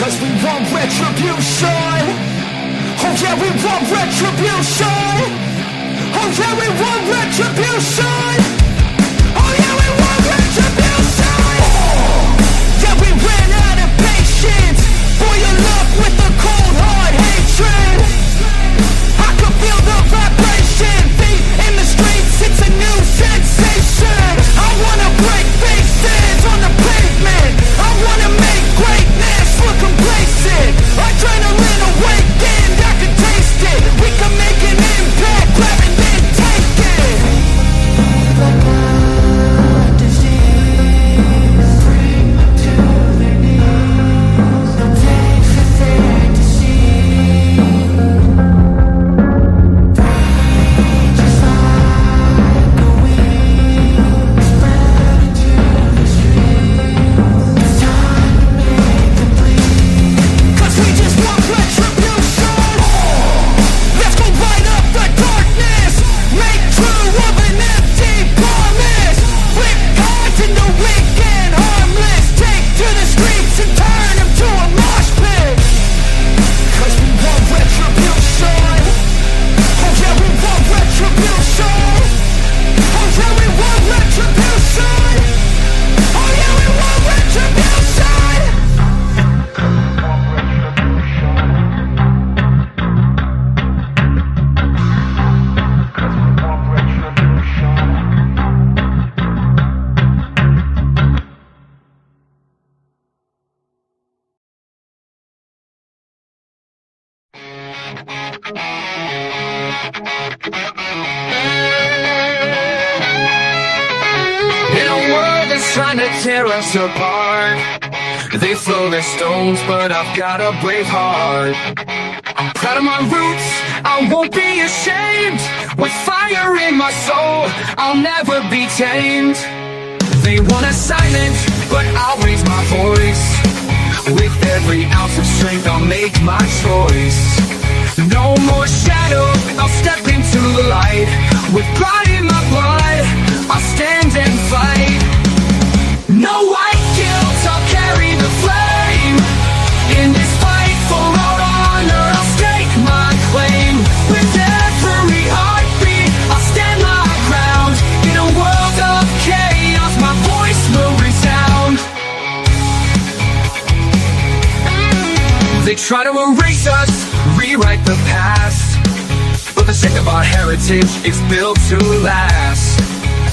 'cause we want retribution. Oh yeah, we want retribution. Oh yeah, we want retribution. Oh yeah, we want retribution. Yeah, we ran out of patience. Boil your love with a cold hard hatred. I can feel the vibration. Feet in the streets, it's a new sensation. I wanna break faces on the pavement. I wanna make greatness look complacent. Adrenaline awakened, I can taste it. We can make an impact, grab it and take it. Trying to tear us apart. They throw their stones, but I've got a brave heart. I'm proud of my roots, I won't be ashamed. With fire in my soul, I'll never be tamed. They want us silent, but I'll raise my voice. With every ounce of strength, I'll make my choice. No more shadow, I'll step into the light. With pride in my blood, I'll stand and fight. No white guilt, I'll carry the flame. In this fight for our honor, I'll stake my claim. With every heartbeat, I'll stand my ground. In a world of chaos, my voice will resound. They try to erase us, rewrite the past, but the sake of our heritage is built to last.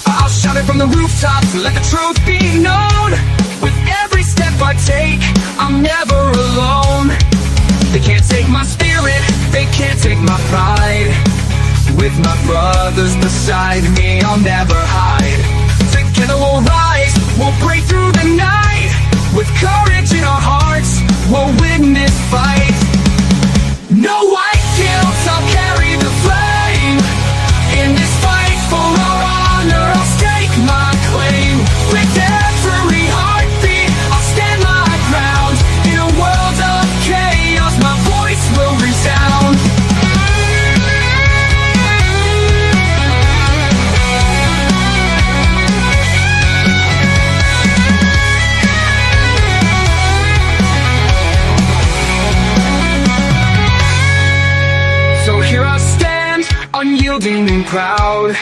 I'll shout it from the rooftops, let the truth be known. With every step I take, I'm never alone. They can't take my spirit, they can't take my pride. With my brothers beside me, I'll never hide. Together we'll rise, we'll break through the night. With courage in our hearts, we'll win this fight. No white guilt, I'll carry the flame. In this fight for our honor, I'll stake my claim. With every heartbeat, I'll stand my ground. In a world of chaos, my voice will resound. So here I stand, unyielding and proud.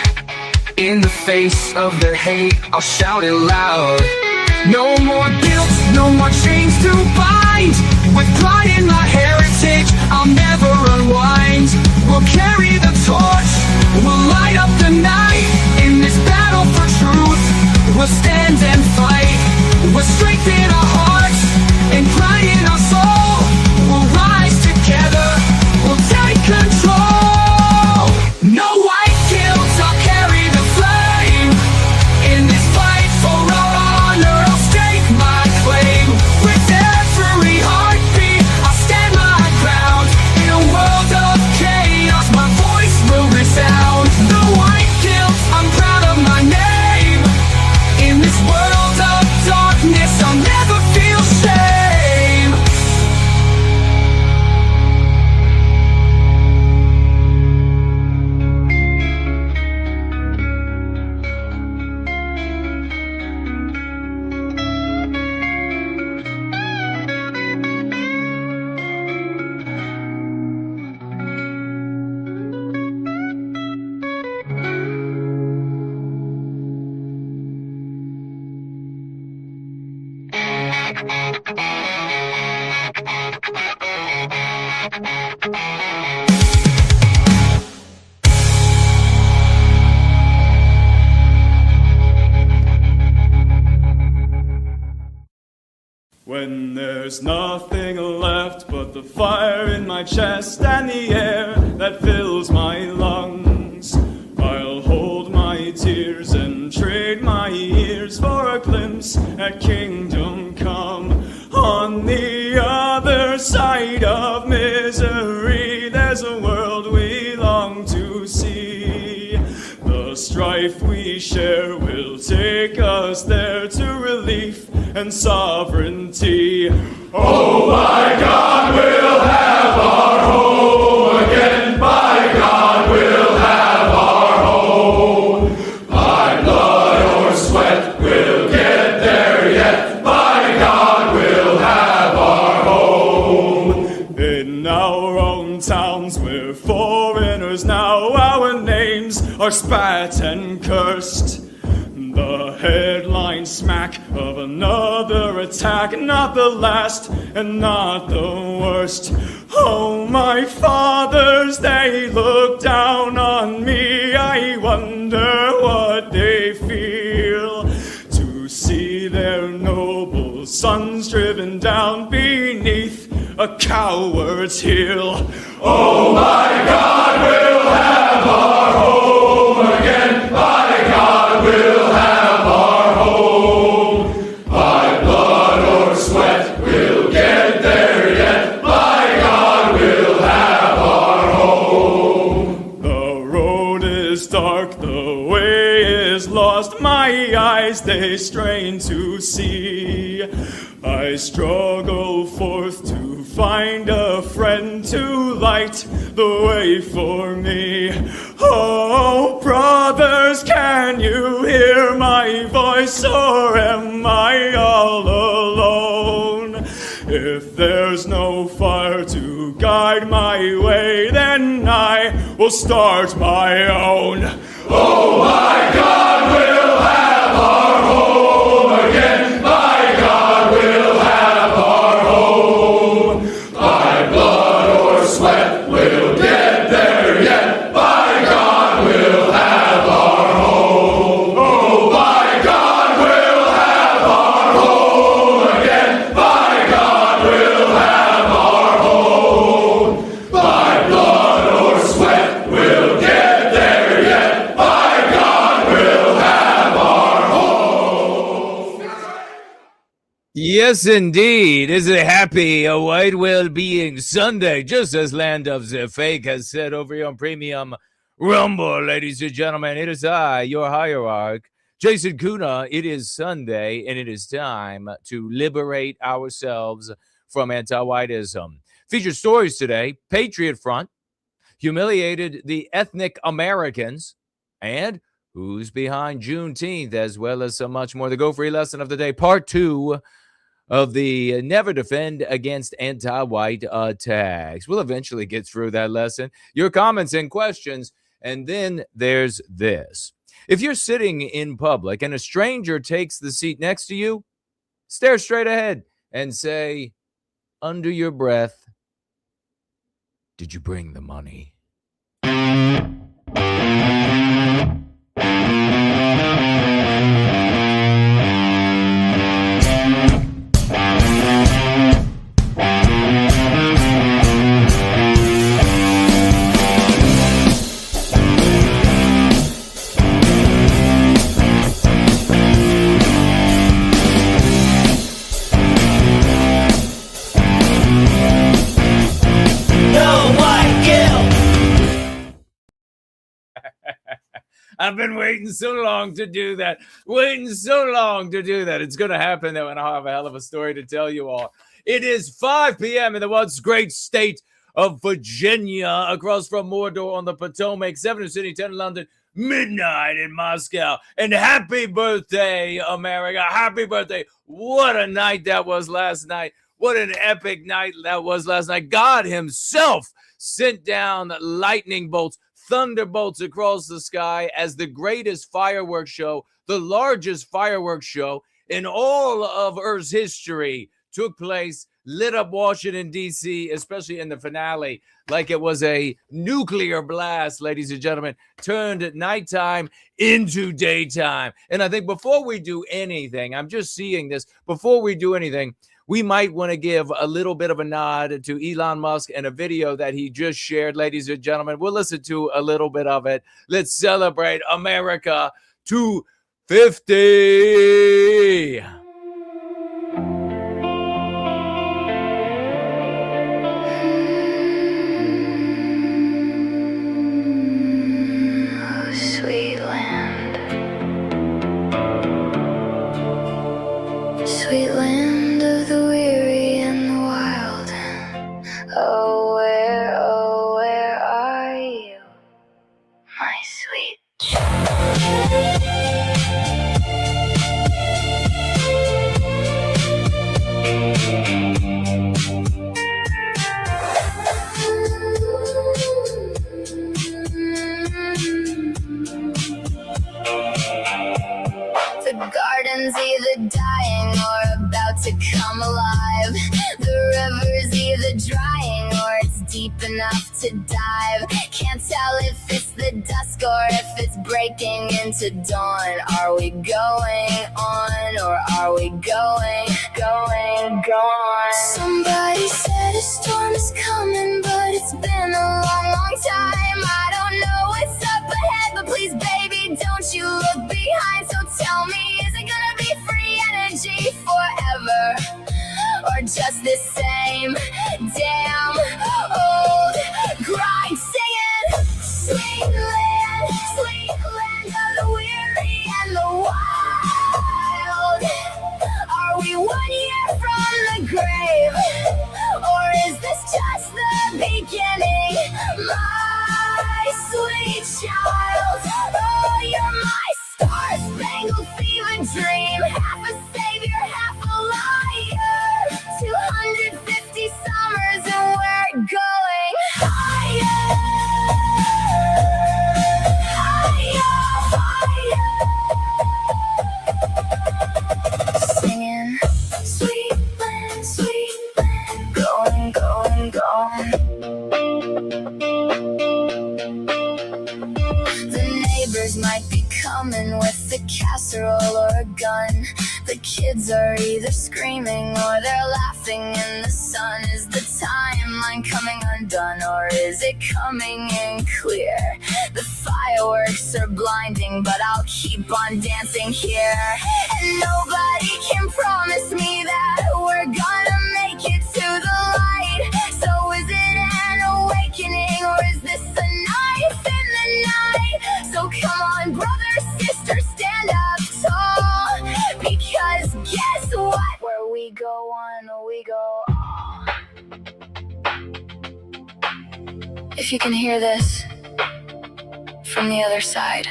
In the face of their hate, I'll shout it loud. No more guilt, no more chains to bind. With pride in my heritage, I'll never unwind. We'll carry the torch, we'll light up the night. In this battle for truth, we'll stand and fight. We'll strengthen our hearts and pride in our soul. We'll rise together, we'll take control. No white guilt, I'll carry the flame. In this fight for our honor, I'll stake my claim. With every heart There's nothing left but the fire in my chest and the air that fills my lungs. I'll hold my tears and trade my ears for a glimpse at kingdom come. On the other side of misery, there's a world we long to see. The strife we share will take us there to relief and sovereignty. Oh my God, we'll have our home again. By God, we'll have our home. By blood or sweat, we'll get there yet. By God, we'll have our home. In our own towns, we're foreigners now. Our names are spat and cursed. The headline smack of another attack, not the last and not the worst. Oh, my fathers, they look down on me. I wonder what they feel to see their noble sons driven down beneath a coward's heel. Oh, my God, we'll have our home again. By God, we'll have our home. By blood or sweat, we'll get there yet. By God, we'll have our home. The road is dark, the way is lost. My eyes, they strain to see. I struggle forth to find a friend to light the way for me. Oh, brothers, can you hear my voice, or am I all alone? If there's no fire to guide my way, then I will start my own. Oh my God, we'll have our home again. By God, we'll have our home. By blood or sweat, we'll get there yet. By God, we'll have our home. Oh, by God, we'll have our home again. By God, we'll have our home. By blood or sweat, we'll get there yet. By God, we'll have our home. Yes, indeed. Is it happy a white well-being Sunday, just as Land of the Fake has said over here on Premium Rumble, ladies and gentlemen. It is I, your hierarch, Jason Kuna. It is Sunday, and it is time to liberate ourselves from anti-whiteism. Featured stories today: Patriot Front, Humiliated, the ethnic Americans, and who's behind Juneteenth, as well as so much more. The Go Free lesson of the day, part 2 of the Never Defend Against Anti-White Attacks. We'll eventually get through that lesson. Your comments and questions, and then there's this. If you're sitting in public and a stranger takes the seat next to you, stare straight ahead and say, under your breath, did you bring the money? I've been waiting so long to do that. It's going to happen, though, and I'll have a hell of a story to tell you all. It is 5 p.m. in the once great state of Virginia, across from Mordor on the Potomac, 7 in Sydney, 10 in London, midnight in Moscow. And happy birthday, America. Happy birthday. What a night that was last night. What an epic night that was last night. God himself sent down lightning bolts, thunderbolts across the sky as the greatest fireworks show, the largest fireworks show in all of Earth's history took place, lit up Washington, D.C., especially in the finale, like it was a nuclear blast, ladies and gentlemen, turned nighttime into daytime. And I think before we do anything, I'm just seeing this, before we do anything, we might want to give a little bit of a nod to Elon Musk and a video that he just shared, ladies and gentlemen. We'll listen to a little bit of it. Let's celebrate America 250. Sweet land, sweet land of the weary and the wild. Oh, where are you, my sweet child? The garden's either dying or about to come alive. The river's either drying or it's deep enough to dive. Can't tell if it's the dusk or if it's breaking into dawn. Are we going on or are we going? Somebody said a storm is coming, but it's been a long time. I don't know what's up ahead, but please, baby, don't you look behind. So tell me, is it gonna be free energy forever, or just the same damn old grind? Singing, sweet land of the weary and the wild. Are we 1 year from the grave, or is this just the beginning? My sweet child, oh, you're my star-spangled fever dream. Half a savior, half a liar. 250 summers and we're going higher, higher. Singing, sweet land, going. The neighbors might be coming with a casserole or a gun. The kids are either screaming or they're laughing in the sun. Is the timeline coming undone, or is it coming in clear? The fireworks are blinding, but I'll keep on dancing here. And nobody can promise me that we're gonna make it to the light. So is it an awakening, or is this a knife in the night? So come on, brother, sister, stand up tall, because guess what? Where we go on, we go on. If you can hear this from the other side,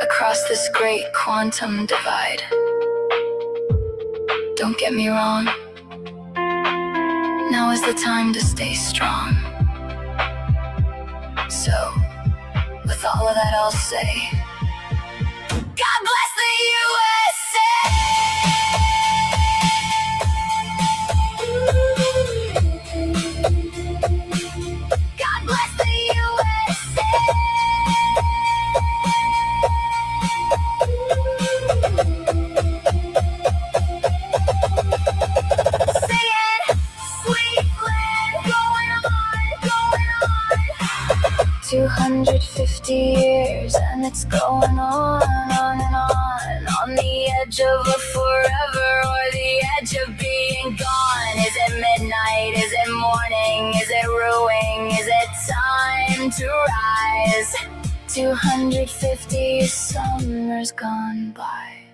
across this great quantum divide, don't get me wrong, now is the time to stay strong. So, with all of that, I'll say, God bless the USA! God bless the USA! Singing, sweet land, going on. 250 years and it's going on and on the edge of a forever or the edge of being gone. Is it midnight? Is it morning? Is it ruining? Is it time to rise? 250 summers gone by.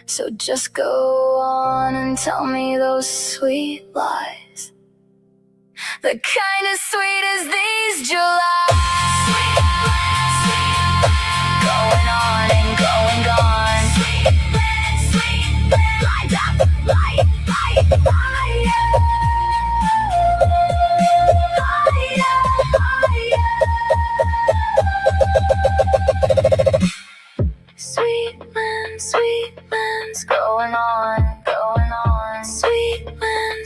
So just go on and tell me those sweet lies, the kind as sweet as these July. Going on and going gone. Sweet land, light up, light, higher. Sweet land's going on. Sweet land,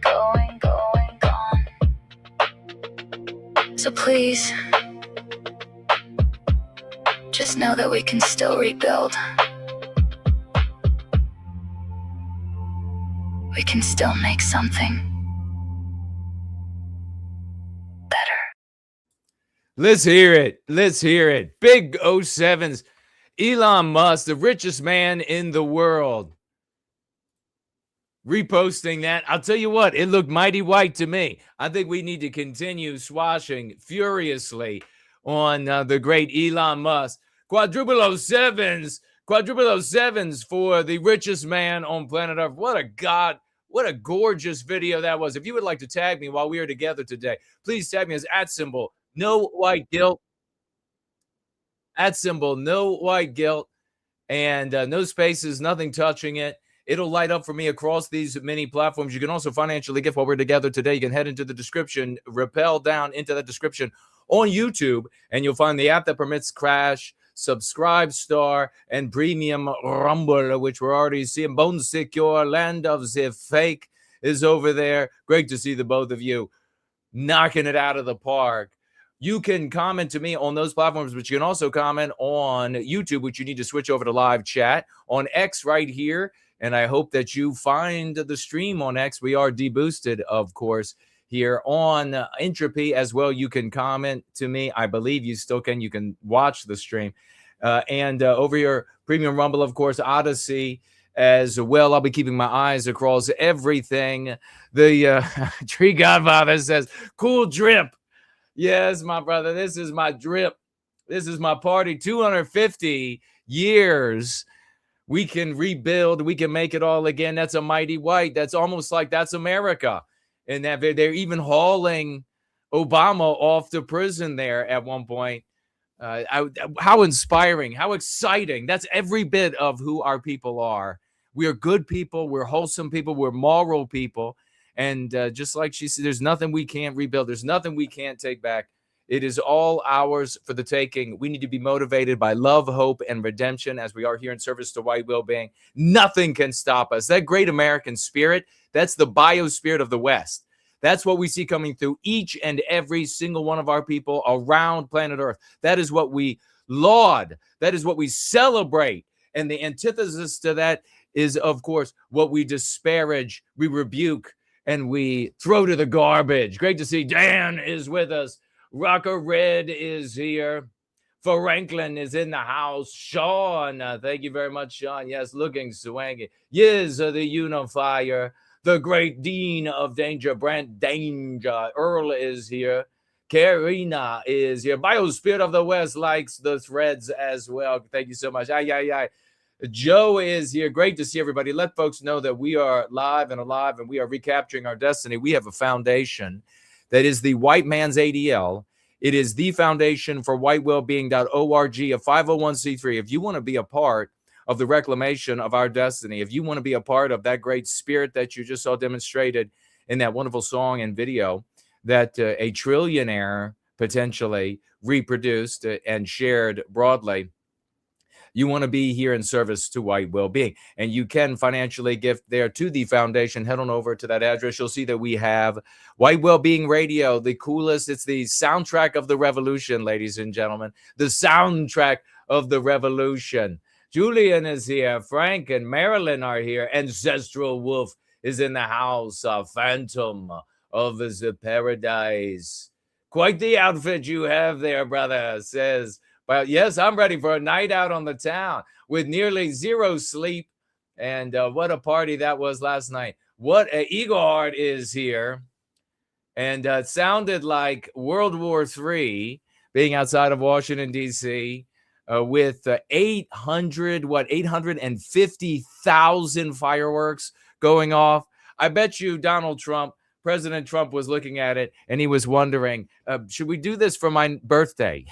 going, gone. So please, just know that we can still rebuild. we can still make something better. Let's hear it. Let's hear it. Big 07s. Elon Musk, the richest man in the world. Reposting that. I'll tell you what, it looked mighty white to me. I think we need to continue swashing furiously on the great Elon Musk. Quadruple 07s for the richest man on planet Earth. What a gorgeous video that was. If you would like to tag me while we are together today, please tag me as @ no white guilt. @ no white guilt. And no spaces, nothing touching it. It'll light up for me across these many platforms. You can also financially gift while we're together today. You can head into the description, rappel down into that description on YouTube, and you'll find the app that permits Crash, Subscribe Star, and Premium Rumble, which we're already seeing. Bone Secure, Land of the Fake is over there. Great to see the both of you knocking it out of the park. You can comment to me on those platforms, but you can also comment on YouTube, which you need to switch over to live chat on X right here. And I hope that you find the stream on X. We are deboosted, of course, here on Entropy as well. You can comment to me. I believe you still can. You can watch the stream. And over here, Premium Rumble, of course, Odyssey as well. I'll be keeping my eyes across everything. The Tree Godfather says, cool drip. Yes, my brother, this is my drip. This is my party. 250 years. We can rebuild. We can make it all again. That's a mighty white. That's almost like that's America. And that they're even hauling Obama off to prison there at one point. How inspiring, how exciting. That's every bit of who our people are. We are good people. We're wholesome people. We're moral people. And just like she said, there's nothing we can't rebuild. There's nothing we can't take back. It is all ours for the taking. We need to be motivated by love, hope, and redemption as we are here in service to white well-being. Nothing can stop us. That great American spirit, that's the biospirit of the West. That's what we see coming through each and every single one of our people around planet Earth. That is what we laud. That is what we celebrate. And the antithesis to that is, of course, what we disparage, we rebuke, and we throw to the garbage. Great to see Dan is with us. Rocker Red is here. Franklin is in the house. Sean, thank you very much, Sean. Yes, looking swanky. Yiz, the unifier. The great Dean of Danger, Brent Danger. Earl is here. Karina is here. Biospirit of the West likes the threads as well. Thank you so much. Joe is here. Great to see everybody. Let folks know that we are live and alive, and we are recapturing our destiny. We have a foundation that is the White Man's ADL. It is the foundation for whitewellbeing.org, a 501c3. If you want to be a part of the reclamation of our destiny, if you want to be a part of that great spirit that you just saw demonstrated in that wonderful song and video that a trillionaire potentially reproduced and shared broadly, you want to be here in service to white well-being, and you can financially gift there to the foundation. Head on over to that address. You'll see that we have White Wellbeing Radio, the coolest. It's the soundtrack of the revolution, ladies and gentlemen. The soundtrack of the revolution. Julian is here. Frank and Marilyn are here. Ancestral Wolf is in the house. Phantom of the Paradise. Quite the outfit you have there, brother, says. Well, yes, I'm ready for a night out on the town with nearly zero sleep. And what a party that was last night. What Eagle Heart is here. And it sounded like World War III being outside of Washington, D.C. With 850,000 fireworks going off. I bet you President Trump was looking at it and he was wondering, should we do this for my birthday?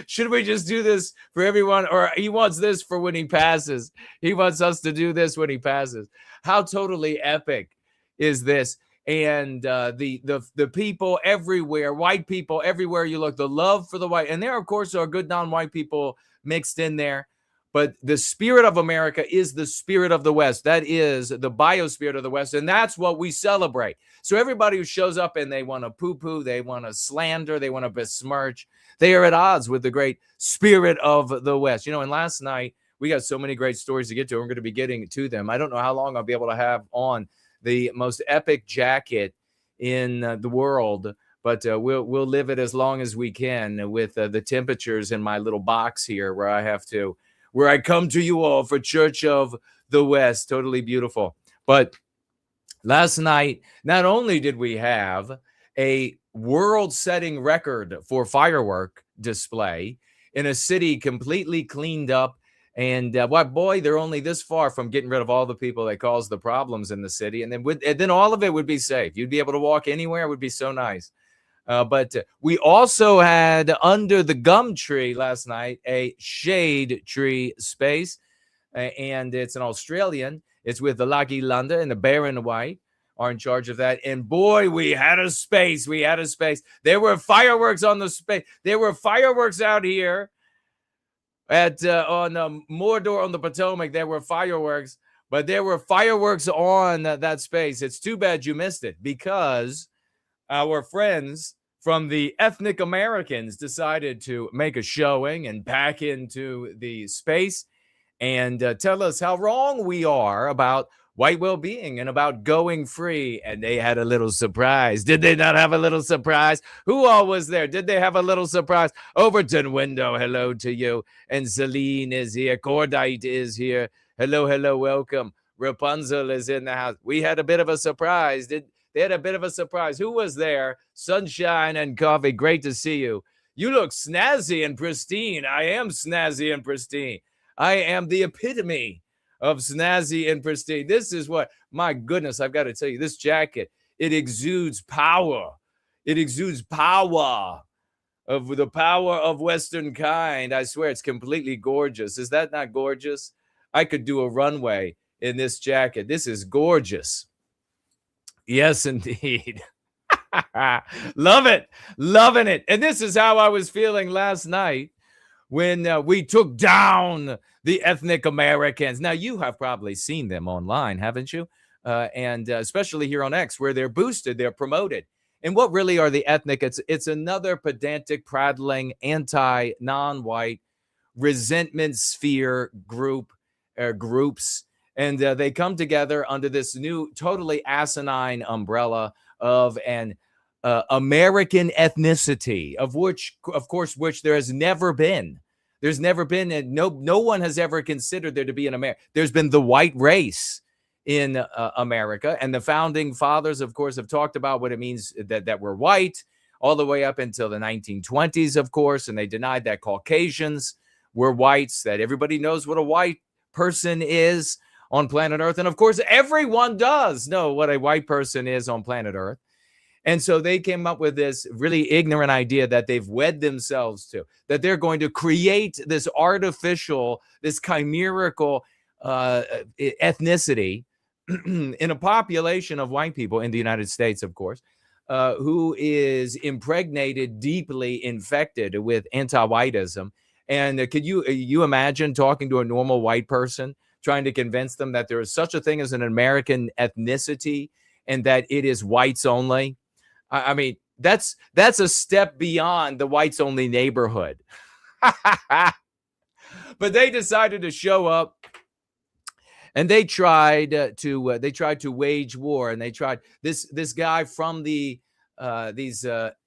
Should we just do this for everyone? Or he wants this for when he passes. He wants us to do this when he passes. How totally epic is this? And the people everywhere, white people everywhere you look, the love for the white. And there, of course, are good non-white people mixed in there. But the spirit of America is the spirit of the West. That is the biospirit of the West. And that's what we celebrate. So everybody who shows up and they want to poo-poo, they want to slander, they want to besmirch, they are at odds with the great spirit of the West. You know, and last night We got so many great stories to get to. We're going to be getting to them. I don't know how long I'll be able to have on the most epic jacket in the world, but we'll live it as long as we can with the temperatures in my little box here where I come to you all for Church of the West. Totally beautiful. But last night, not only did we have a world-setting record for firework display in a city completely cleaned up, and boy, they're only this far from getting rid of all the people that cause the problems in the city, and then all of it would be safe. You'd be able to walk anywhere. It would be so nice. But we also had under the gum tree last night a shade tree space, and it's an Australian. It's with the Lucky Lunda and the Bear in the White are in charge of that. And boy, we had a space. There were fireworks on the space. There were fireworks out here at on Mordor on the Potomac. There were fireworks, but there were fireworks on that space. It's too bad you missed it because our friends from the ethnic Americans decided to make a showing and pack into the space and tell us how wrong we are about white well-being and about going free. And they had a little surprise. Did they not have a little surprise? Who all was there? Did they have a little surprise? Overton Window, hello to you. And Celine is here. Cordite is here. Hello, welcome. Rapunzel is in the house. We had a bit of a surprise. They had a bit of a surprise. Who was there? Sunshine and Coffee. Great to see you. You look snazzy and pristine. I am snazzy and pristine. I am the epitome of snazzy and pristine. This is what, my goodness, I've got to tell you, this jacket, it exudes power. It exudes power of the power of Western kind. I swear it's completely gorgeous. Is that not gorgeous? I could do a runway in this jacket. This is gorgeous. Yes, indeed. Love it. Loving it. And this is how I was feeling last night when we took down the ethnic Americans. Now, you have probably seen them online, haven't you? And especially here on X, where they're boosted, they're promoted. And what really are the ethnic? It's another pedantic, prattling, anti-non-white resentment sphere groups. And they come together under this new, totally asinine umbrella of an American ethnicity, of which there has never been. There's never been, and no one has ever considered there to be an America. There's been the white race in America, and the founding fathers, of course, have talked about what it means that we're white all the way up until the 1920s, of course, and they denied that Caucasians were whites, that everybody knows what a white person is on planet Earth. And of course, everyone does know what a white person is on planet Earth. And so they came up with this really ignorant idea that they've wed themselves to, that they're going to create this artificial, this chimerical ethnicity in a population of white people in the United States, of course, who is impregnated, deeply infected with anti-whiteism. And could you imagine talking to a normal white person, trying to convince them that there is such a thing as an American ethnicity and that it is whites only? I mean, that's a step beyond the whites only neighborhood. But they decided to show up, and they tried to wage war, and they tried this guy from these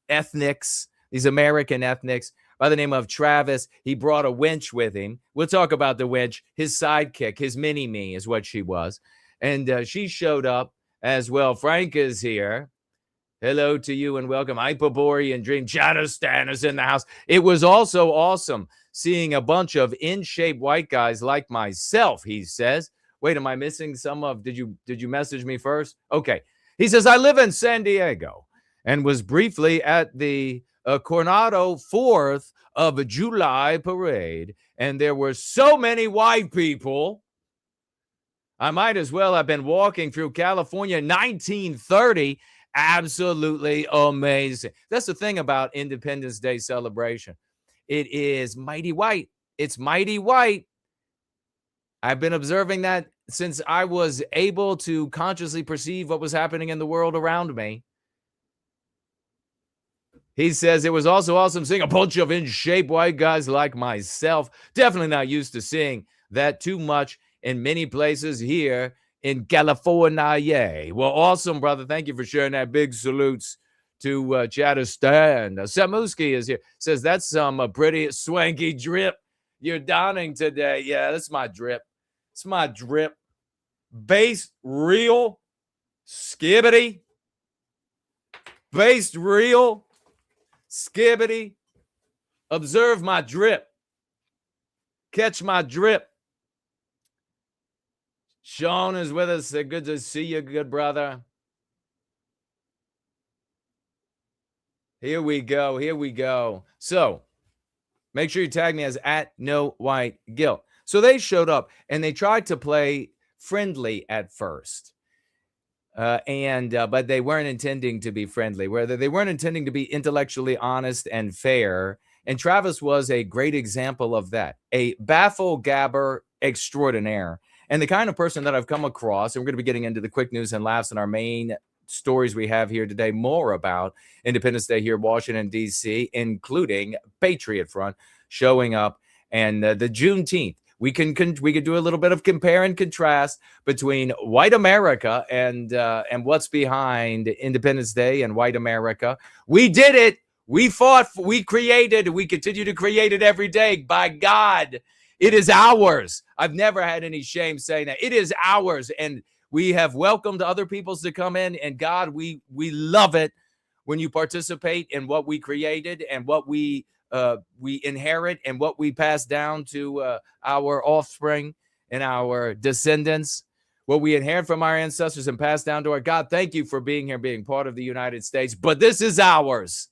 ethnics, these American ethnics, by the name of Travis. He brought a wench with him. We'll talk about the wench. His sidekick, his mini-me is what she was. And she showed up as well. Frank is here. Hello to you and welcome. Hyperborean Dream. Chatterstan is in the house. It was also awesome seeing a bunch of in-shape white guys like myself, he says. Wait, am I missing some of, did you message me first? Okay. He says, I live in San Diego and was briefly at the Coronado 4th of July parade, and there were so many white people. I might as well have been walking through California 1930. Absolutely amazing. That's the thing about Independence Day celebration. It is mighty white. It's mighty white. I've been observing that since I was able to consciously perceive what was happening in the world around me. He says it was also awesome seeing a bunch of in-shape white guys like myself. Definitely not used to seeing that too much in many places here in California. Well, awesome, brother. Thank you for sharing that. Big salutes to Chatterstan. Samuski is here. Says that's some pretty swanky drip you're donning today. Yeah, that's my drip. It's my drip. Based real skibbity. Based real skibbity. Observe my drip. Catch my drip. Sean is with us. Good to see you, good brother. Here we go. Here we go. So make sure you tag me as @NoWhiteGuilt. So they showed up and they tried to play friendly at first. But they weren't intending to be friendly. Whether they weren't intending to be intellectually honest and fair. And Travis was a great example of that. A baffle gabber extraordinaire. And the kind of person that I've come across, and we're going to be getting into the quick news and laughs in our main stories we have here today, more about Independence Day here in Washington, D.C., including Patriot Front showing up and the Juneteenth. We could do a little bit of compare and contrast between white America and what's behind Independence Day and white America. We did it. We fought. We created. We continue to create it every day. By God, it is ours. I've never had any shame saying that. It is ours, and we have welcomed other peoples to come in. And God, we love it when you participate in what we created and what we inherit and what we pass down to our offspring and our descendants, what we inherit from our ancestors and pass down to our God. Thank you for being here, being part of the United States. But this is ours.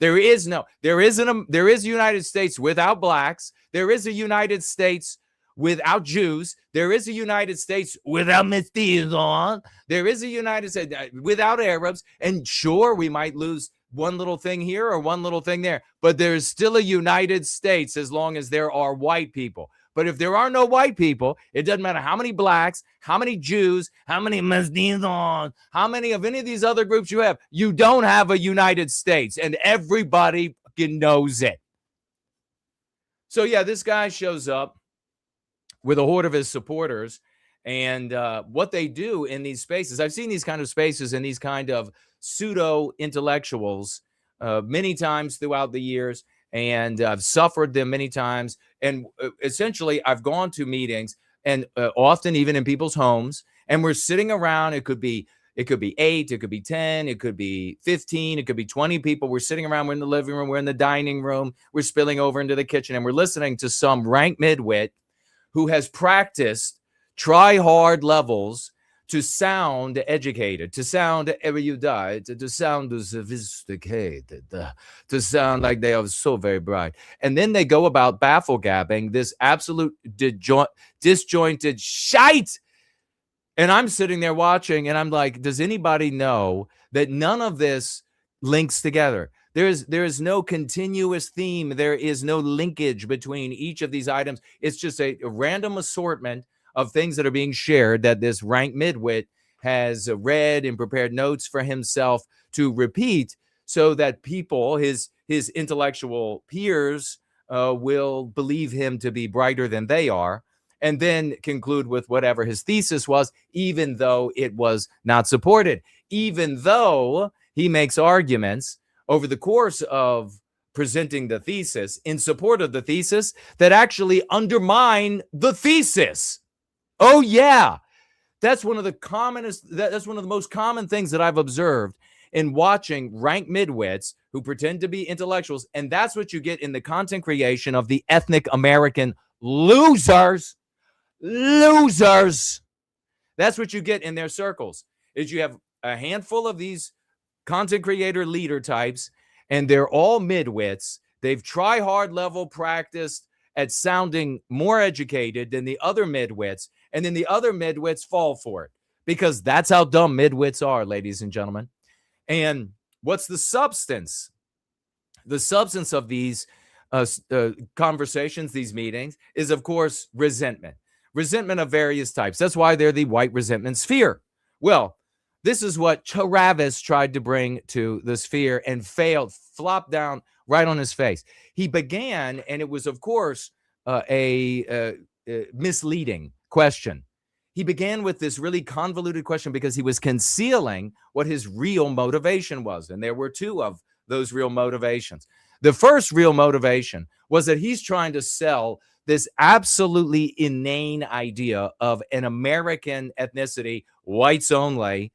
There is a United States without blacks. There is a United States without Jews. There is a United States without mestizos. There is a United States without Arabs. And sure, we might lose one little thing here or one little thing there, but there's still a United States as long as there are white people. But if there are no white people, it doesn't matter how many blacks, how many Jews, how many mestizos, how many of any of these other groups you have, you don't have a United States, and everybody fucking knows it. So yeah, this guy shows up with a horde of his supporters, and what they do in these spaces, I've seen these kind of spaces and these kind of pseudo intellectuals many times throughout the years, and I've suffered them many times. And essentially, I've gone to meetings, and often even in people's homes, and we're sitting around. It could be 8, it could be 10, it could be 15, it could be 20 people. We're sitting around. We're in the living room. We're in the dining room. We're spilling over into the kitchen, and we're listening to some rank midwit who has practiced try-hard levels to sound educated, to sound erudite, to sound sophisticated, to sound like they are so very bright. And then they go about baffle-gabbing this absolute disjointed shite. And I'm sitting there watching, and I'm like, does anybody know that none of this links together? There is no continuous theme. There is no linkage between each of these items. It's just a random assortment of things that are being shared that this rank midwit has read and prepared notes for himself to repeat, so that people, his intellectual peers, will believe him to be brighter than they are, and then conclude with whatever his thesis was, even though it was not supported, even though he makes arguments over the course of presenting the thesis in support of the thesis that actually undermine the thesis. Oh, yeah. That's one of the most common things that I've observed in watching rank midwits who pretend to be intellectuals. And that's what you get in the content creation of the ethnic American losers. Losers. That's what you get in their circles, is you have a handful of these content creator leader types, and they're all midwits. They've try-hard level practiced at sounding more educated than the other midwits, and then the other midwits fall for it, because that's how dumb midwits are, ladies and gentlemen. And what's the substance? The substance of these conversations, these meetings, is, of course, resentment. Resentment of various types. That's why they're the white resentment sphere. Well, this is what Travis tried to bring to the sphere and failed, flopped down right on his face. He began, and it was, of course, a misleading question. He began with this really convoluted question because he was concealing what his real motivation was. And there were two of those real motivations. The first real motivation was that he's trying to sell this absolutely inane idea of an American ethnicity, whites only,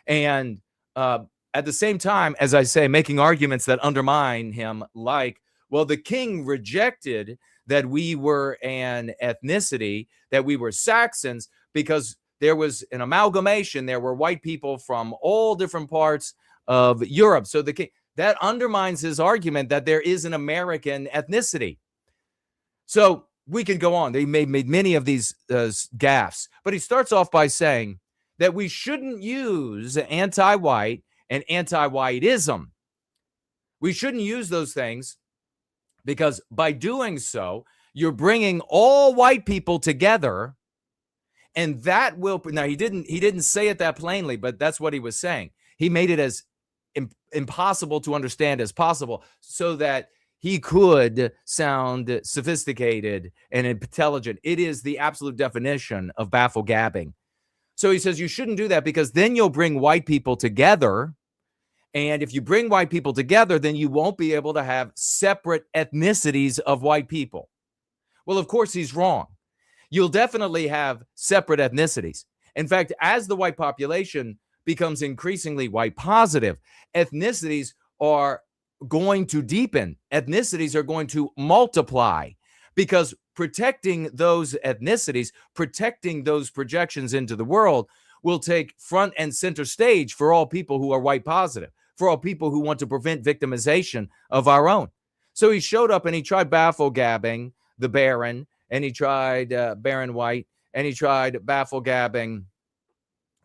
and at the same time, as I say, making arguments that undermine him, like, well, the king rejected that we were an ethnicity, that we were Saxons, because there was an amalgamation. There were white people from all different parts of Europe. So the king, that undermines his argument that there is an American ethnicity. So we can go on. They made many of these gaffes, but he starts off by saying that we shouldn't use anti-white and anti-whiteism. We shouldn't use those things because by doing so, you're bringing all white people together, and that will. Now he didn't say it that plainly, but that's what he was saying. He made it as impossible to understand as possible, so that he could sound sophisticated and intelligent. It is the absolute definition of baffle gabbing. So he says you shouldn't do that because then you'll bring white people together. And if you bring white people together, then you won't be able to have separate ethnicities of white people. Well, of course, he's wrong. You'll definitely have separate ethnicities. In fact, as the white population becomes increasingly white positive, ethnicities are going to deepen. Ethnicities are going to multiply because protecting those ethnicities, protecting those projections into the world will take front and center stage for all people who are white positive, for all people who want to prevent victimization of our own. So he showed up and he tried baffle gabbing the Baron, and he tried Baron White, and he tried baffle gabbing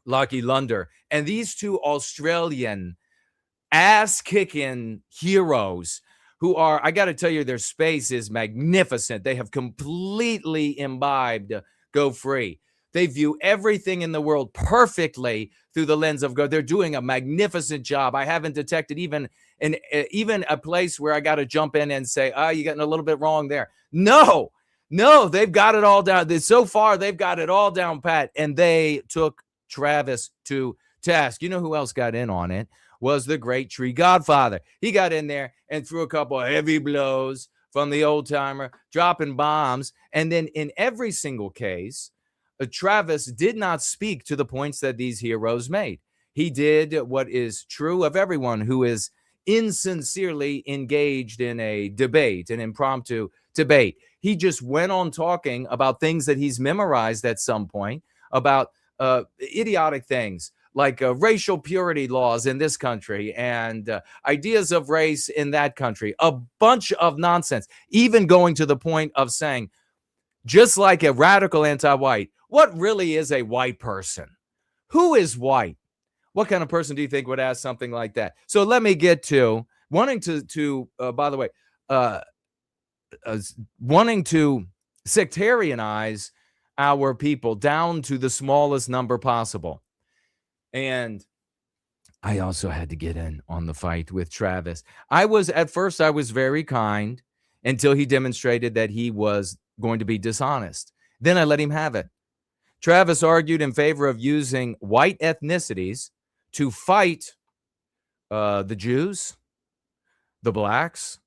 Lockie Lunder. And these two Australian ass-kicking heroes who are, I got to tell you, their space is magnificent. They have completely imbibed Go Free. They view everything in the world perfectly through the lens of God. They're doing a magnificent job. I haven't detected even a place where I got to jump in and say, you're getting a little bit wrong there. No, they've got it all down. So far, they've got it all down pat, and they took Travis to task. You know who else got in on it? Was the great Tree Godfather. He got in there and threw a couple of heavy blows from the old timer, dropping bombs. And then in every single case, Travis did not speak to the points that these heroes made. He did what is true of everyone who is insincerely engaged in a debate, an impromptu debate. He just went on talking about things that he's memorized at some point, about idiotic things like racial purity laws in this country and ideas of race in that country, a bunch of nonsense, even going to the point of saying, just like a radical anti-white, what really is a white person? Who is white? What kind of person do you think would ask something like that? So let me get to wanting to by the way, wanting to sectarianize our people down to the smallest number possible. And I also had to get in on the fight with Travis. At first I was very kind until he demonstrated that he was going to be dishonest. Then I let him have it. Travis argued in favor of using white ethnicities to fight the Jews, the blacks.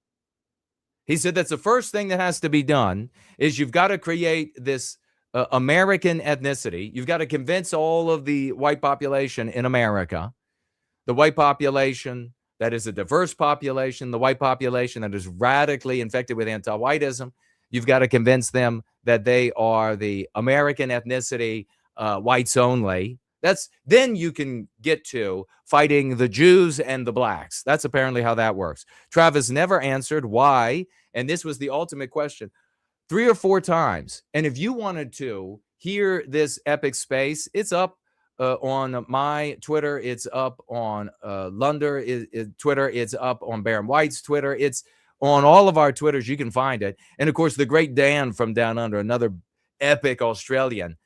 He said that's the first thing that has to be done is you've got to create this American ethnicity. You've got to convince all of the white population in America, the white population that is a diverse population, the white population that is radically infected with anti-whiteism. You've got to convince them that they are the American ethnicity, whites only. Then you can get to fighting the Jews and the blacks. That's apparently how that works. Travis never answered why, and this was the ultimate question, 3 or 4 times. And if you wanted to hear this epic space, it's up on my Twitter. It's up on Lunder Twitter. It's up on Baron White's Twitter. It's on all of our Twitters. You can find it. And of course, the great Dan from Down Under, another epic Australian,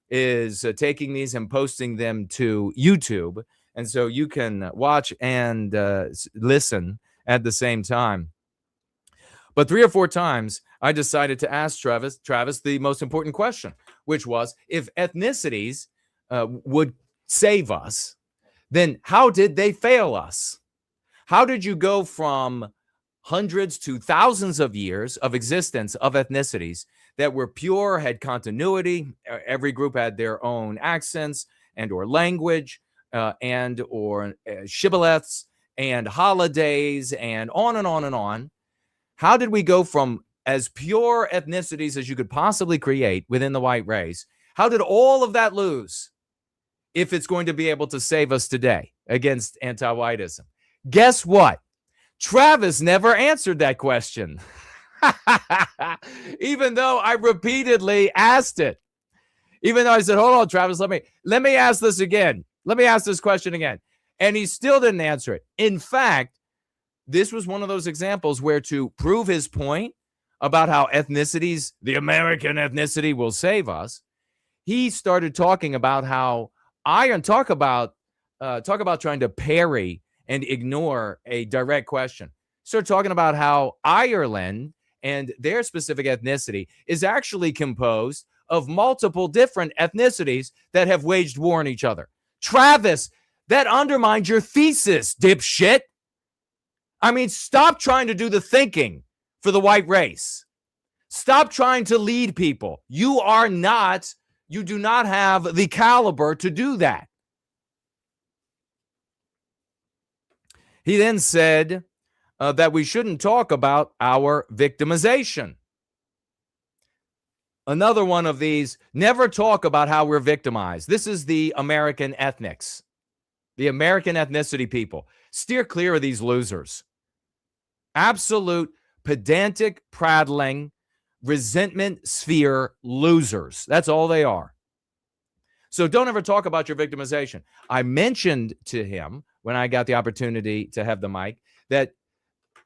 is taking these and posting them to YouTube. And so you can watch and listen at the same time. But 3 or 4 times, I decided to ask Travis the most important question, which was, if ethnicities would save us, then how did they fail us? How did you go from hundreds to thousands of years of existence of ethnicities that were pure, had continuity, every group had their own accents and or language and or shibboleths and holidays and on and on and on? How did we go from as pure ethnicities as you could possibly create within the white race? How did all of that lose if it's going to be able to save us today against anti-whiteism? Guess what? Travis never answered that question, even though I repeatedly asked it. Even though I said, hold on, Travis, let me ask this again. Let me ask this question again. And he still didn't answer it. In fact, this was one of those examples where, to prove his point about how ethnicities, the American ethnicity, will save us, he started talking about how talk about trying to parry and ignore a direct question. Started talking about how Ireland and their specific ethnicity is actually composed of multiple different ethnicities that have waged war on each other. Travis, that undermines your thesis, dipshit. I mean, stop trying to do the thinking for the white race. Stop trying to lead people. You do not have the caliber to do that. He then said that we shouldn't talk about our victimization. Another one of these, never talk about how we're victimized. This is the American ethnics, the American ethnicity people. Steer clear of these losers. Absolute pedantic, prattling, resentment sphere losers. That's all they are. So don't ever talk about your victimization. I mentioned to him when I got the opportunity to have the mic that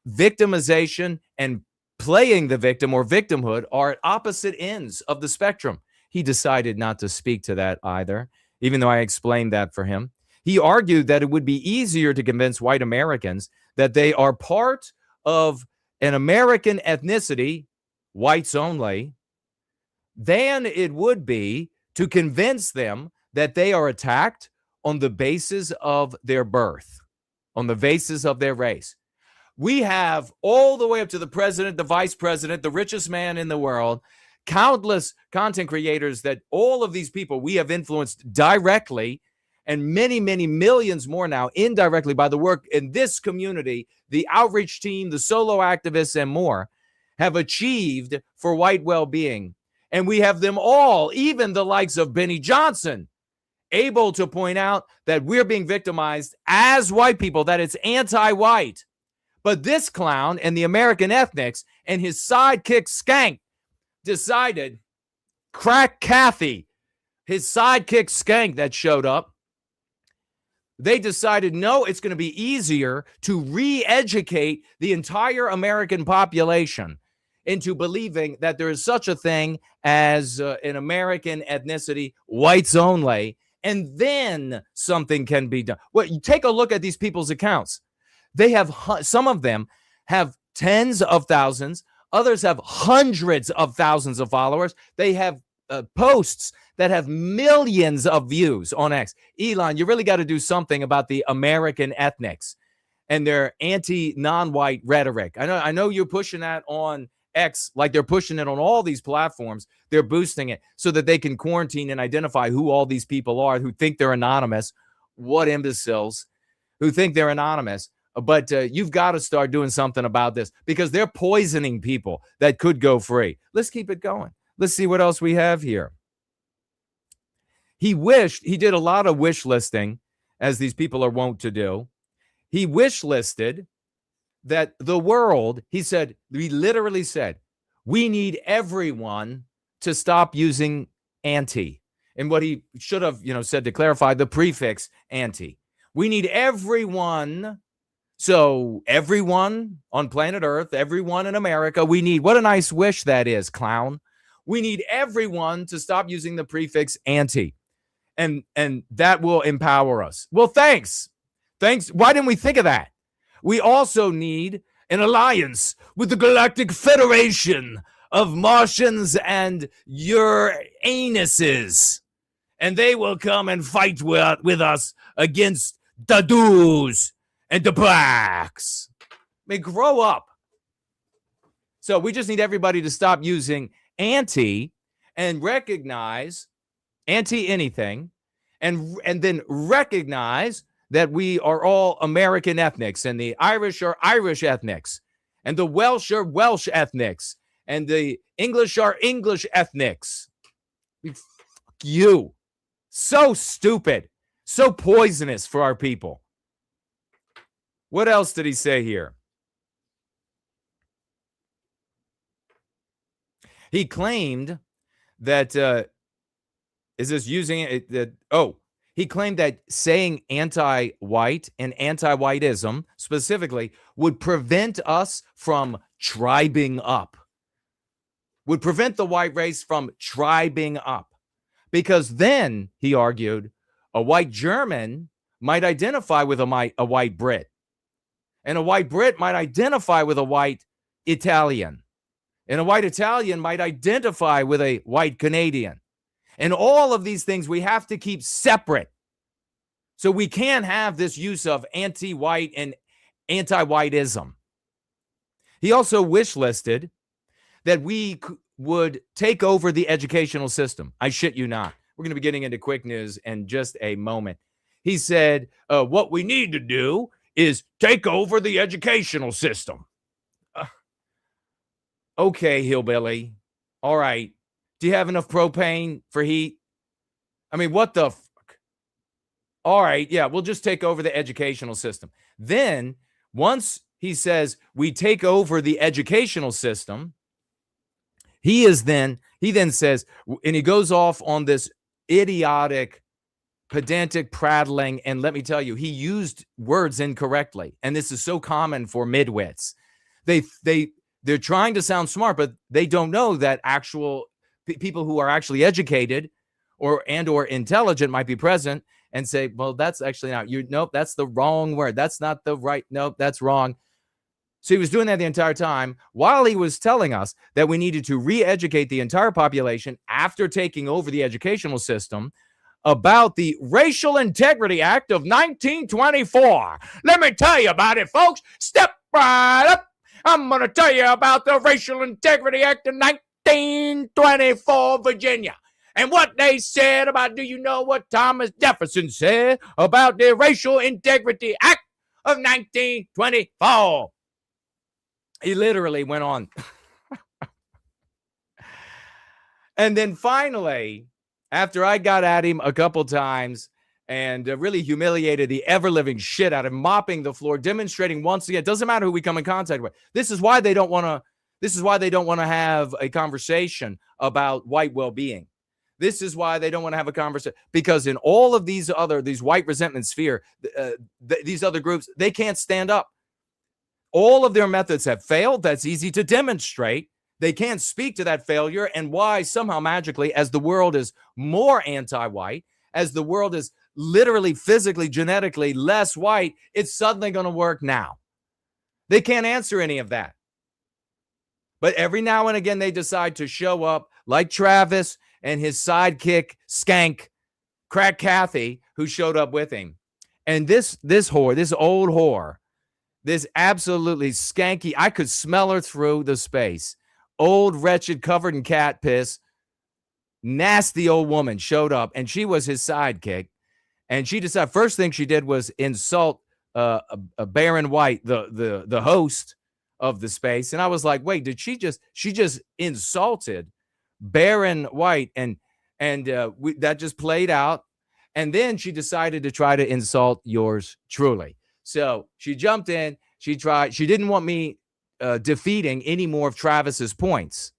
victimization and playing the victim or victimhood are at opposite ends of the spectrum. He decided not to speak to that either, even though I explained that for him. He argued that it would be easier to convince white Americans that they are part of an American ethnicity, whites only, than it would be to convince them that they are attacked on the basis of their birth, on the basis of their race. We have all the way up to the president, the vice president, the richest man in the world, countless content creators that all of these people we have influenced directly, and many, many millions more now indirectly by the work in this community, the outreach team, the solo activists, and more, have achieved for white well-being. And we have them all, even the likes of Benny Johnson, able to point out that we're being victimized as white people, that it's anti-white. But this clown and the American ethnics and his sidekick Skank decided, Crack Kathy, his sidekick Skank that showed up, they decided, no, it's going to be easier to re-educate the entire American population into believing that there is such a thing as an American ethnicity, whites only, and then something can be done. Well, you take a look at these people's accounts. They have, some of them have tens of thousands. Others have hundreds of thousands of followers. They have posts that have millions of views on X. Elon, you really got to do something about the American ethnics and their anti-non-white rhetoric. I know you're pushing that on X like they're pushing it on all these platforms. They're boosting it so that they can quarantine and identify who all these people are who think they're anonymous. What imbeciles who think they're anonymous. But you've got to start doing something about this because they're poisoning people that could go free. Let's keep it going. Let's see what else we have here. He did a lot of wish listing, as these people are wont to do. He wish listed that the world, he literally said, we need everyone to stop using anti. And what he should have, said to clarify, the prefix anti. We need everyone. So everyone on planet Earth, everyone in America, what a nice wish that is, clown. We need everyone to stop using the prefix anti. And that will empower us. Well, thanks. Why didn't we think of that? We also need an alliance with the Galactic Federation of Martians and Uranuses. And they will come and fight with us against the Doos and the Blacks. I mean, grow up. So we just need everybody to stop using anti and recognize anti-anything and then recognize that we are all American ethnics, and the Irish are Irish ethnics, and the Welsh are Welsh ethnics, and the English are English ethnics. Fuck you. So stupid. So poisonous for our people. What else did he say here? He claimed that, is this using it? He claimed that saying anti-white and anti-whiteism specifically would prevent us from tribing up, would prevent the white race from tribing up. Because then, he argued, a white German might identify with a white Brit, and a white Brit might identify with a white Italian, and a white Italian might identify with a white Canadian. And all of these things we have to keep separate. So we can't have this use of anti-white and anti-whiteism. He also wish-listed that we would take over the educational system. I shit you not. We're going to be getting into quick news in just a moment. He said, what we need to do is take over the educational system. Okay, hillbilly. All right. Do you have enough propane for heat? I mean, what the fuck? All right, yeah, we'll just take over the educational system. Then, once he says we take over the educational system, he then says, and he goes off on this idiotic, pedantic prattling, and let me tell you, he used words incorrectly, and this is so common for midwits. They're trying to sound smart, but they don't know that actual people who are actually educated or intelligent might be present and say, well, that's actually not you. Nope, that's the wrong word. That's not the right. Nope, that's wrong. So he was doing that the entire time while he was telling us that we needed to re-educate the entire population after taking over the educational system about the Racial Integrity Act of 1924. Let me tell you about it, folks. Step right up. I'm going to tell you about the Racial Integrity Act of 1924, Virginia. And what they said about, do you know what Thomas Jefferson said about the Racial Integrity Act of 1924? He literally went on. And then finally, after I got at him a couple times and really humiliated the ever-living shit out of him, mopping the floor, demonstrating once again, it doesn't matter who we come in contact with. This is why they don't want to have a conversation about white well-being. This is why they don't want to have a conversation, because in all of these white resentment sphere, these other groups, they can't stand up. All of their methods have failed. That's easy to demonstrate. They can't speak to that failure and why somehow magically, as the world is more anti-white, as the world is literally, physically, genetically less white, it's suddenly going to work now. They can't answer any of that. But every now and again, they decide to show up like Travis and his sidekick, Skank, Crack Kathy, who showed up with him. And this old whore, this absolutely skanky, I could smell her through the space. Old, wretched, covered in cat piss, nasty old woman showed up, and she was his sidekick. And she decided, first thing she did was insult Baron White, the host of the space. And I was like, wait, she just insulted Baron White, and that just played out. And then she decided to try to insult yours truly. So she jumped in. She didn't want me defeating any more of Travis's points.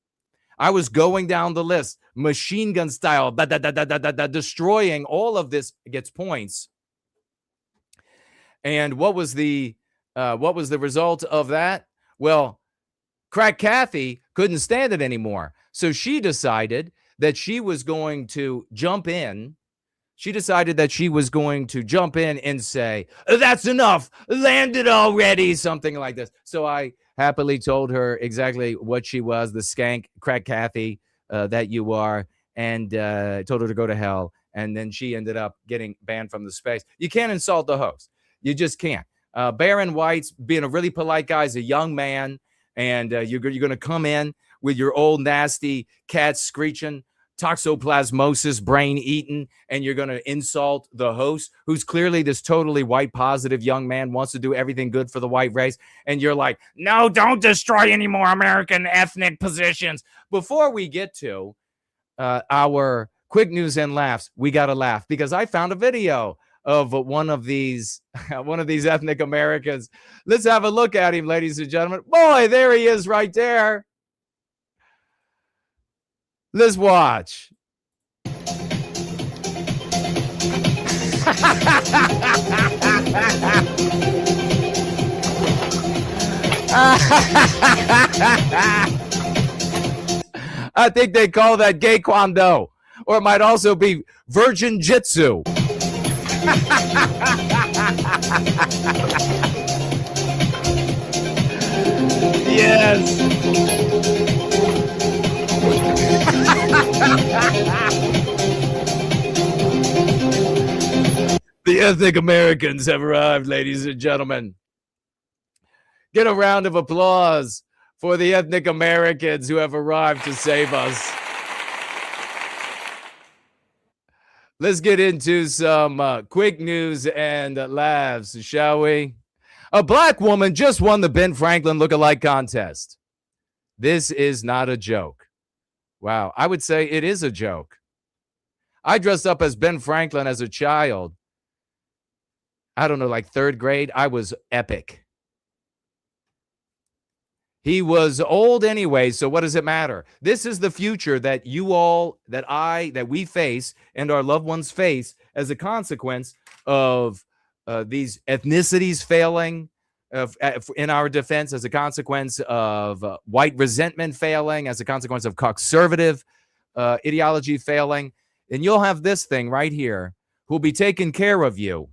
I was going down the list, machine gun style, destroying all of this gets points. And what was the result of that? Well, Crack Kathy couldn't stand it anymore. So she decided that she was going to jump in She decided that she was going to jump in and say, "That's enough, landed already," something like this. So I happily told her exactly what she was, the skank, crack Kathy that you are, and told her to go to hell. And then she ended up getting banned from the space. You can't insult the host. You just can't. Baron White's being a really polite guy. He's a young man, and you're going to come in with your old nasty cat screeching, toxoplasmosis brain eaten, and you're going to insult the host, who's clearly this totally white positive young man, wants to do everything good for the white race, and you're like, no, don't destroy any more American ethnic positions. Before we get to our quick news and laughs, we got to laugh because I found a video of one of these ethnic Americans. Let's have a look at him, ladies and gentlemen. Boy, there he is right there. Let's watch. I think they call that gay kwando, or it might also be virgin jitsu. Yes. The ethnic Americans have arrived, ladies and gentlemen. Get a round of applause for the ethnic Americans who have arrived to save us. Let's get into some quick news and laughs, shall we? A black woman just won the Ben Franklin lookalike contest. This is not a joke. Wow, I would say it is a joke. I dressed up as Ben Franklin as a child. I don't know, like third grade. I was epic. He was old anyway, so what does it matter? This is the future that you all, that we face and our loved ones face as a consequence of these ethnicities failing in our defense, as a consequence of white resentment failing, as a consequence of conservative ideology failing. And you'll have this thing right here who'll be taking care of you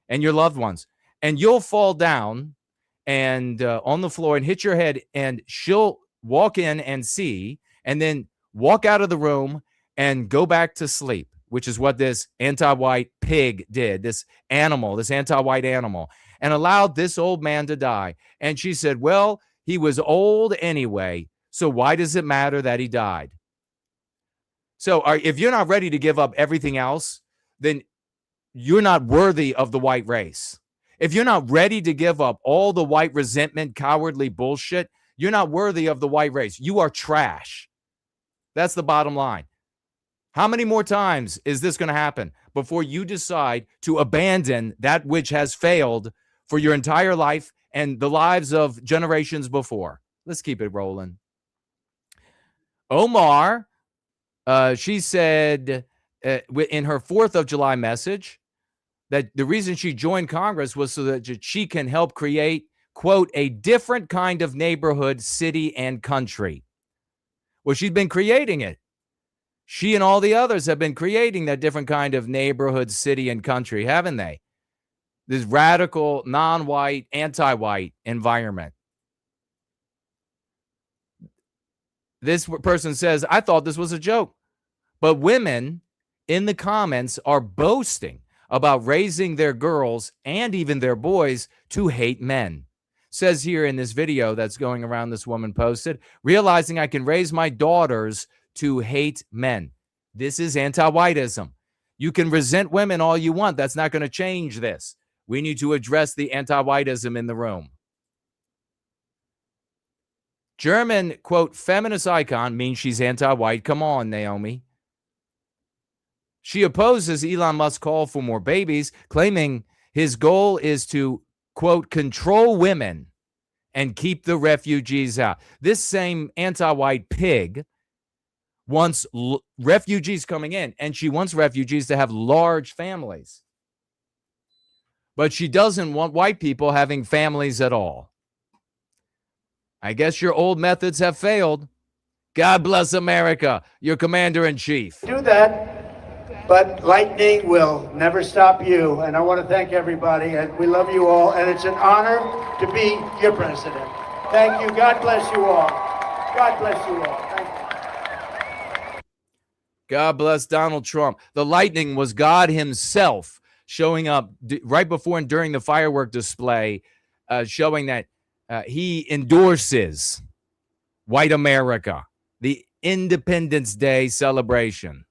and your loved ones. And you'll fall down and on the floor and hit your head, and she'll walk in and see, and then walk out of the room and go back to sleep, which is what this anti-white pig did, this animal, this anti-white animal, and allowed this old man to die. And she said, well, he was old anyway, so why does it matter that he died? So if you're not ready to give up everything else, then you're not worthy of the white race. If you're not ready to give up all the white resentment, cowardly bullshit, you're not worthy of the white race. You are trash. That's the bottom line. How many more times is this going to happen before you decide to abandon that which has failed for your entire life and the lives of generations before? Let's keep it rolling. Omar, she said in her 4th of July message that the reason she joined Congress was so that she can help create, quote, a different kind of neighborhood, city, and country. Well, she's been creating it. She and all the others have been creating that different kind of neighborhood, city, and country, haven't they? This radical, non-white, anti-white environment. This person says, I thought this was a joke. But women in the comments are boasting about raising their girls and even their boys to hate men. Says here in this video that's going around, this woman posted, realizing I can raise my daughters to hate men. This is anti-whiteism. You can resent women all you want. That's not going to change this. We need to address the anti-whiteism in the room. German, quote, feminist icon means she's anti-white. Come on, Naomi. She opposes Elon Musk's call for more babies, claiming his goal is to, quote, control women and keep the refugees out. This same anti-white pig wants refugees coming in, and she wants refugees to have large families. But she doesn't want white people having families at all. I guess your old methods have failed. God bless America, your commander-in-chief. Do that. But lightning will never stop you. And I want to thank everybody. And we love you all. And it's an honor to be your president. Thank you. God bless you all. God bless you all. Thank you. God bless Donald Trump. The lightning was God himself showing up right before and during the firework display, showing that he endorses white America, the Independence Day celebration.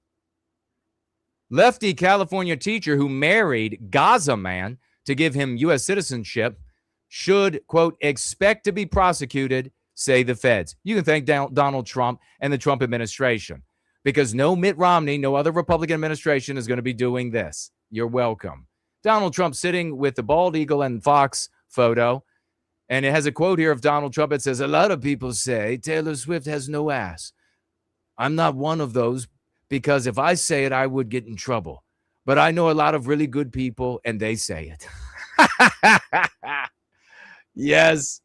Lefty California teacher who married Gaza man to give him U.S. citizenship should, quote, expect to be prosecuted, say the feds. You can thank Donald Trump and the Trump administration, because no Mitt Romney, no other Republican administration is going to be doing this. You're welcome. Donald Trump sitting with the bald eagle and Fox photo, and it has a quote here of Donald Trump. It says, "A lot of people say Taylor Swift has no ass. I'm not one of those, because if I say it, I would get in trouble. But I know a lot of really good people, and they say it." Yes.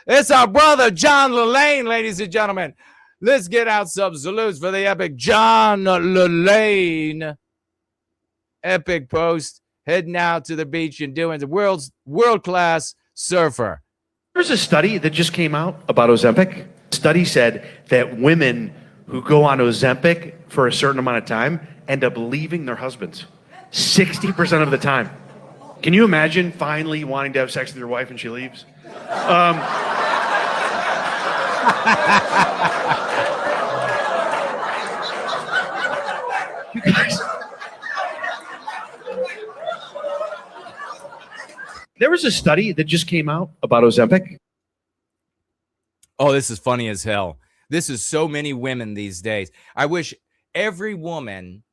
It's our brother, John LaLanne, ladies and gentlemen. Let's get out some salutes for the epic John LaLanne. Epic post, heading out to the beach and doing the world-class surfer. There's a study that just came out about Ozempic. Study said that women who go on Ozempic for a certain amount of time end up leaving their husbands 60% of the time. Can you imagine finally wanting to have sex with your wife and she leaves? You guys, there was a study that just came out about Ozempic. Oh, this is funny as hell. This is so many women these days. I wish every woman,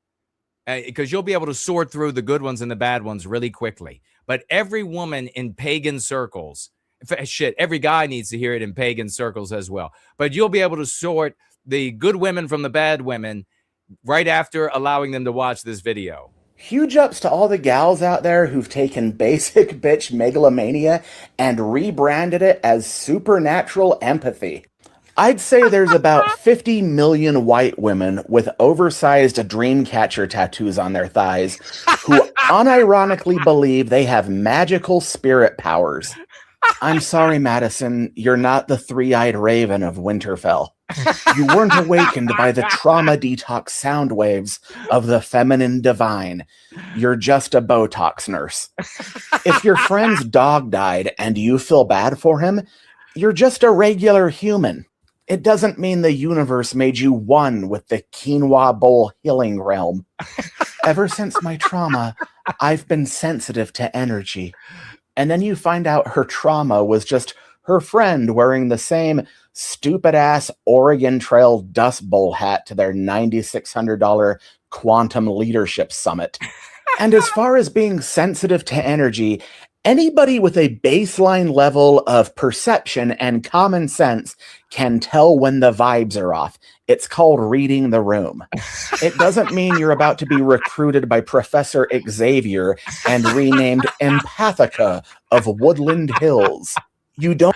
because you'll be able to sort through the good ones and the bad ones really quickly. But every woman in pagan circles, shit, every guy needs to hear it in pagan circles as well. But you'll be able to sort the good women from the bad women right after allowing them to watch this video. Huge ups to all the gals out there who've taken basic bitch megalomania and rebranded it as supernatural empathy. I'd say there's about 50 million white women with oversized dreamcatcher tattoos on their thighs who unironically believe they have magical spirit powers. I'm sorry, Madison, you're not the three-eyed raven of Winterfell. You weren't awakened by the trauma detox sound waves of the feminine divine. You're just a Botox nurse. If your friend's dog died and you feel bad for him, you're just a regular human. It doesn't mean the universe made you one with the quinoa bowl healing realm. Ever since my trauma, I've been sensitive to energy. And then you find out her trauma was just her friend wearing the same stupid-ass Oregon Trail Dust Bowl hat to their $9,600 Quantum Leadership Summit. And as far as being sensitive to energy, anybody with a baseline level of perception and common sense can tell when the vibes are off. It's called reading the room. It doesn't mean you're about to be recruited by Professor Xavier and renamed Empathica of Woodland Hills. You don't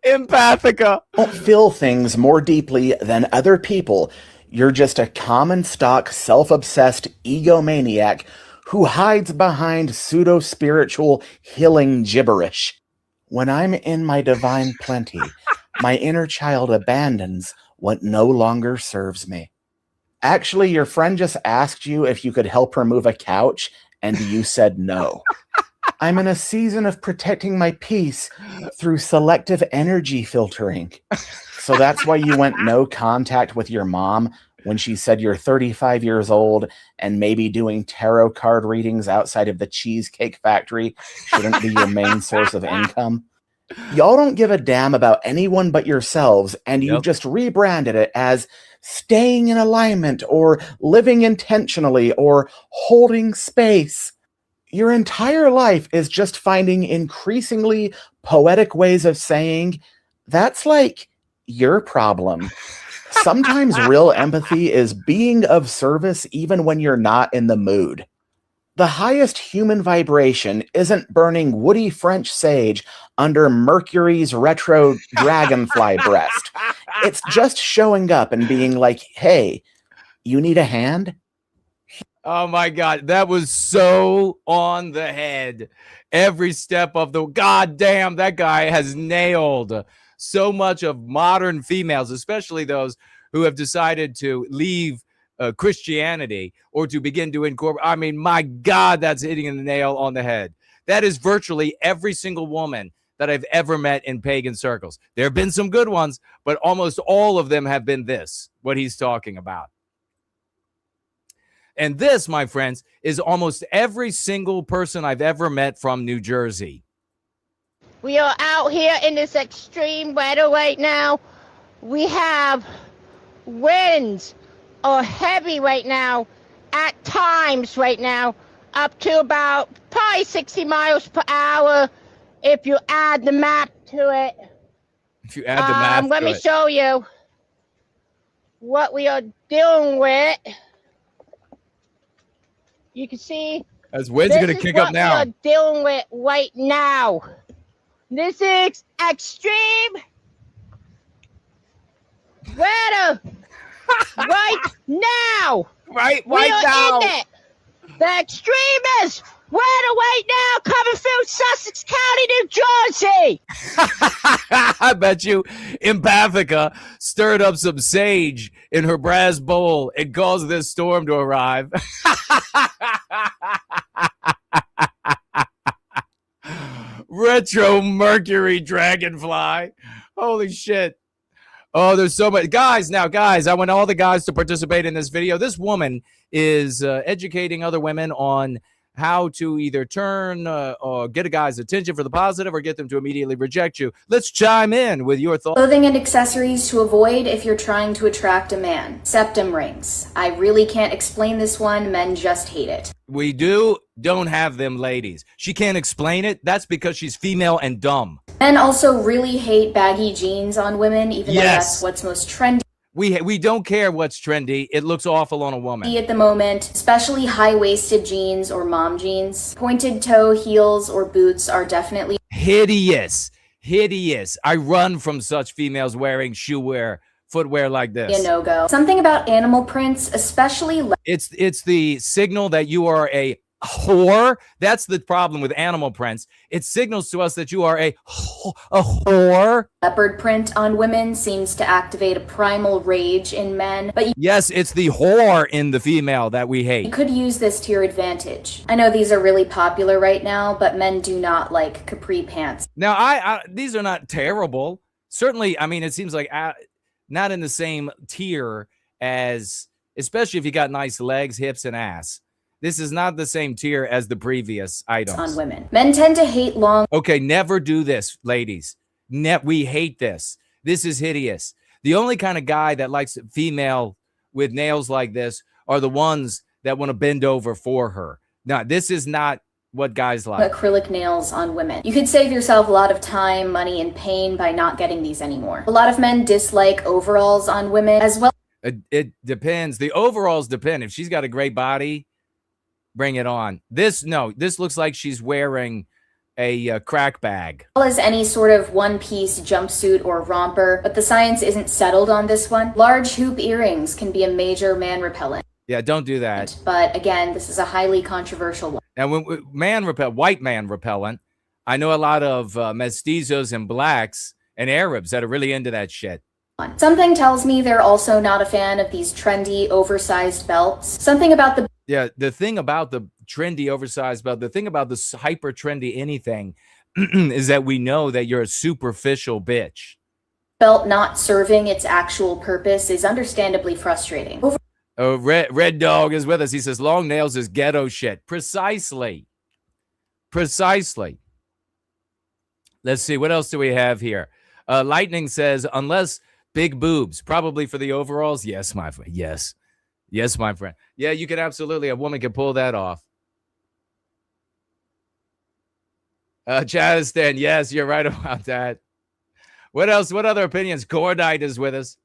Empathica. Don't feel things more deeply than other people. You're just a common stock, self-obsessed egomaniac who hides behind pseudo-spiritual healing gibberish. When I'm in my divine plenty, my inner child abandons what no longer serves me. Actually, your friend just asked you if you could help her move a couch, and you said no. I'm in a season of protecting my peace through selective energy filtering. So that's why you went no contact with your mom when she said you're 35 years old and maybe doing tarot card readings outside of the Cheesecake Factory shouldn't be your main source of income. Y'all don't give a damn about anyone but yourselves, and you just rebranded it as staying in alignment or living intentionally or holding space. Your entire life is just finding increasingly poetic ways of saying, that's like your problem. Sometimes real empathy is being of service even when you're not in the mood. The highest human vibration isn't burning woody French sage under Mercury's retro dragonfly breast. It's just showing up and being like, hey, You need a hand? Oh my God, that was so on the head. Every step of the goddamn, that guy has nailed so much of modern females, especially those who have decided to leave Christianity or to begin to incorporate. I mean, my God, that's hitting the nail on the head. That is virtually every single woman that I've ever met in pagan circles. There have been some good ones, but almost all of them have been this, what he's talking about. And this, my friends, is almost every single person I've ever met from New Jersey. We are out here in this extreme weather right now. We have winds are heavy right now, at times right now, up to about probably 60 miles per hour if you add the map to it. If you add the map let me show you what we are dealing with. You can see as wind's going to kick up now. What we are dealing with right now. This is extreme weather right now. Right we are now. In it. The extremist weather right now coming through Sussex County, New Jersey. I bet you Empathica stirred up some sage in her brass bowl and caused this storm to arrive. Retro Mercury Dragonfly. Holy shit. Oh, there's so much. Guys, I want all the guys to participate in this video. This woman is educating other women on how to either turn or get a guy's attention for the positive or get them to immediately reject you. Let's chime in with your thoughts. Clothing and accessories to avoid if you're trying to attract a man. Septum rings. I really can't explain this one. Men just hate it. We don't have them, ladies. She can't explain it. That's because she's female and dumb. Men also really hate baggy jeans on women, even though that's what's most trendy. We don't care what's trendy. It looks awful on a woman. At the moment, especially high-waisted jeans or mom jeans. Pointed toe heels or boots are definitely hideous. I run from such females wearing footwear like this. a no-go. Something about animal prints, especially it's the signal that you are a whore. That's the problem with animal prints. It signals to us that you are a whore. Leopard print on women seems to activate a primal rage in men, but yes, it's the whore in the female that we hate. You could use this to your advantage. I know these are really popular right now, but men do not like capri pants. Now, I these are not terrible. Certainly, I mean, it seems like not in the same tier as, especially if you got nice legs, hips, and ass. This is not the same tier as the previous items. On women. Men tend to hate long. Okay, never do this, ladies. We hate this. This is hideous. The only kind of guy that likes a female with nails like this are the ones that want to bend over for her. Now, this is not what guys like. Acrylic nails on women. You could save yourself a lot of time, money, and pain by not getting these anymore. A lot of men dislike overalls on women as well. It depends. The overalls depend. If she's got a great body, bring it on. This looks like she's wearing a crack bag. As well as any sort of one-piece jumpsuit or romper, but the science isn't settled on this one. Large hoop earrings can be a major man repellent. Yeah, don't do that. But again, this is a highly controversial one. Now, when white man repellent, I know a lot of mestizos and blacks and Arabs that are really into that shit. Something tells me they're also not a fan of these trendy, oversized belts. Something about the thing about the trendy, oversized belt, the thing about this hyper trendy anything is that we know that you're a superficial bitch. Belt not serving its actual purpose is understandably frustrating. Red Dog is with us. He says long nails is ghetto shit. Precisely. Let's see. What else do we have here? Lightning says, unless big boobs, probably for the overalls. Yes, my friend. Yes, my friend. Yeah, you can absolutely. A woman can pull that off. Chadistan, yes, you're right about that. What else? What other opinions? Cordite is with us.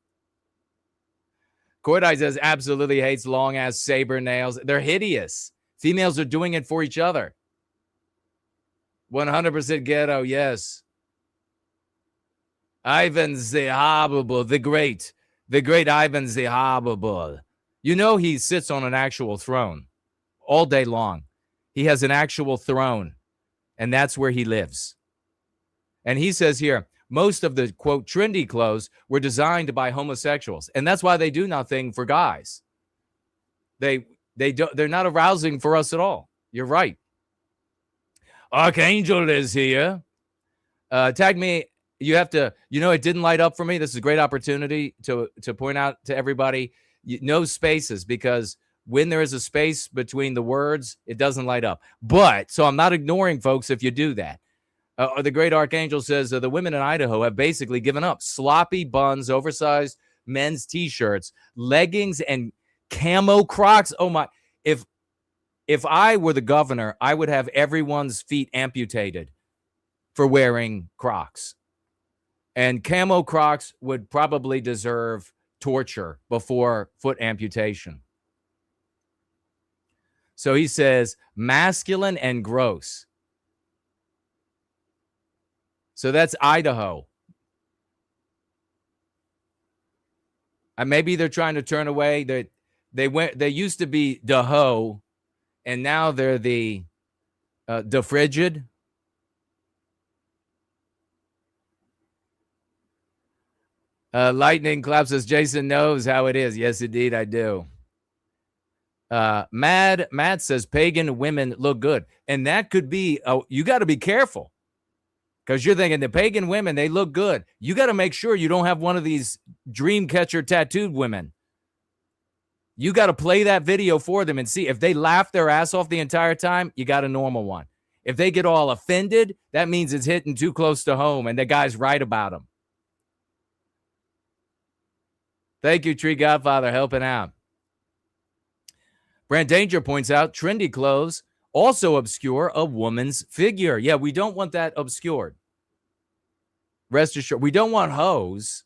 Cordite says absolutely hates long ass saber nails. They're hideous. Females are doing it for each other. 100% ghetto, yes. Ivan Zehabable, the great Ivan Zehabable. You know he sits on an actual throne all day long. He has an actual throne, and that's where he lives. And he says here, most of the, quote, trendy clothes were designed by homosexuals, and that's why they do nothing for guys. They're not arousing for us at all. You're right. Archangel is here. Tag me. You have to, it didn't light up for me. This is a great opportunity to point out to everybody, no spaces, because when there is a space between the words, it doesn't light up. But, so I'm not ignoring folks if you do that. The great Archangel says the women in Idaho have basically given up. Sloppy buns, oversized men's T-shirts, leggings, and camo Crocs. Oh my! If I were the governor, I would have everyone's feet amputated for wearing Crocs. And camo Crocs would probably deserve torture before foot amputation. So he says masculine and gross. So that's Idaho. And maybe they're trying to turn away. They used to be Daho, and now they're the frigid. Lightning Clap says Jason knows how it is. Yes, indeed, I do. Matt says pagan women look good, and that could be. You got to be careful. Because you're thinking the pagan women, they look good. You got to make sure you don't have one of these dream catcher tattooed women. You got to play that video for them and see if they laugh their ass off the entire time, you got a normal one. If they get all offended, that means it's hitting too close to home and the guy's right about them. Thank you, Tree Godfather, helping out. Brand Danger points out trendy clothes also obscure a woman's figure. Yeah, we don't want that obscured. Rest assured, we don't want hoes.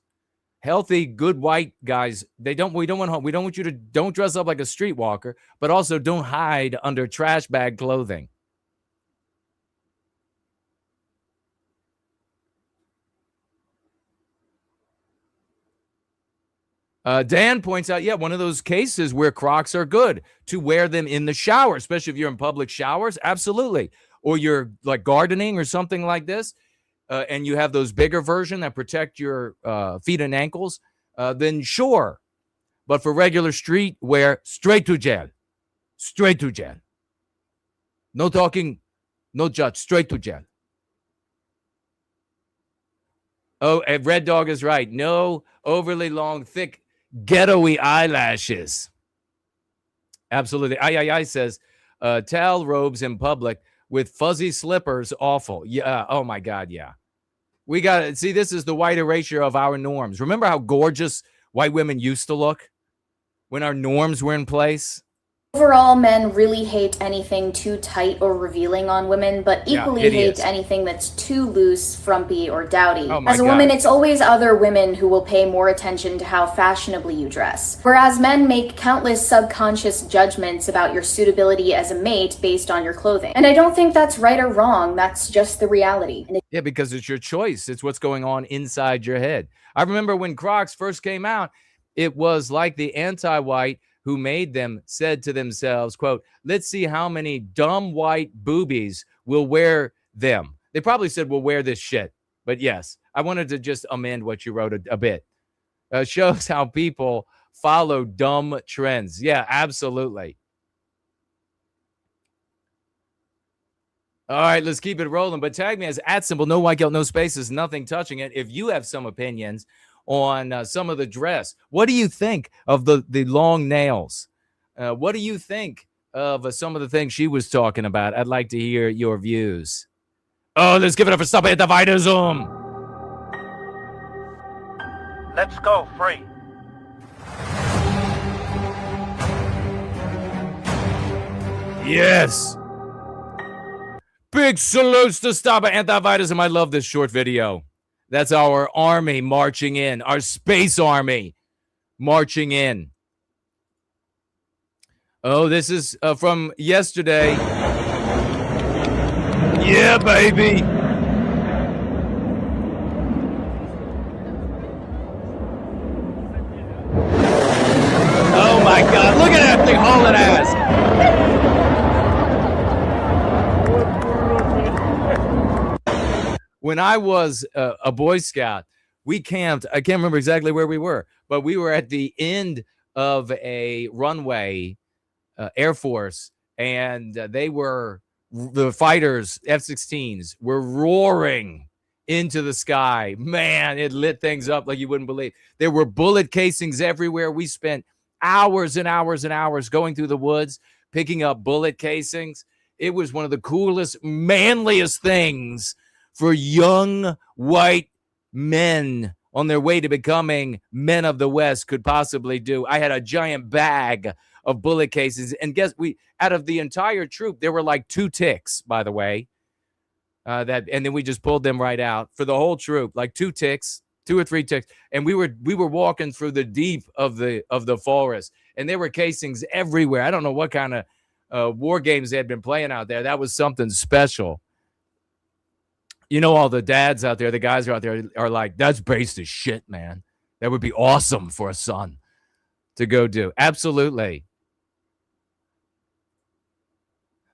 Healthy, good white guys. We don't want you to don't dress up like a streetwalker, but also don't hide under trash bag clothing. Dan points out, yeah, one of those cases where Crocs are good to wear them in the shower, especially if you're in public showers. Absolutely. Or you're like gardening or something like this, and you have those bigger version that protect your feet and ankles, then sure. But for regular street wear, straight to jail. Straight to jail. No talking, no judge, straight to jail. Oh, and Red Dog is right. No overly long, thick, ghetto-y eyelashes. Absolutely. I says, towel robes in public with fuzzy slippers, awful. Yeah. Oh my God. Yeah. We got to see, this is the white erasure of our norms. Remember how gorgeous white women used to look when our norms were in place? Overall, men really hate anything too tight or revealing on women, but equally hate anything that's too loose, frumpy, or dowdy. As a woman, it's always other women who will pay more attention to how fashionably you dress. Whereas men make countless subconscious judgments about your suitability as a mate based on your clothing. And I don't think that's right or wrong, that's just the reality. Yeah, because it's your choice. It's what's going on inside your head. I remember when Crocs first came out, it was like the anti-white who made them said to themselves, quote, let's see how many dumb white boobies will wear them. They probably said, we'll wear this shit. But yes, I wanted to just amend what you wrote a bit. Shows how people follow dumb trends. Yeah, absolutely. All right, let's keep it rolling. But tag me as @symbol, no white guilt, no spaces, nothing touching it. If you have some opinions on some of the dress, what do you think of the long nails? What do you think of some of the things she was talking about? I'd like to hear your views. Oh, let's give it up for Stop It Divider Zoom. Let's go, free. Yes. Big salutes to Stop It Antivirus. I love this short video. That's our army marching in, our space army marching in. Oh, this is from yesterday. Yeah, baby. Oh, my God. when I was a Boy Scout, we camped. I can't remember exactly where we were, but we were at the end of a runway, Air Force, and the fighters, F-16s, were roaring into the sky. Man, it lit things up like you wouldn't believe. There were bullet casings everywhere. We spent hours and hours and hours going through the woods, picking up bullet casings. It was one of the coolest, manliest things for young white men on their way to becoming men of the West could possibly do. I had a giant bag of bullet cases, and out of the entire troop, there were like 2 ticks, by the way, and then we just pulled them right out for the whole troop, like 2 ticks, 2 or 3 ticks, and we were walking through the deep of the forest, and there were casings everywhere. I don't know what kind of war games they had been playing out there. That was something special. You know, all the dads out there, the guys out there are like, that's based as shit, man. That would be awesome for a son to go do. Absolutely.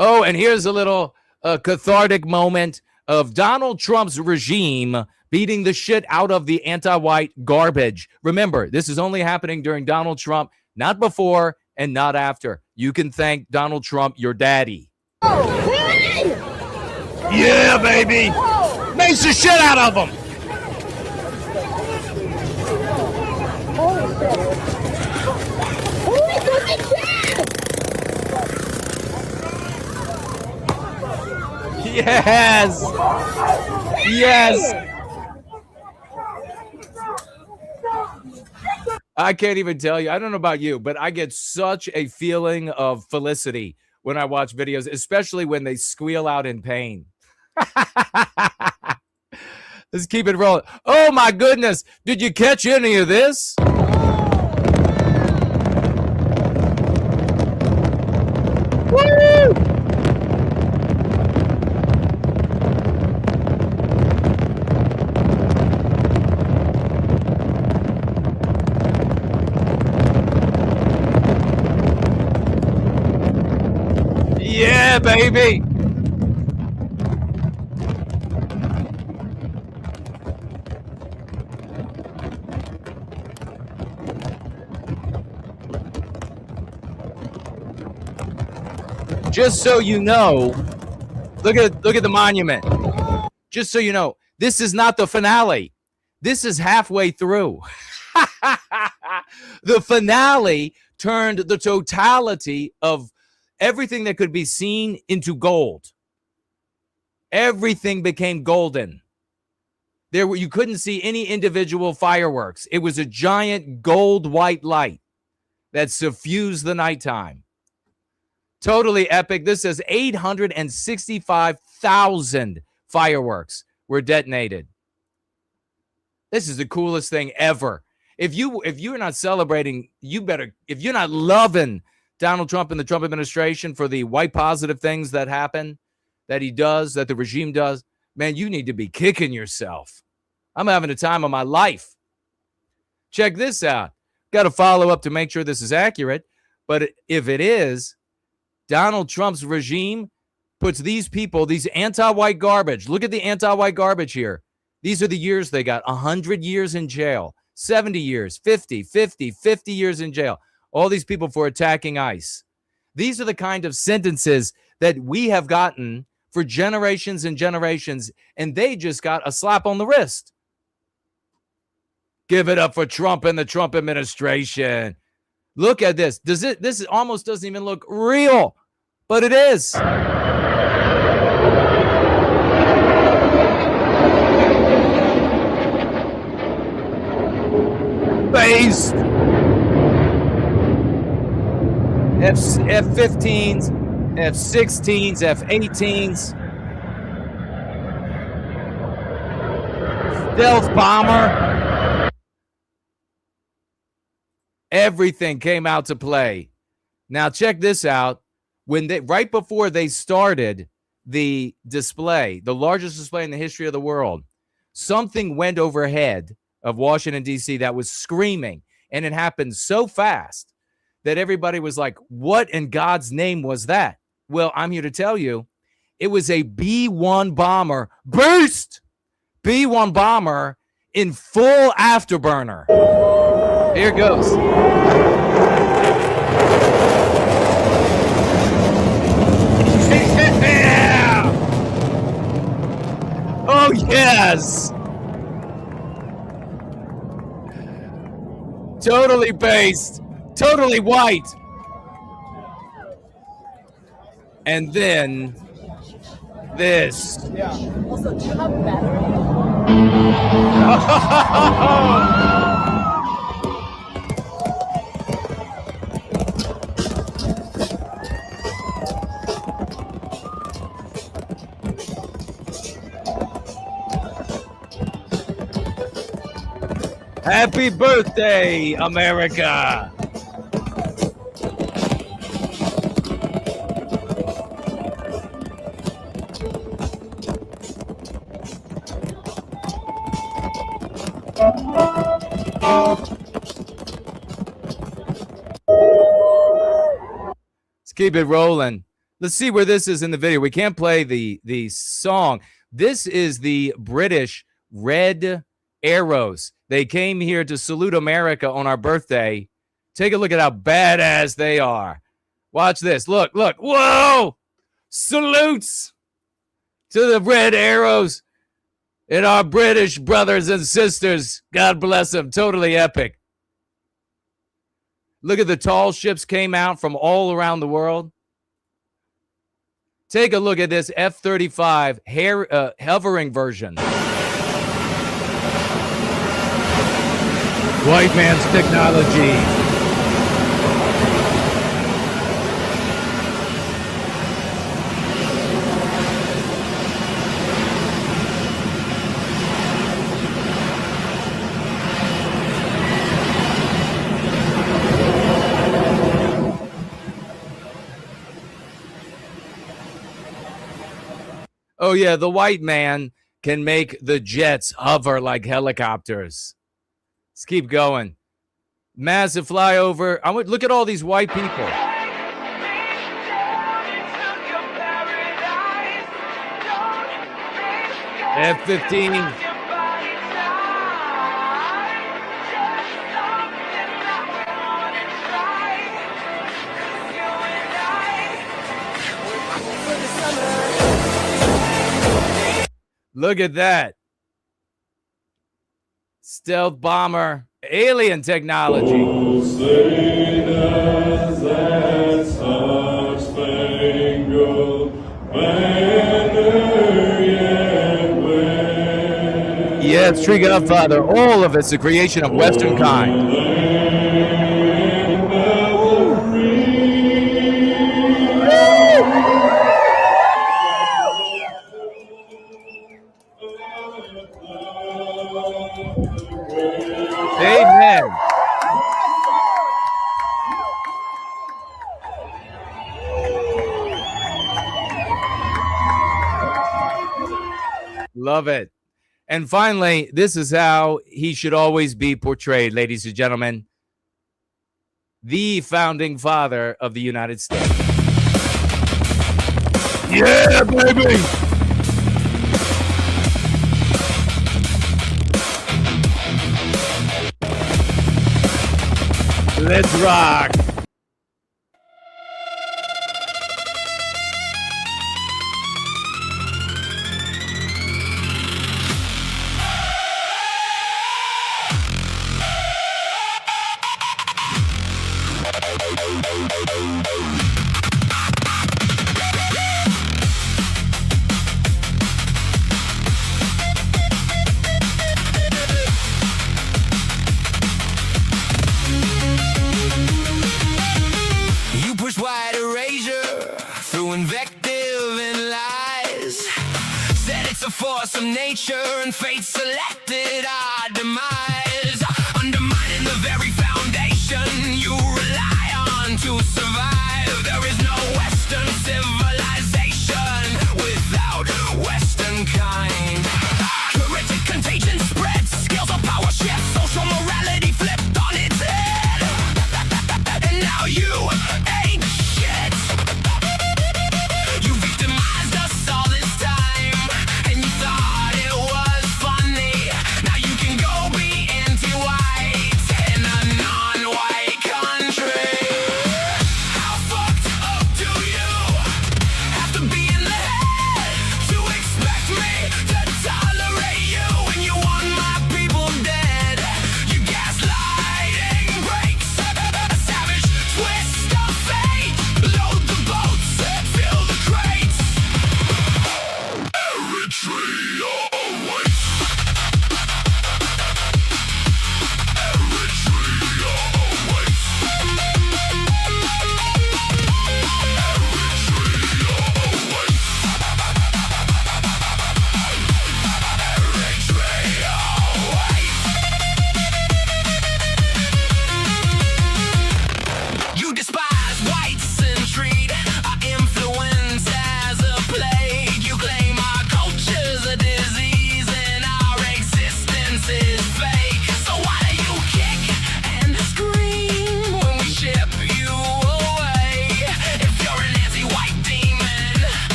Oh, and here's a little cathartic moment of Donald Trump's regime beating the shit out of the anti-white garbage. Remember, this is only happening during Donald Trump, not before and not after. You can thank Donald Trump, your daddy. Yeah, baby. Makes the shit out of them. Yes. Yes. I can't even tell you. I don't know about you, but I get such a feeling of felicity when I watch videos, especially when they squeal out in pain. Let's keep it rolling. Oh my goodness. Did you catch any of this? Woo! Yeah, baby. Just so you know, look at the monument. Just so you know, this is not the finale. This is halfway through. The finale turned the totality of everything that could be seen into gold. Everything became golden. You couldn't see any individual fireworks. It was a giant gold white light that suffused the nighttime. Totally epic. This says 865,000 fireworks were detonated. This is the coolest thing ever. If you're not celebrating, if you're not loving Donald Trump and the Trump administration for the white positive things that happen, that he does, that the regime does, man, you need to be kicking yourself. I'm having a time of my life. Check this out. Got to follow up to make sure this is accurate. But if it is, Donald Trump's regime puts these people, these anti-white garbage. Look at the anti-white garbage here. These are the years they got. 100 years in jail, 70 years, 50 years in jail. All these people for attacking ICE. These are the kind of sentences that we have gotten for generations and generations, and they just got a slap on the wrist. Give it up for Trump and the Trump administration. Look at this. This almost doesn't even look real, but it is. Based. F-15s, F-16s, F-18s. Stealth bomber. Everything came out to play. Now check this out. Right before they started the display, the largest display in the history of the world, something went overhead of Washington, D.C. that was screaming, and it happened so fast that everybody was like, what in God's name was that? Well, I'm here to tell you, it was a B-1 bomber. Boost! B-1 bomber in full afterburner. Here it goes. Yeah! Oh, yes! Totally based. Totally white. And then this. Yeah. Also, do you have battery? Happy birthday, America! Let's keep it rolling. Let's see where this is in the video. We can't play the song. This is the British Red Arrows. They came here to salute America on our birthday. Take a look at how badass they are. Watch this. Look. Whoa! Salutes to the Red Arrows and our British brothers and sisters. God bless them. Totally epic. Look at the tall ships came out from all around the world. Take a look at this F-35 hovering version. White man's technology. Oh, yeah, the white man can make the jets hover like helicopters. Let's keep going. Massive flyover. Look at all these white people. F-15. Look at that. Stealth bomber, alien technology. Yeah, it's Tree Godfather. All of it's a creation of Western kind. Amen. Love it. And finally, this is how he should always be portrayed, ladies and gentlemen. The founding father of the United States. Yeah, baby! Let's rock. Of nature and fate selected our demise, undermining the very foundation you rely on to survive. There is no Western civilization without Western kind. Heretic contagion spreads, skills of power shift, social morality flipped on its head. And now you ain't shit. You victimized us all this time, and you thought it was fun.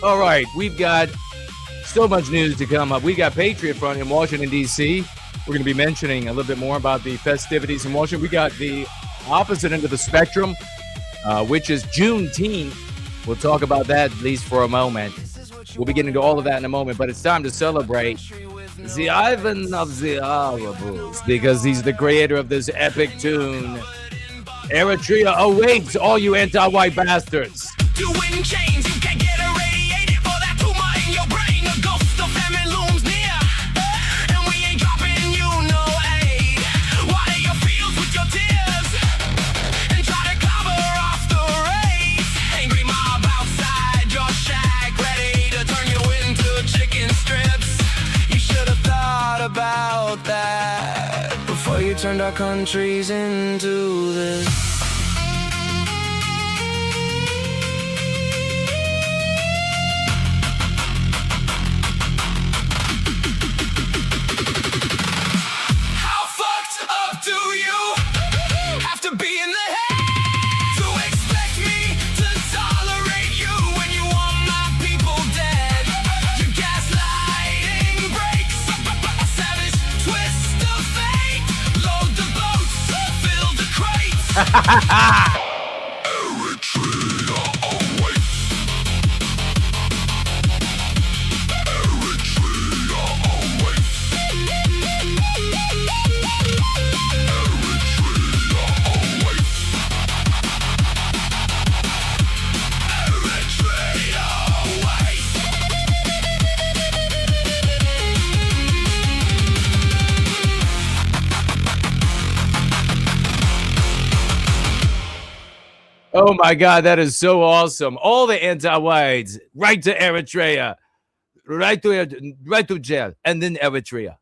All right, we've got so much news to come up. We got Patriot Front in Washington, D.C. We're going to be mentioning a little bit more about the festivities in Washington. We got the opposite end of the spectrum, which is Juneteenth. We'll talk about that at least for a moment. We'll be getting into all of that in a moment, but it's time to celebrate the Ivan of the Horribles because he's the creator of this epic tune. Eritrea awaits, all you anti-white bastards. Doing change, you can't get irradiated for that tumor in your brain. The ghost of famine looms near, and we ain't dropping you no aid. Water your fields with your tears, and try to clobber off the race. Angry mob outside your shack, ready to turn you into chicken strips. You should have thought about that before you turned our countries into this. Oh my God, that is so awesome. All the anti-whites, right to Eritrea, right to jail, and then Eritrea.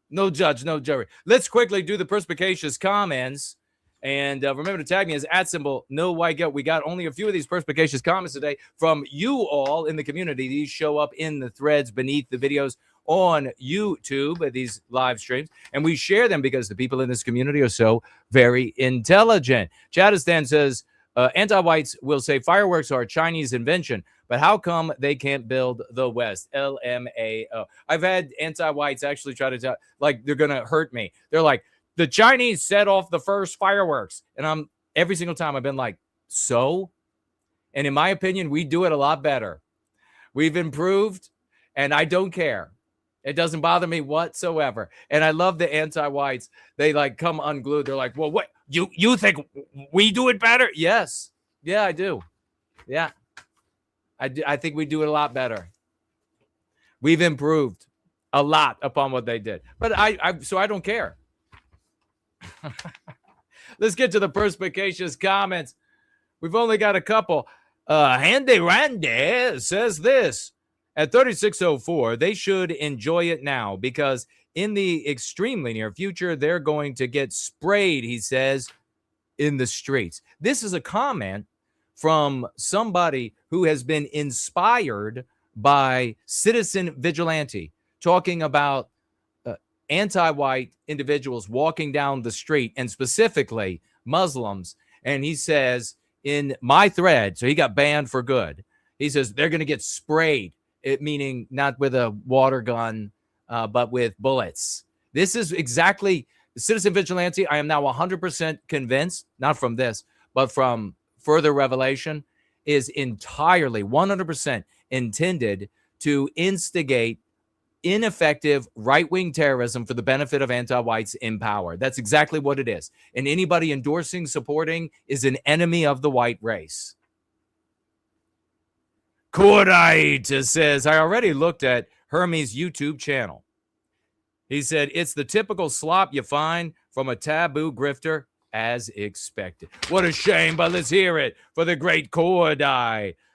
No judge, no jury. Let's quickly do the perspicacious comments. And remember to tag me as @ no white guilt. We got only a few of these perspicacious comments today from you all in the community. These show up in the threads beneath the videos on YouTube, these live streams, and we share them because the people in this community are so very intelligent. Chadistan says, anti-whites will say fireworks are a Chinese invention, but how come they can't build the West? LMAO. I've had anti-whites actually try to tell, like, they're going to hurt me. They're like, the Chinese set off the first fireworks. And every single time I've been like, so? And in my opinion, we do it a lot better. We've improved, and I don't care. It doesn't bother me whatsoever. And I love the anti-whites. They like come unglued. They're like, well, what? You think we do it better? Yes. Yeah, I do. Yeah. I think we do it a lot better. We've improved a lot upon what they did. But so I don't care. Let's get to the perspicacious comments. We've only got a couple. Handy Randy says this. At 3604, they should enjoy it now because in the extremely near future, they're going to get sprayed, he says, in the streets. This is a comment from somebody who has been inspired by Citizen Vigilante, talking about anti-white individuals walking down the street and specifically Muslims. And he says in my thread, so he got banned for good. He says they're going to get sprayed. It meaning not with a water gun, but with bullets. This is exactly Citizen Vigilante. I am now 100% convinced, not from this, but from further revelation, is entirely 100% intended to instigate ineffective right-wing terrorism for the benefit of anti-whites in power. That's exactly what it is. And anybody endorsing, supporting is an enemy of the white race. Cont'd says, I already looked at Hermes' YouTube channel. He said, it's the typical slop you find from a taboo grifter as expected. What a shame, but let's hear it for the great Cont'd.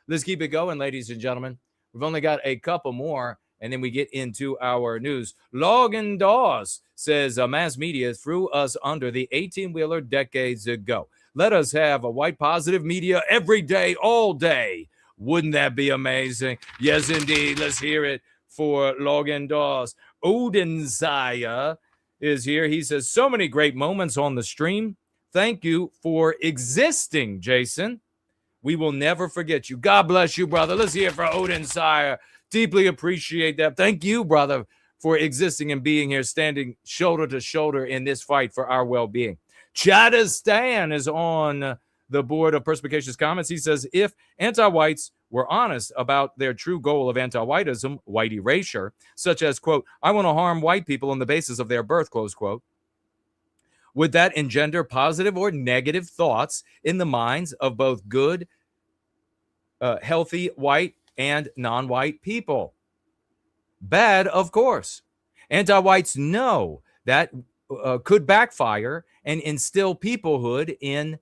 Let's keep it going, ladies and gentlemen. We've only got a couple more, and then we get into our news. Logan Dawes says, mass media threw us under the 18-wheeler decades ago. Let us have a white positive media every day, all day. Wouldn't that be amazing? Yes, indeed. Let's hear it for Logan Dawes. Odinsaya is here. He says, so many great moments on the stream. Thank you for existing, Jason. We will never forget you. God bless you, brother. Let's hear it for Odin Sire. Deeply appreciate that. Thank you, brother, for existing and being here, standing shoulder to shoulder in this fight for our well-being. Chada Stan is on the board of Perspicacious Comments. He says, if anti-whites were honest about their true goal of anti-whiteism, white erasure, such as, quote, I want to harm white people on the basis of their birth, close quote, would that engender positive or negative thoughts in the minds of both good, healthy white and non-white people? Bad, of course. Anti-whites know that could backfire and instill peoplehood in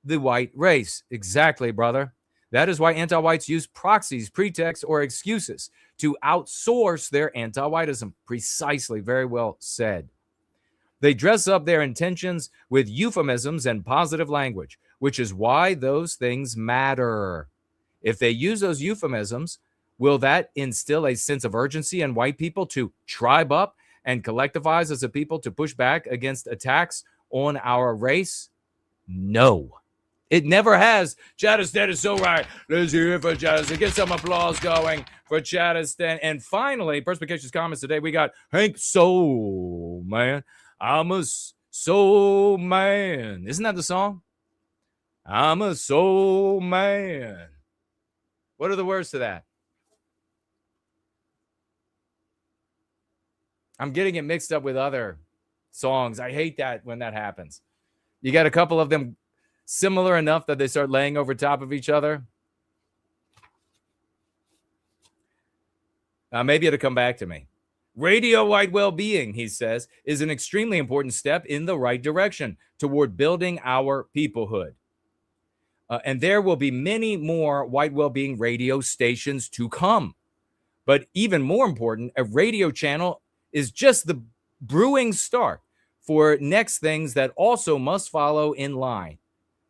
the white race. Exactly, brother. That is why anti-whites use proxies, pretexts, or excuses to outsource their anti-whiteism. Precisely. Very well said. They dress up their intentions with euphemisms and positive language, which is why those things matter. If they use those euphemisms, will that instill a sense of urgency in white people to tribe up and collectivize as a people to push back against attacks on our race? No. It never has. Chatterstan is so right. Let's hear it for Chatterstan. Get some applause going for Chatterstan. And finally, Perspicacious Comments today, we got Hank Soul Man. I'm a soul man. Isn't that the song? I'm a soul man. What are the words to that? I'm getting it mixed up with other songs. I hate that when that happens. You got a couple of them similar enough that they start laying over top of each other. Maybe it'll come back to me. Radio white well-being, he says, is an extremely important step in the right direction toward building our peoplehood. And there will be many more white well-being radio stations to come. But even more important, a radio channel is just the brewing start for next things that also must follow in line.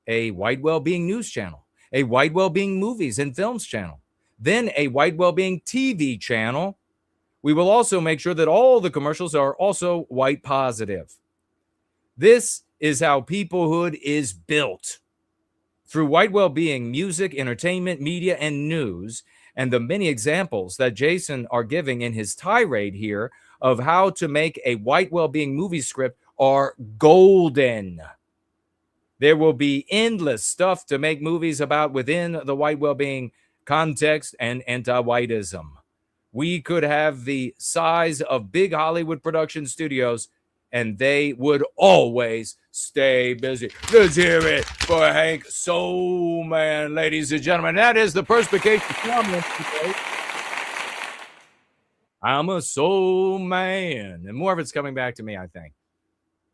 A white well-being news channel, a white well-being movies and films channel, then a white well-being TV channel. We will also make sure that all the commercials are also white positive. This is how peoplehood is built. Through white well-being, music, entertainment, media, and news, and the many examples that Jason are giving in his tirade here of how to make a white well-being movie script are golden. There will be endless stuff to make movies about within the white well-being context and anti-whiteism. We could have the size of big Hollywood production studios, and they would always stay busy. Let's hear it for Hank Soul Man, ladies and gentlemen. That is the Perspicacious Comments today. I'm a soul man. And more of it's coming back to me, I think.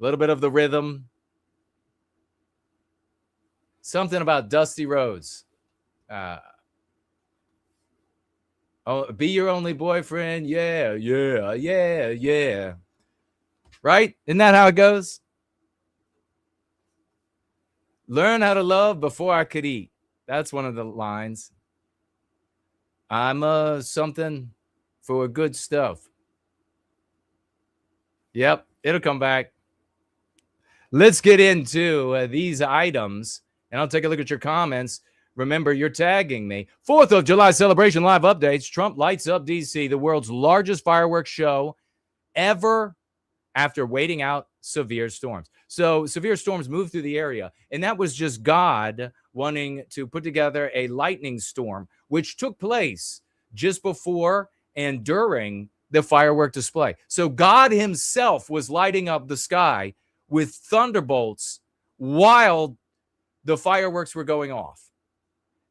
A little bit of the rhythm. Something about Dusty Rhodes. Oh, be your only boyfriend. Yeah. Right? Isn't that how it goes? Learn how to love before I could eat. That's one of the lines. I'm something for good stuff. Yep, it'll come back. Let's get into these items, and I'll take a look at your comments. Remember, you're tagging me. 4th of July celebration live updates. Trump lights up D.C., the world's largest fireworks show ever after waiting out severe storms. So severe storms moved through the area, and that was just God wanting to put together a lightning storm, which took place just before and during the firework display. So God himself was lighting up the sky with thunderbolts while the fireworks were going off.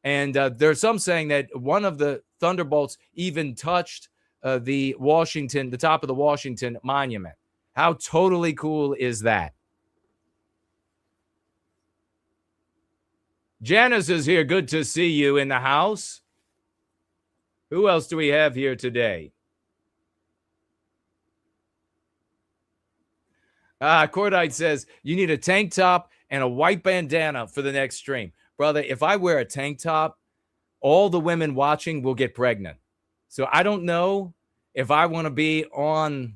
And there's some saying that one of the thunderbolts even touched the top of the Washington Monument. How totally cool is that? Janice is here. Good to see you in the house. Who else do we have here today? Cordite says, you need a tank top and a white bandana for the next stream. Brother, if I wear a tank top, all the women watching will get pregnant. So I don't know if I want to be on,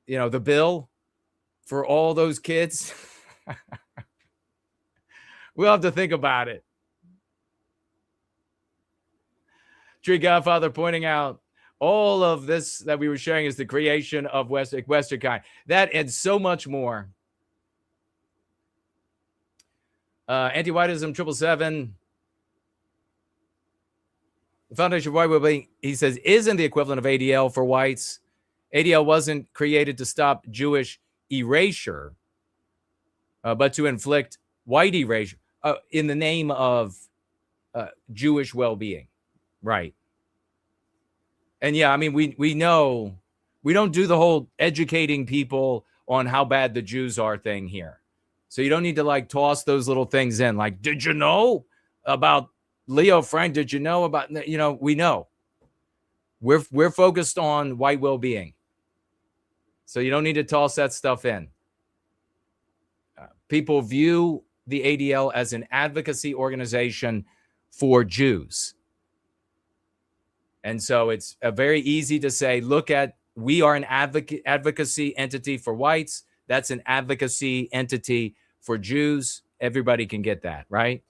the bill for all those kids. We'll have to think about it. Tree Godfather pointing out all of this that we were sharing is the creation of Western kind. That and so much more. Anti-whiteism 777. The Foundation of White Will, he says, isn't the equivalent of ADL for whites. ADL wasn't created to stop Jewish erasure, but to inflict white erasure in the name of Jewish well-being. Right. And yeah, I mean, we know we don't do the whole educating people on how bad the Jews are thing here. So you don't need to like toss those little things in. Like, did you know about Leo Frank? Did you know about, we know. We're focused on white well-being. So you don't need to toss that stuff in. People view the ADL as an advocacy organization for Jews. And so it's very easy to say, look at, we are an advocacy entity for whites. That's an advocacy entity for Jews. Everybody can get that, right?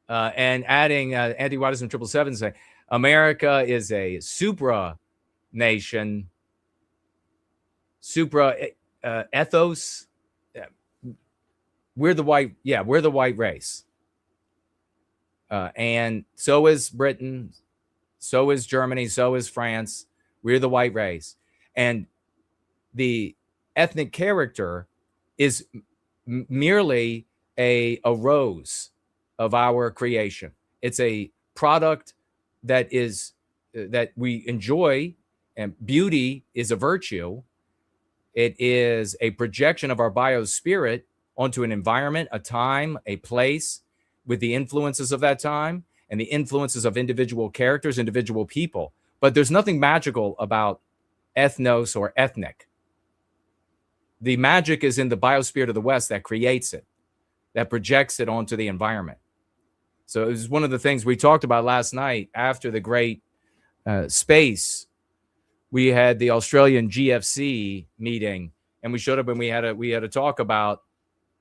And adding anti-whiteism 777 say, America is a supra nation, supra ethos. We're the white race. And so is Britain, so is Germany, so is France. We're the white race. And the ethnic character is merely a rose of our creation. It's a product that is that we enjoy, and beauty is a virtue. It is a projection of our biospirit onto an environment, a time, a place, with the influences of that time and the influences of individual characters, individual people. But there's nothing magical about ethnos or ethnic. The magic is in the biospirit of the West that creates it, that projects it onto the environment. So it was one of the things we talked about last night after the great space. We had the Australian GFC meeting, and we showed up and we had a talk about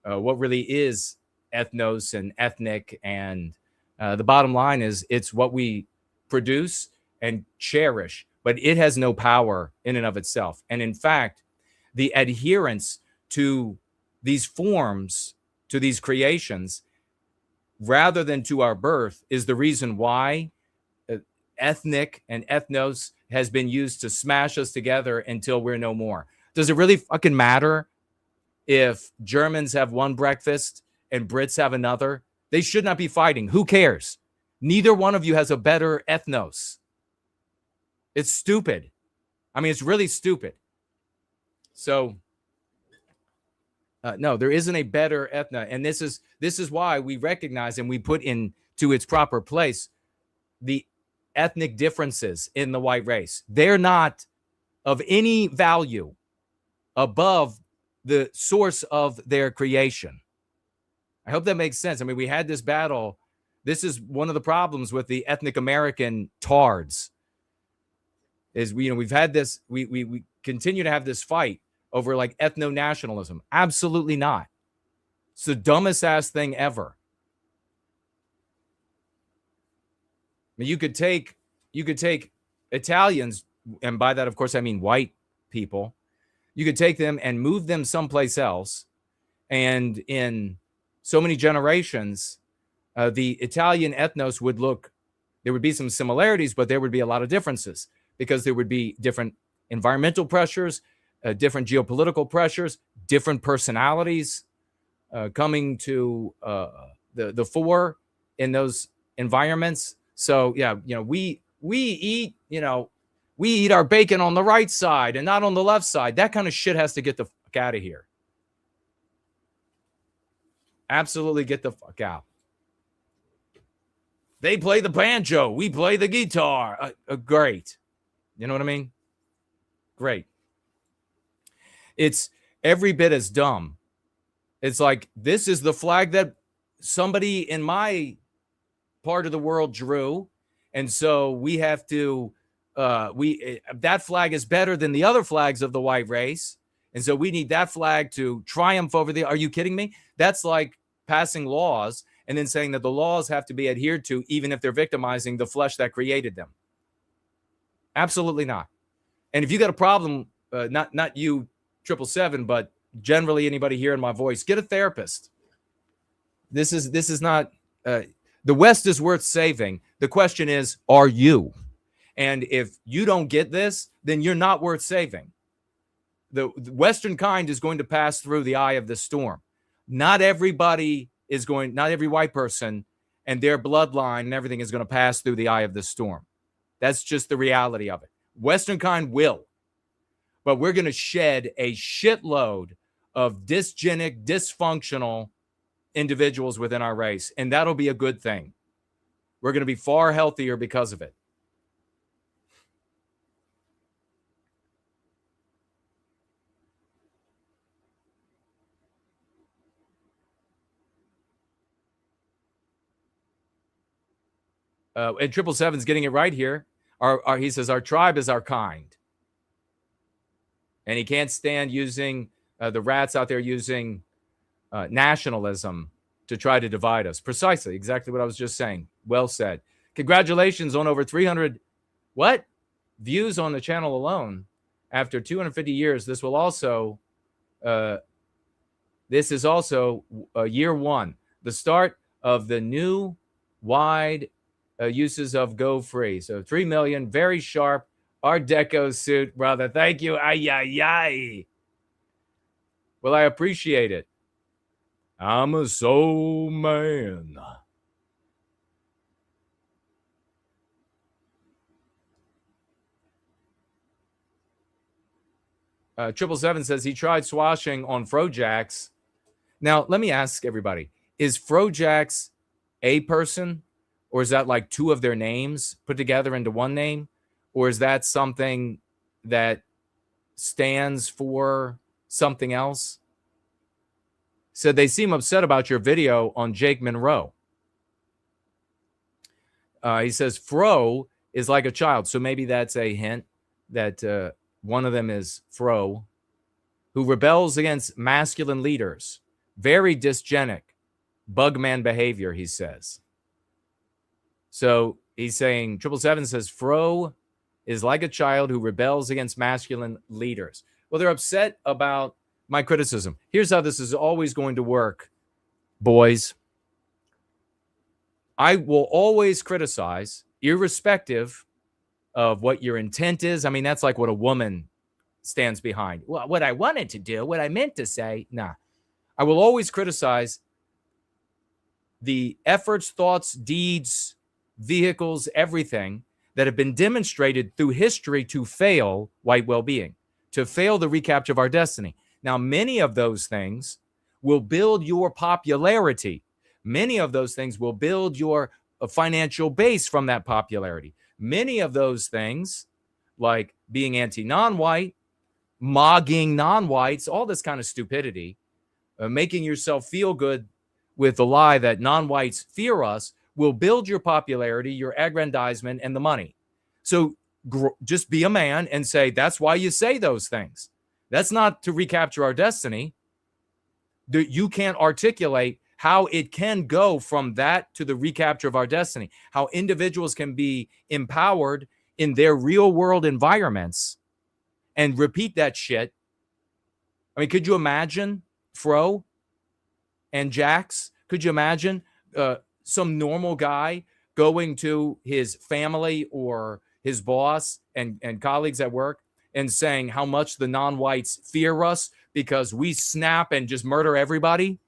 what really is ethnos and ethnic. And the bottom line is it's what we produce and cherish, but it has no power in and of itself. And in fact, the adherence to these forms, to these creations, rather than to our birth, is the reason why ethnic and ethnos has been used to smash us together until we're no more. Does it really fucking matter if Germans have one breakfast and Brits have another? They should not be fighting. Who cares? Neither one of you has a better ethnos. It's stupid. I mean, it's really stupid. So no, there isn't a better ethno. And this is why we recognize and we put into its proper place the ethnic differences in the white race. They're not of any value above the source of their creation. I hope that makes sense. I mean, we had this battle. This is one of the problems with the ethnic American tards is we've had this, we continue to have this fight over like ethno-nationalism. Absolutely not. It's the dumbest ass thing ever. I mean, you could take Italians, and by that, of course, I mean white people. You could take them and move them someplace else. And in so many generations, the Italian ethnos would look, there would be some similarities, but there would be a lot of differences because there would be different environmental pressures, different geopolitical pressures, different personalities coming to the fore in those environments. So yeah, we eat, we eat our bacon on the right side and not on the left side. That kind of shit has to get the fuck out of here. Absolutely get the fuck out. They play the banjo. We play the guitar. Great. You know what I mean? Great. It's every bit as dumb. It's like, this is the flag that somebody in my part of the world drew. And so we have to, that flag is better than the other flags of the white race. And so we need that flag to triumph over the, are you kidding me? That's like passing laws and then saying that the laws have to be adhered to even if they're victimizing the flesh that created them. Absolutely not. And if you got a problem, not you 777, but generally anybody hearing my voice, get a therapist. This is not, the West is worth saving. The question is, are you? And if you don't get this, then you're not worth saving. The Western kind is going to pass through the eye of the storm. Not everybody is going, not every white person and their bloodline and everything is going to pass through the eye of the storm. That's just the reality of it. Western kind will. But we're going to shed a shitload of dysgenic, dysfunctional individuals within our race. And that'll be a good thing. We're going to be far healthier because of it. And 777's getting it right here. He says, our tribe is our kind. And he can't stand using the rats out there using nationalism to try to divide us. Precisely, exactly what I was just saying. Well said. Congratulations on over 300 views on the channel alone. After 250 years, this will also, this is also year one, the start of the new wide uses of Go Free. So 3 million, very sharp Art Deco suit, brother. Thank you. Ay, ay, ay. Well, I appreciate it. I'm a soul man. 777 says he tried swashing on Frojax. Now, let me ask everybody, is Frojax a person? Or is that like two of their names put together into one name? Or is that something that stands for something else? So they seem upset about your video on Jake Monroe. He says, Fro is like a child. So maybe that's a hint that one of them is Fro, who rebels against masculine leaders. Very dysgenic, bugman behavior, he says. So he's saying, 777 says, Fro is like a child who rebels against masculine leaders. Well, they're upset about my criticism. Here's how this is always going to work, boys. I will always criticize, irrespective of what your intent is. I mean, that's like what a woman stands behind. Well, what I wanted to do, what I meant to say, nah. I will always criticize the efforts, thoughts, deeds, vehicles, everything that have been demonstrated through history to fail white well-being, to fail the recapture of our destiny. Now, many of those things will build your popularity. Many of those things will build your financial base from that popularity. Many of those things, like being anti-non-white, mogging non-whites, all this kind of stupidity, making yourself feel good with the lie that non-whites fear us, will build your popularity, your aggrandizement, and the money. So just be a man and say, that's why you say those things. That's not to recapture our destiny. You can't articulate how it can go from that to the recapture of our destiny, how individuals can be empowered in their real world environments and repeat that shit. I mean, could you imagine Fro and Jax? Could you imagine some normal guy going to his family or his boss and colleagues at work and saying how much the non-whites fear us because we snap and just murder everybody?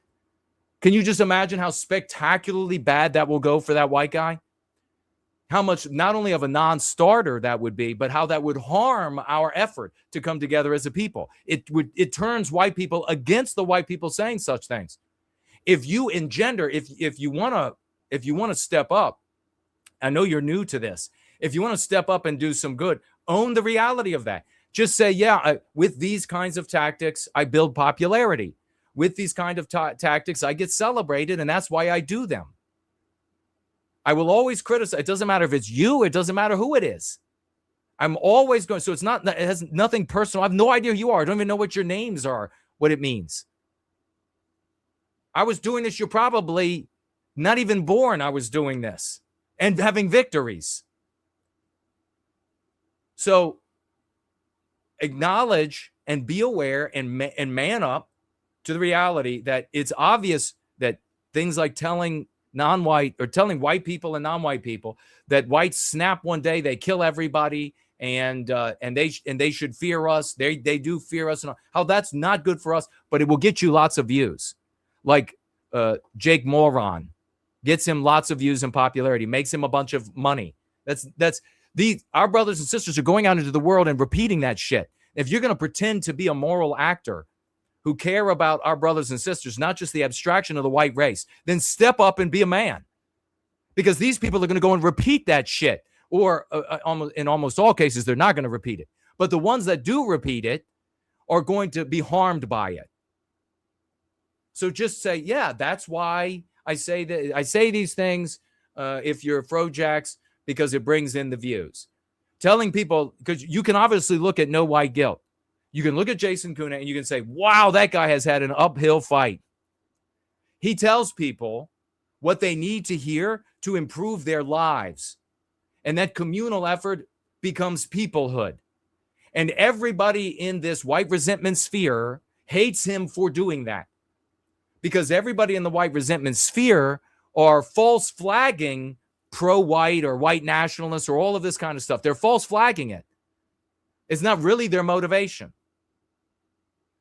Can you just imagine how spectacularly bad that will go for that white guy? How much not only of a non-starter that would be, but how that would harm our effort to come together as a people. It turns white people against the white people saying such things. If you engender, if you want to step up, I know you're new to this. If you want to step up and do some good, own the reality of that. Just say, yeah, with these kinds of tactics, I build popularity. With these kind of tactics, I get celebrated, and that's why I do them. I will always criticize. It doesn't matter if it's you. It doesn't matter who it is. I'm always going. So it has nothing personal. I have no idea who you are. I don't even know what your names are, what it means. I was doing this. You're probably not even born. I was doing this and having victories. So acknowledge and be aware and man up to the reality that it's obvious that things like telling non-white or telling white people and non-white people that whites snap one day, they kill everybody, and they should fear us. They do fear us, and how that's not good for us, but it will get you lots of views. Like Jake Moron gets him lots of views and popularity, makes him a bunch of money. Our brothers and sisters are going out into the world and repeating that shit. If you're going to pretend to be a moral actor who care about our brothers and sisters, not just the abstraction of the white race, then step up and be a man. Because these people are going to go and repeat that shit. Or in almost all cases, they're not going to repeat it. But the ones that do repeat it are going to be harmed by it. So just say, yeah, that's why I say that. I say these things if you're Frojax, because it brings in the views. Telling people, because you can obviously look at no white guilt. You can look at Jason Kuna and you can say, wow, that guy has had an uphill fight. He tells people what they need to hear to improve their lives. And that communal effort becomes peoplehood. And everybody in this white resentment sphere hates him for doing that. Because everybody in the white resentment sphere are false flagging pro-white or white nationalists or all of this kind of stuff. They're false flagging it. It's not really their motivation.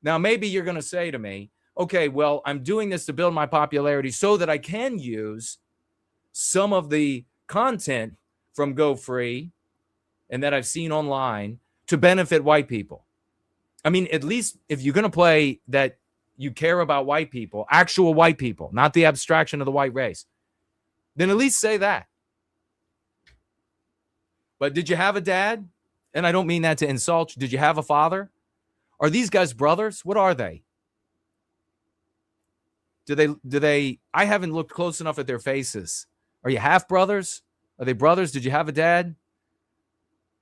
Now, maybe you're going to say to me, okay, well, I'm doing this to build my popularity so that I can use some of the content from Go Free and that I've seen online to benefit white people. I mean, at least if you're going to play that you care about white people, actual white people, not the abstraction of the white race, then at least say that. But did you have a dad? And I don't mean that to insult you. Did you have a father? Are these guys brothers? What are they? Do they, I haven't looked close enough at their faces. Are you half brothers? Are they brothers? Did you have a dad?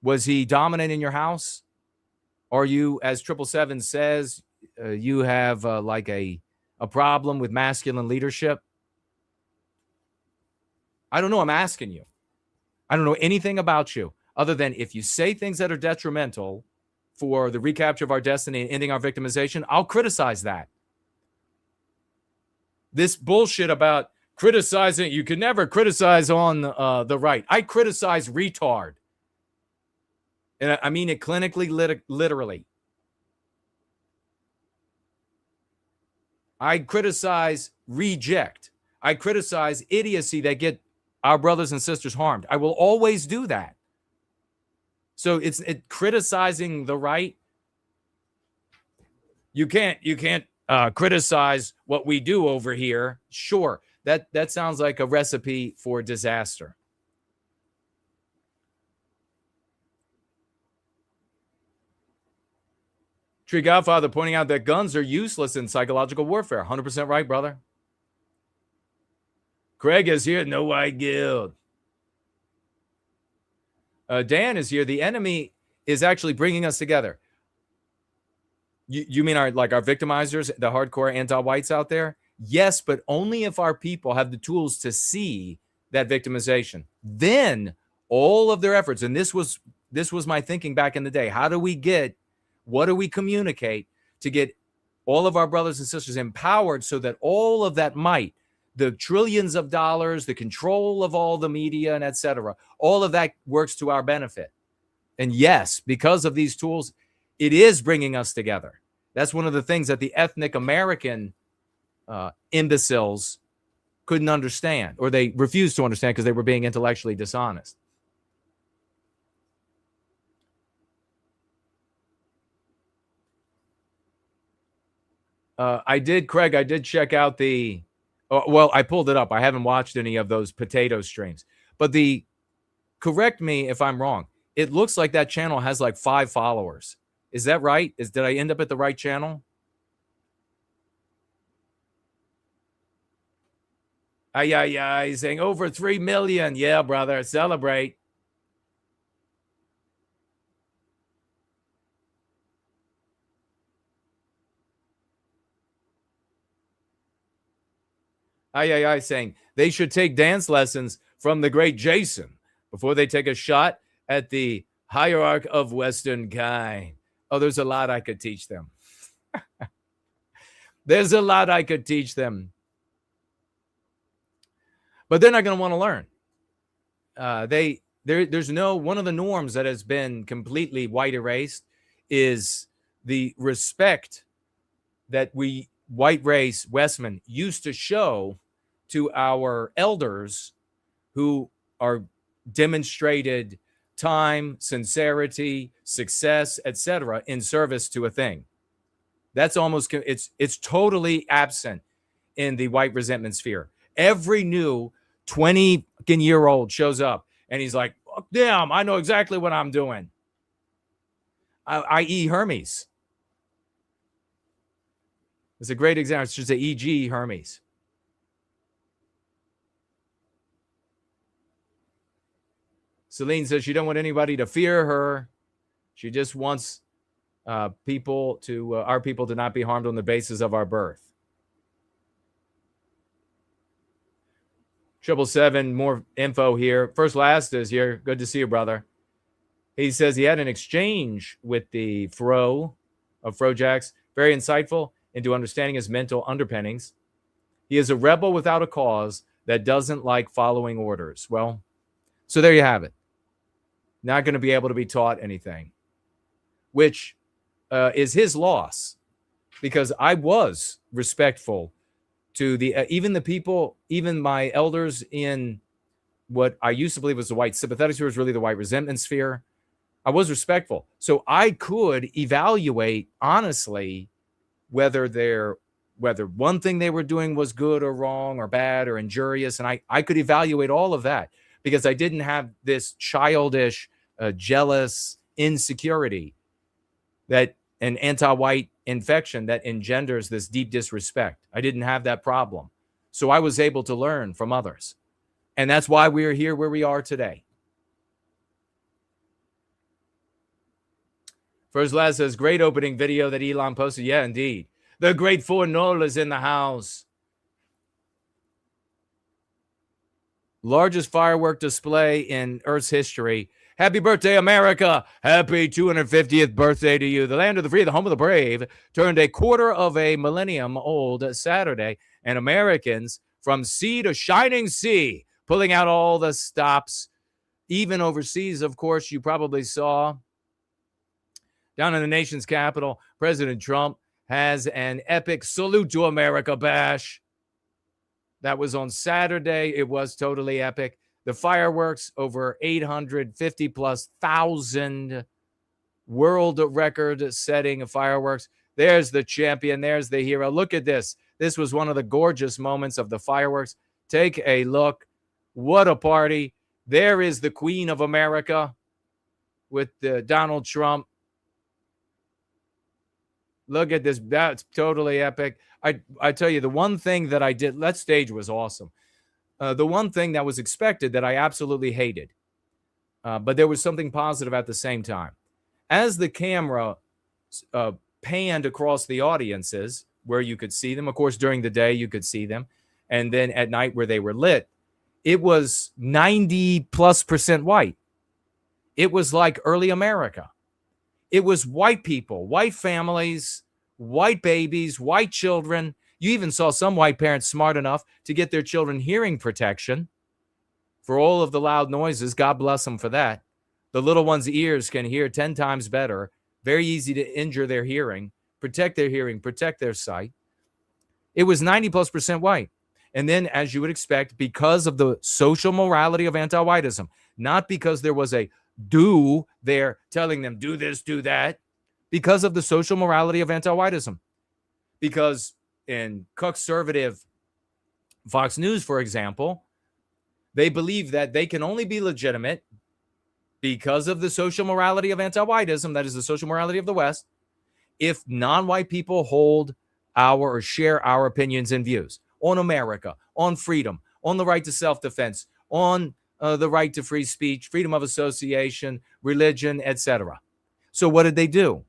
Was he dominant in your house? Are you, as 777 says, you have like a problem with masculine leadership? I don't know. I'm asking you. I don't know anything about you other than if you say things that are detrimental for the recapture of our destiny and ending our victimization, I'll criticize that. This bullshit about criticizing, you can never criticize on the right. I criticize retard. And I mean it clinically, literally. I criticize reject. I criticize idiocy that get our brothers and sisters harmed. I will always do that. So it's criticizing the right. You can't criticize what we do over here. Sure, that sounds like a recipe for disaster. Tree Godfather pointing out that guns are useless in psychological warfare. 100% right, brother. Craig is here. No white guild. Dan is here. The enemy is actually bringing us together. You mean our victimizers, the hardcore anti-whites out there? Yes, but only if our people have the tools to see that victimization. Then all of their efforts, and this was my thinking back in the day. What do we communicate to get all of our brothers and sisters empowered so that all of that might, the trillions of dollars, the control of all the media and etc., all of that works to our benefit. And yes, because of these tools, it is bringing us together. That's one of the things that the ethnic American imbeciles couldn't understand, or they refused to understand because they were being intellectually dishonest. Craig, I did check out I pulled it up. I haven't watched any of those potato streams. But correct me if I'm wrong. It looks like that channel has like 5 followers. Is that right? Did I end up at the right channel? He's saying over 3 million. Yeah, brother, celebrate. saying they should take dance lessons from the great Jason before they take a shot at the hierarch of Western kind. Oh, there's a lot I could teach them. There's a lot I could teach them. But they're not going to want to learn. There's no, one of the norms that has been completely white erased is the respect that we, white race, Westmen, used to show to our elders who are demonstrated time, sincerity, success, etc., in service to a thing. That's almost, it's totally absent in the white resentment sphere. Every new 20-year-old shows up and he's like, oh, damn, I know exactly what I'm doing. I.e. Hermes. It's a great example. It's just an E.G. Hermes. Celine says she don't want anybody to fear her. She just wants our people to not be harmed on the basis of our birth. 777, more info here. First Last is here. Good to see you, brother. He says he had an exchange with the Fro of Frojax. Very insightful into understanding his mental underpinnings. He is a rebel without a cause that doesn't like following orders. Well, so there you have it. Not going to be able to be taught anything, which is his loss, because I was respectful to the even the people, even my elders in what I used to believe was the white sympathetic sphere, is really the white resentment sphere. I was respectful, so I could evaluate honestly whether one thing they were doing was good or wrong or bad or injurious, and I could evaluate all of that because I didn't have this childish, jealous insecurity, that an anti-white infection that engenders this deep disrespect. I didn't have that problem. So I was able to learn from others. And that's why we're here where we are today. First Last says, great opening video that Elon posted. Yeah, indeed. The great ForNull is in the house. Largest firework display in Earth's history. Happy birthday, America. Happy 250th birthday to you. The land of the free, the home of the brave, turned a quarter of a millennium old Saturday, and Americans from sea to shining sea, pulling out all the stops, even overseas, of course. You probably saw down in the nation's capital, President Trump has an epic salute to America bash. That was on Saturday. It was totally epic. The fireworks, over 850 plus thousand world record setting fireworks. There's the champion. There's the hero. Look at this. This was one of the gorgeous moments of the fireworks. Take a look. What a party. There is the Queen of America with Donald Trump. Look at this. That's totally epic. I tell you, the one thing that I did, that stage was awesome. The one thing that was expected that I absolutely hated, but there was something positive at the same time. As the camera panned across the audiences where you could see them, of course, during the day you could see them, and then at night where they were lit, it was 90+% white. It was like early America. It was white people, white families, white babies, white children. You even saw some white parents smart enough to get their children hearing protection for all of the loud noises. God bless them for that. The little one's ears can hear 10 times better. Very easy to injure their hearing, protect their hearing, protect their sight. It was 90+% white. And then, as you would expect, because of the social morality of anti-whiteism, not because there was a do there telling them do this, do that, because of the social morality of anti-whiteism. Because in conservative Fox News, for example, they believe that they can only be legitimate because of the social morality of anti-whiteism, that is the social morality of the West, if non-white people hold our or share our opinions and views on America, on freedom, on the right to self-defense, on the right to free speech, freedom of association, religion, etc. So what did they do?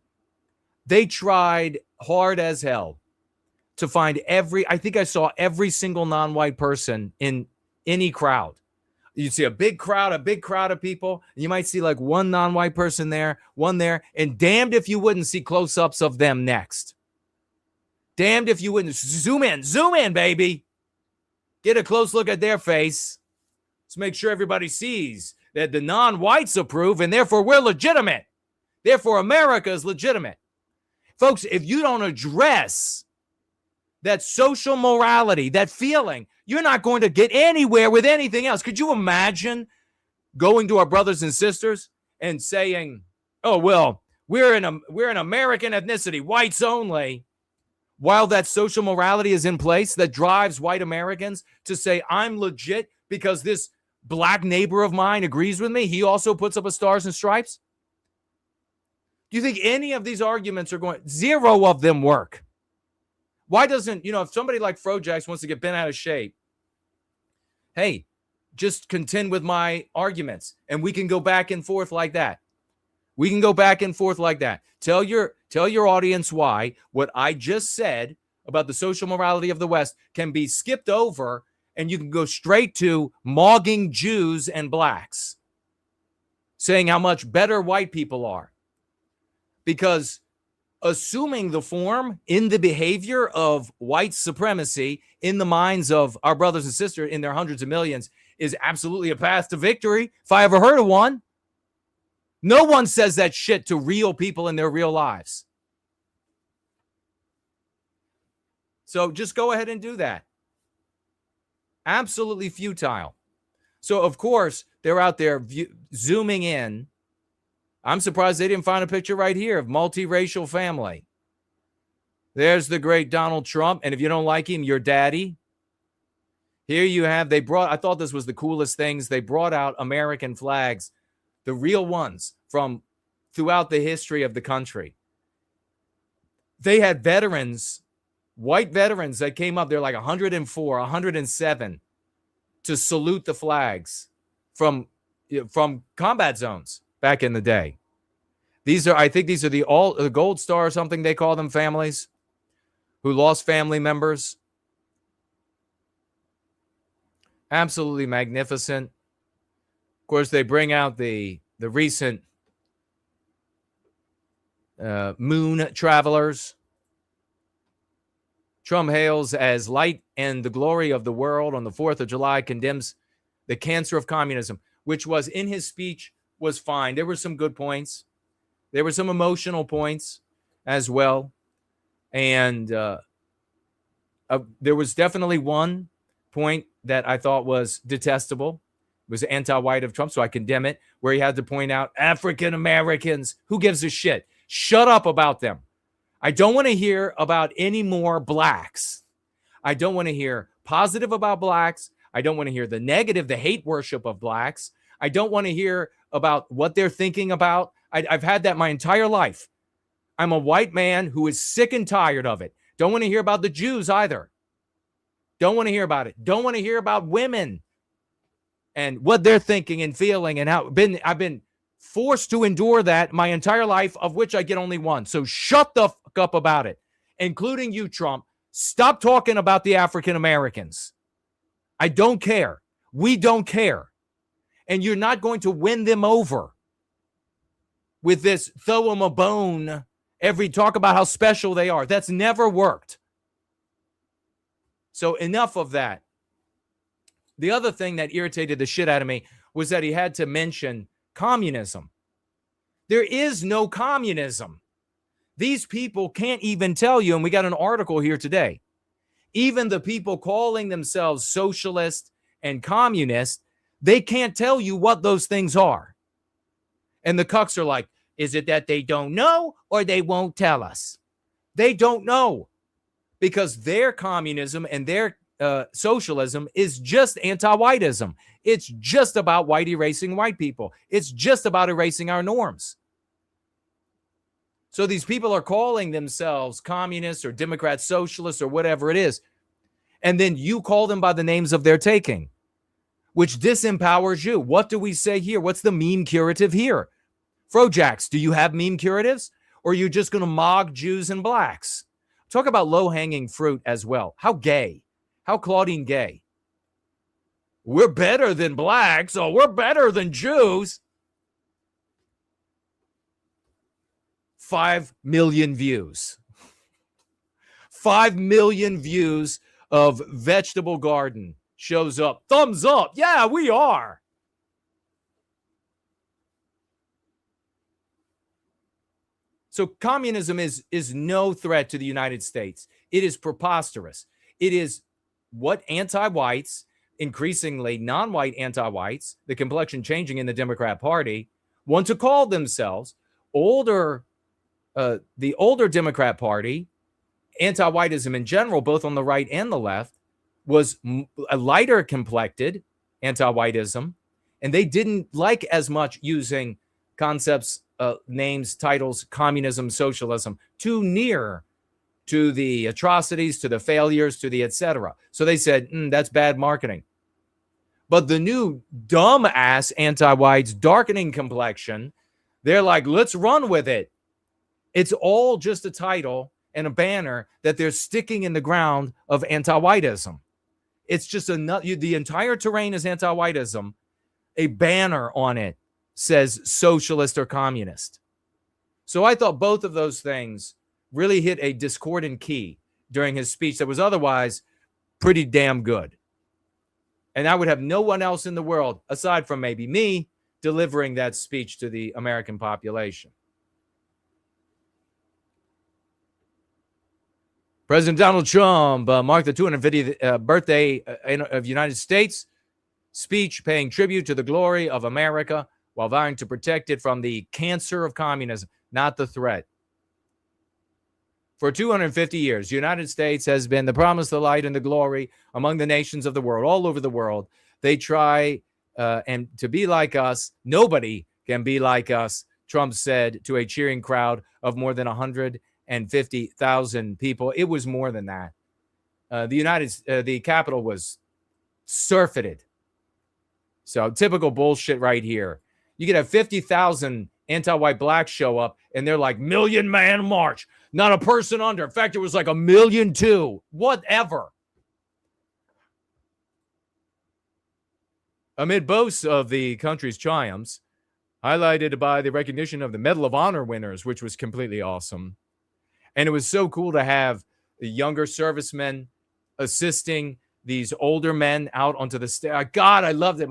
They tried hard as hell to find I think I saw every single non-white person in any crowd. You'd see a big crowd of people. And you might see like one non-white person there, one there, and damned if you wouldn't see close-ups of them next. Damned if you wouldn't. Zoom in, baby. Get a close look at their face. Let's make sure everybody sees that the non-whites approve, and therefore we're legitimate. Therefore, America is legitimate. Folks, if you don't address that social morality, that feeling, you're not going to get anywhere with anything else. Could you imagine going to our brothers and sisters and saying, oh, well, we're an American ethnicity, whites only, while that social morality is in place that drives white Americans to say, I'm legit because this black neighbor of mine agrees with me. He also puts up a stars and stripes. Do you think any of these arguments are going? Zero of them work. Why doesn't, if somebody like Frojax wants to get bent out of shape, hey, just contend with my arguments and we can go back and forth like that. We can go back and forth like that. Tell your audience why what I just said about the social morality of the West can be skipped over and you can go straight to mogging Jews and blacks, saying how much better white people are. Because assuming the form in the behavior of white supremacy in the minds of our brothers and sisters in their hundreds of millions is absolutely a path to victory, if I ever heard of one. No one says that shit to real people in their real lives. So just go ahead and do that. Absolutely futile. So, of course, they're out there zooming in. I'm surprised they didn't find a picture right here of multiracial family. There's the great Donald Trump. And if you don't like him, your daddy. Here you have, I thought this was the coolest things. They brought out American flags, the real ones from throughout the history of the country. They had veterans, white veterans that came up. They're like 104, 107 to salute the flags from combat zones back in the day. I think these are the Gold Star or something they call them, families who lost family members. Absolutely magnificent. Of course, they bring out the recent moon travelers. Trump hails as light and the glory of the world on the 4th of July, condemns the cancer of communism, which was in his speech was fine. There were some good points. There were some emotional points as well. And there was definitely one point that I thought was detestable. It was anti-white of Trump, so I condemn it, where he had to point out African Americans. Who gives a shit? Shut up about them. I don't want to hear about any more blacks. I don't want to hear positive about blacks. I don't want to hear the negative, the hate worship of blacks. I don't want to hear about what they're thinking about. I've had that my entire life. I'm a white man who is sick and tired of it. Don't want to hear about the Jews either. Don't want to hear about it. Don't want to hear about women and what they're thinking and feeling and how I've been forced to endure that my entire life, of which I get only one. So shut the fuck up about it, including you, Trump. Stop talking about the African Americans. I don't care. We don't care. And you're not going to win them over with this throw them a bone every talk about how special they are. That's never worked. So enough of that. The other thing that irritated the shit out of me was that he had to mention communism. There is no communism. These people can't even tell you, and we got an article here today, even the people calling themselves socialist and communist, they can't tell you what those things are. And the cucks are like, is it that they don't know or they won't tell us? They don't know, because their communism and their socialism is just anti-whiteism. It's just about white erasing white people. It's just about erasing our norms. So these people are calling themselves communists or Democrats, socialists, or whatever it is. And then you call them by the names of their taking, which disempowers you. What do we say here? What's the meme curative here? Frojax, do you have meme curatives? Or are you just going to mock Jews and blacks? I'm Talk about low-hanging fruit as well. How gay. How Claudine gay. We're better than blacks, or we're better than Jews. 5 million views. 5 million views of Vegetable Garden shows up. Thumbs up. Yeah, we are. So communism is no threat to the United States. It is preposterous. It is what anti-whites, increasingly non-white anti-whites, the complexion changing in the Democrat Party, want to call themselves. The older Democrat Party, anti-whiteism in general, both on the right and the left, was a lighter complected anti-whiteism, and they didn't like as much using concepts, names, titles, communism, socialism, too near to the atrocities, to the failures, to the etc. So they said, that's bad marketing. But the new dumb-ass anti-whites darkening complexion, they're like, let's run with it. It's all just a title and a banner that they're sticking in the ground of anti-whiteism. It's just the entire terrain is anti-whiteism. A banner on it says socialist or communist. So I thought both of those things really hit a discordant key during his speech that was otherwise pretty damn good. And I would have no one else in the world, aside from maybe me, delivering that speech to the American population. President Donald Trump marked the 250th birthday of the United States, speech paying tribute to the glory of America while vowing to protect it from the cancer of communism, not the threat. For 250 years, the United States has been the promise, the light, and the glory among the nations of the world, all over the world. They try and to be like us. Nobody can be like us, Trump said to a cheering crowd of more than 150,000 people. It was more than that. The Capitol was surfeited. So typical bullshit right here. You could have 50,000 anti-white blacks show up, and they're like, million-man march. Not a person under. In fact, it was like 1,000,002. Whatever. Amid boasts of the country's triumphs, highlighted by the recognition of the Medal of Honor winners, which was completely awesome. And it was so cool to have the younger servicemen assisting these older men out onto the stage. God, I loved it.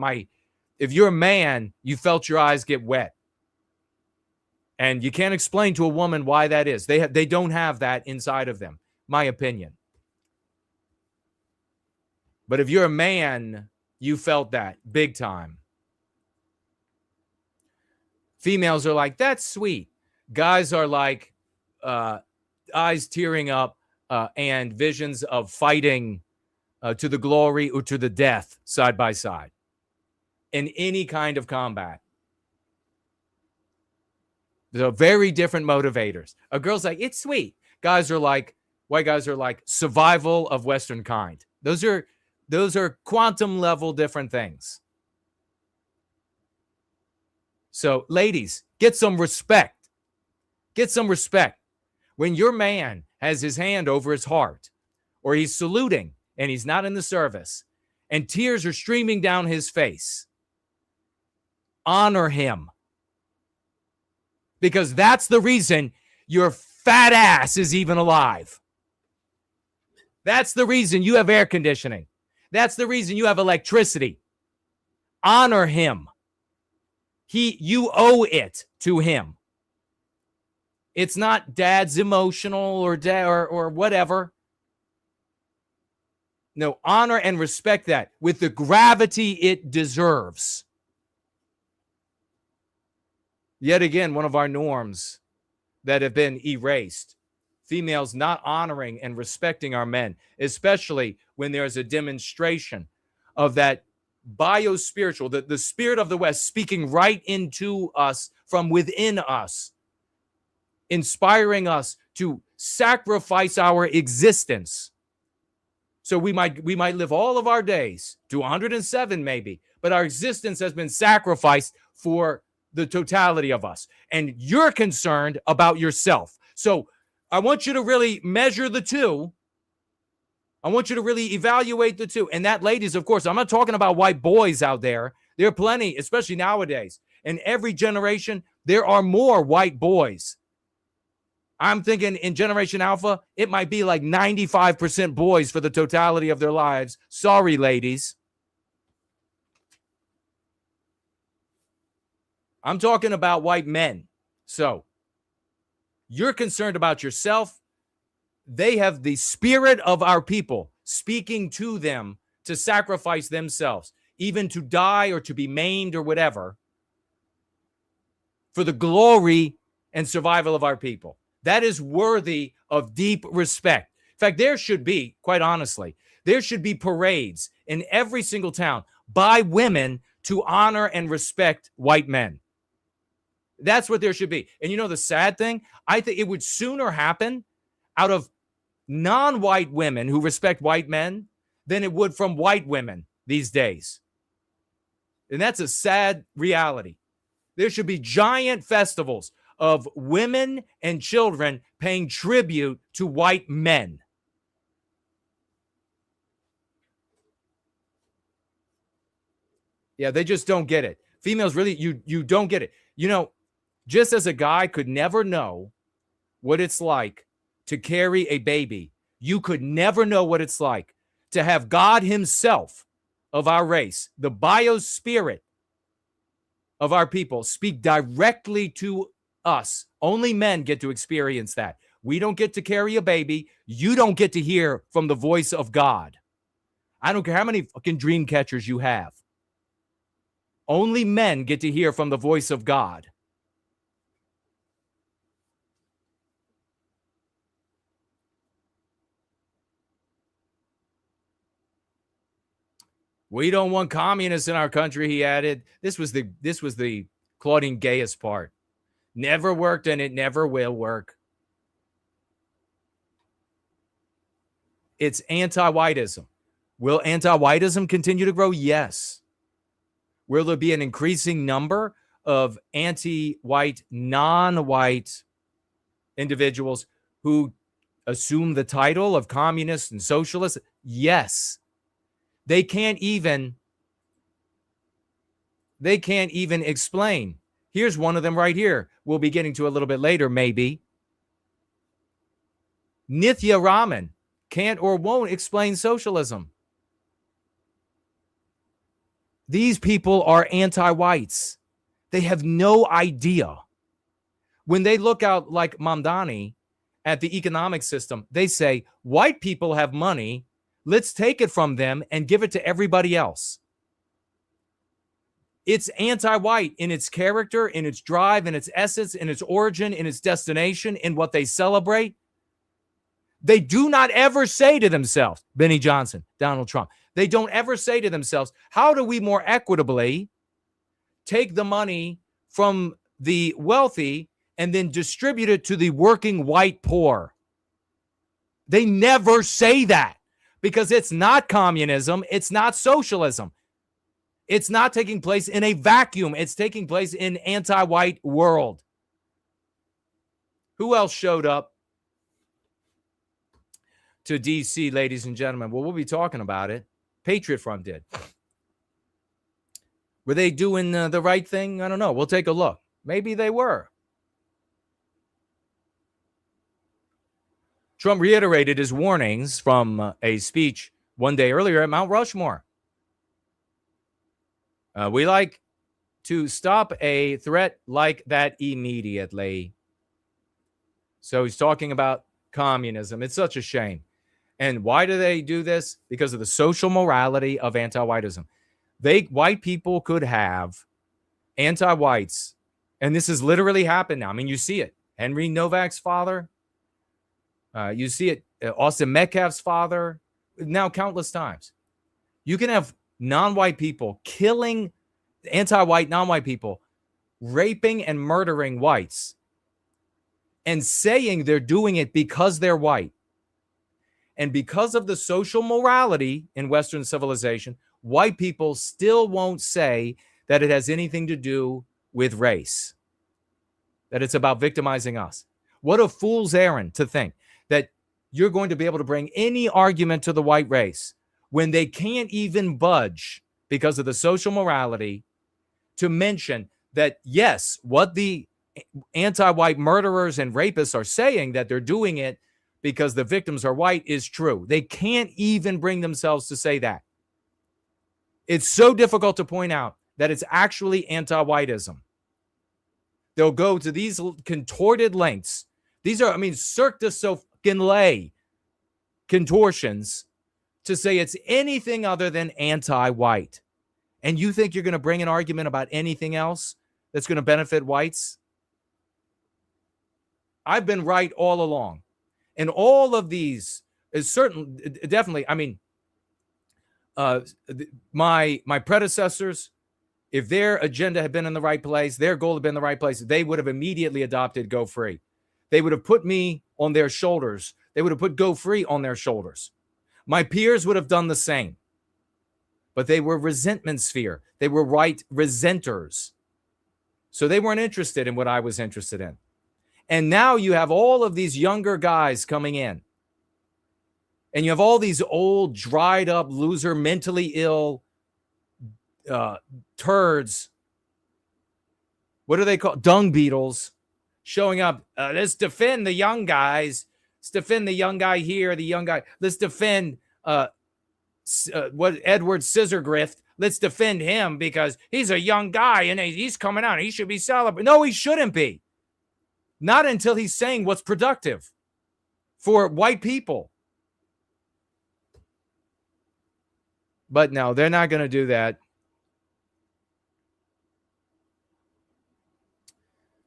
If you're a man, you felt your eyes get wet. And you can't explain to a woman why that is. They don't have that inside of them, my opinion. But if you're a man, you felt that big time. Females are like, that's sweet. Guys are like, eyes tearing up and visions of fighting to the glory or to the death side by side in any kind of combat. They're very different motivators. A girl's like, it's sweet. White guys are like survival of Western kind. Those are quantum level different things. So ladies, get some respect. Get some respect. When your man has his hand over his heart, or he's saluting and he's not in the service, and tears are streaming down his face, honor him. Because that's the reason your fat ass is even alive. That's the reason you have air conditioning. That's the reason you have electricity. Honor him. You owe it to him. It's not dad's emotional or whatever. No, honor and respect that with the gravity it deserves. Yet again, one of our norms that have been erased. Females not honoring and respecting our men, especially when there's a demonstration of that bio-spiritual, the spirit of the West speaking right into us from within us, inspiring us to sacrifice our existence. So we might live all of our days to 107 maybe, but our existence has been sacrificed for the totality of us. And you're concerned about yourself. So I want you to really measure the two. I want you to really evaluate the two. And that, ladies, of course, I'm not talking about white boys out there. There are plenty, especially nowadays. In every generation, there are more white boys. I'm thinking in Generation Alpha, it might be like 95% boys for the totality of their lives. Sorry, ladies. I'm talking about white men. So you're concerned about yourself. They have the spirit of our people speaking to them to sacrifice themselves, even to die or to be maimed or whatever, for the glory and survival of our people. That is worthy of deep respect. In fact, there should be, quite honestly, there should be parades in every single town by women to honor and respect white men. That's what there should be. And you know the sad thing? I think it would sooner happen out of non-white women who respect white men than it would from white women these days. And that's a sad reality. There should be giant festivals of women and children paying tribute to white men. Yeah, they just don't get it. Females, really, you don't get it. You know, just as a guy could never know what it's like to carry a baby, you could never know what it's like to have God himself of our race, the biospirit of our people, speak directly to us. Only men get to experience that. We don't get to carry a baby. You don't get to hear from the voice of God. I don't care how many fucking dream catchers you have. Only men get to hear from the voice of God. We don't want communists in our country, he added. This was the Claudine Gayest part. Never worked and it never will work. It's anti-whiteism. Will anti-whiteism continue to grow? Yes. Will there be an increasing number of anti-white, non-white individuals who assume the title of communist and socialist? Yes. They can't even explain. Here's one of them right here. We'll be getting to a little bit later, maybe. Nithya Raman can't or won't explain socialism. These people are anti-whites. They have no idea. When they look out like Mamdani at the economic system, they say, white people have money. Let's take it from them and give it to everybody else. It's anti-white in its character, in its drive, in its essence, in its origin, in its destination, in what they celebrate. They do not ever say to themselves, Benny Johnson, Donald Trump, they don't ever say to themselves, how do we more equitably take the money from the wealthy and then distribute it to the working white poor? They never say that because it's not communism. It's not socialism. It's not taking place in a vacuum. It's taking place in anti-white world. Who else showed up to DC, ladies and gentlemen? Well, we'll be talking about it. Patriot Front did. Were they doing the right thing? I don't know. We'll take a look. Maybe they were. Trump reiterated his warnings from a speech one day earlier at Mount Rushmore. We like to stop a threat like that immediately. So he's talking about communism. It's such a shame. And why do they do this? Because of the social morality of anti-whiteism. White people could have anti-whites, and this has literally happened now. I mean, you see it. Henry Novak's father. You see it. Austin Metcalf's father. Now, countless times. You can have non-white people killing anti-white non-white people, raping and murdering whites, and saying they're doing it because they're white. And because of the social morality in Western civilization, white people still won't say that it has anything to do with race, that it's about victimizing us. What a fool's errand to think that you're going to be able to bring any argument to the white race when they can't even budge because of the social morality to mention that, yes, what the anti-white murderers and rapists are saying, that they're doing it because the victims are white, is true. They can't even bring themselves to say that. It's so difficult to point out that it's actually anti-whiteism. They'll go to these contorted lengths. These are, Cirque du Soleil contortions to say it's anything other than anti-white. And you think you're going to bring an argument about anything else that's going to benefit whites? I've been right all along. And all of these is definitely, my predecessors, if their agenda had been in the right place, their goal had been in the right place, they would have immediately adopted Go Free. They would have put me on their shoulders. They would have put Go Free on their shoulders. My peers would have done the same. But they were resentment sphere. They were right resenters. So they weren't interested in what I was interested in. And now you have all of these younger guys coming in. And you have all these old, dried up, loser, mentally ill turds. What are they called? Dung beetles showing up. Let's defend the young guys. Let's defend the young guy here, the young guy. Let's defend Edward Scissorgrift. Let's defend him because he's a young guy and he's coming out. He should be celebrated. No, he shouldn't be. Not until he's saying what's productive for white people. But no, they're not going to do that.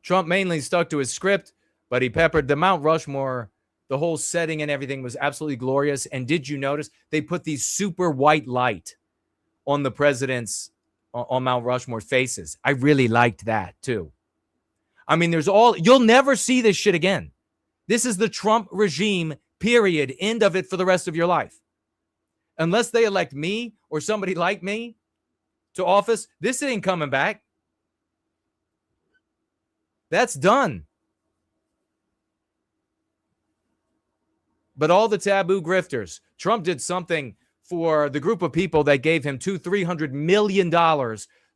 Trump mainly stuck to his script, but he peppered the Mount Rushmore. The whole setting and everything was absolutely glorious. And did you notice they put these super white light on the president's, on Mount Rushmore faces? I really liked that too. You'll never see this shit again. This is the Trump regime, period. End of it for the rest of your life. Unless they elect me or somebody like me to office, this ain't coming back. That's done. But all the taboo grifters, Trump did something for the group of people that gave him $300 million.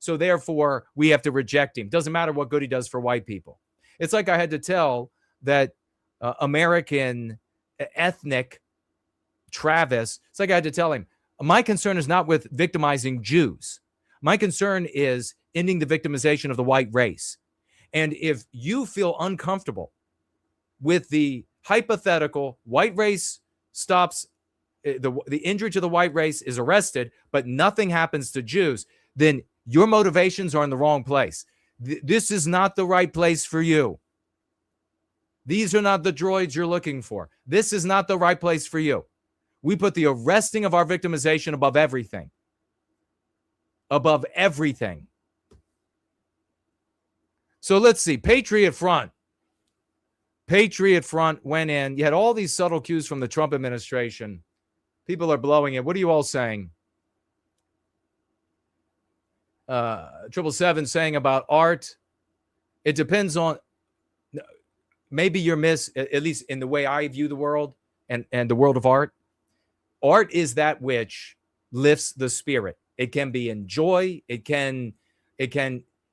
So therefore, we have to reject him. Doesn't matter what good he does for white people. It's like I had to tell that American ethnic Travis. It's like I had to tell him, my concern is not with victimizing Jews. My concern is ending the victimization of the white race. And if you feel uncomfortable with the hypothetical white race stops, the injury to the white race is arrested, but nothing happens to Jews, then your motivations are in the wrong place. This is not the right place for you. These are not the droids you're looking for. This is not the right place for you. We put the arresting of our victimization above everything. Above everything. So let's see. Patriot Front. Patriot Front went in. You had all these subtle cues from the Trump administration. People are blowing it. What are you all saying? 777 saying about art. It depends on, maybe you're at least in the way I view the world and the world of art. Art is that which lifts the spirit. It can be in joy. It can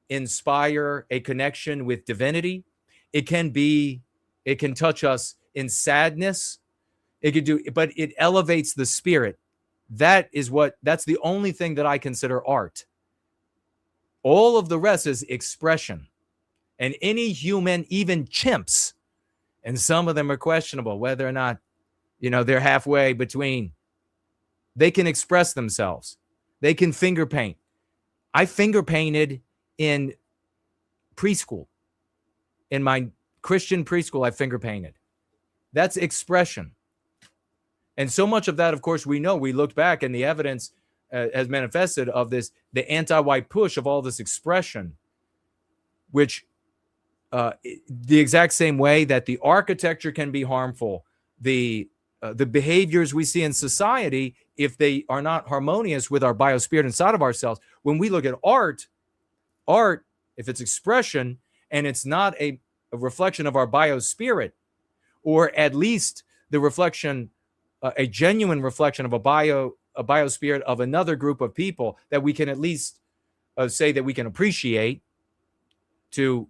inspire a connection with divinity. It can touch us in sadness. But it elevates the spirit. That's the only thing that I consider art. All of the rest is expression. And any human, even chimps, and some of them are questionable whether or not, they're halfway between. They can express themselves. They can finger paint. I finger painted in preschool. In my Christian preschool, I finger painted. That's expression. And so much of that, of course, we know. We looked back and the evidence has manifested of this, the anti-white push of all this expression, which the exact same way that the architecture can be harmful, the behaviors we see in society, if they are not harmonious with our biospirit inside of ourselves, when we look at art, if it's expression and it's not a reflection of our biospirit, or at least the reflection, a genuine reflection of a biosphere of another group of people that we can at least say that we can appreciate,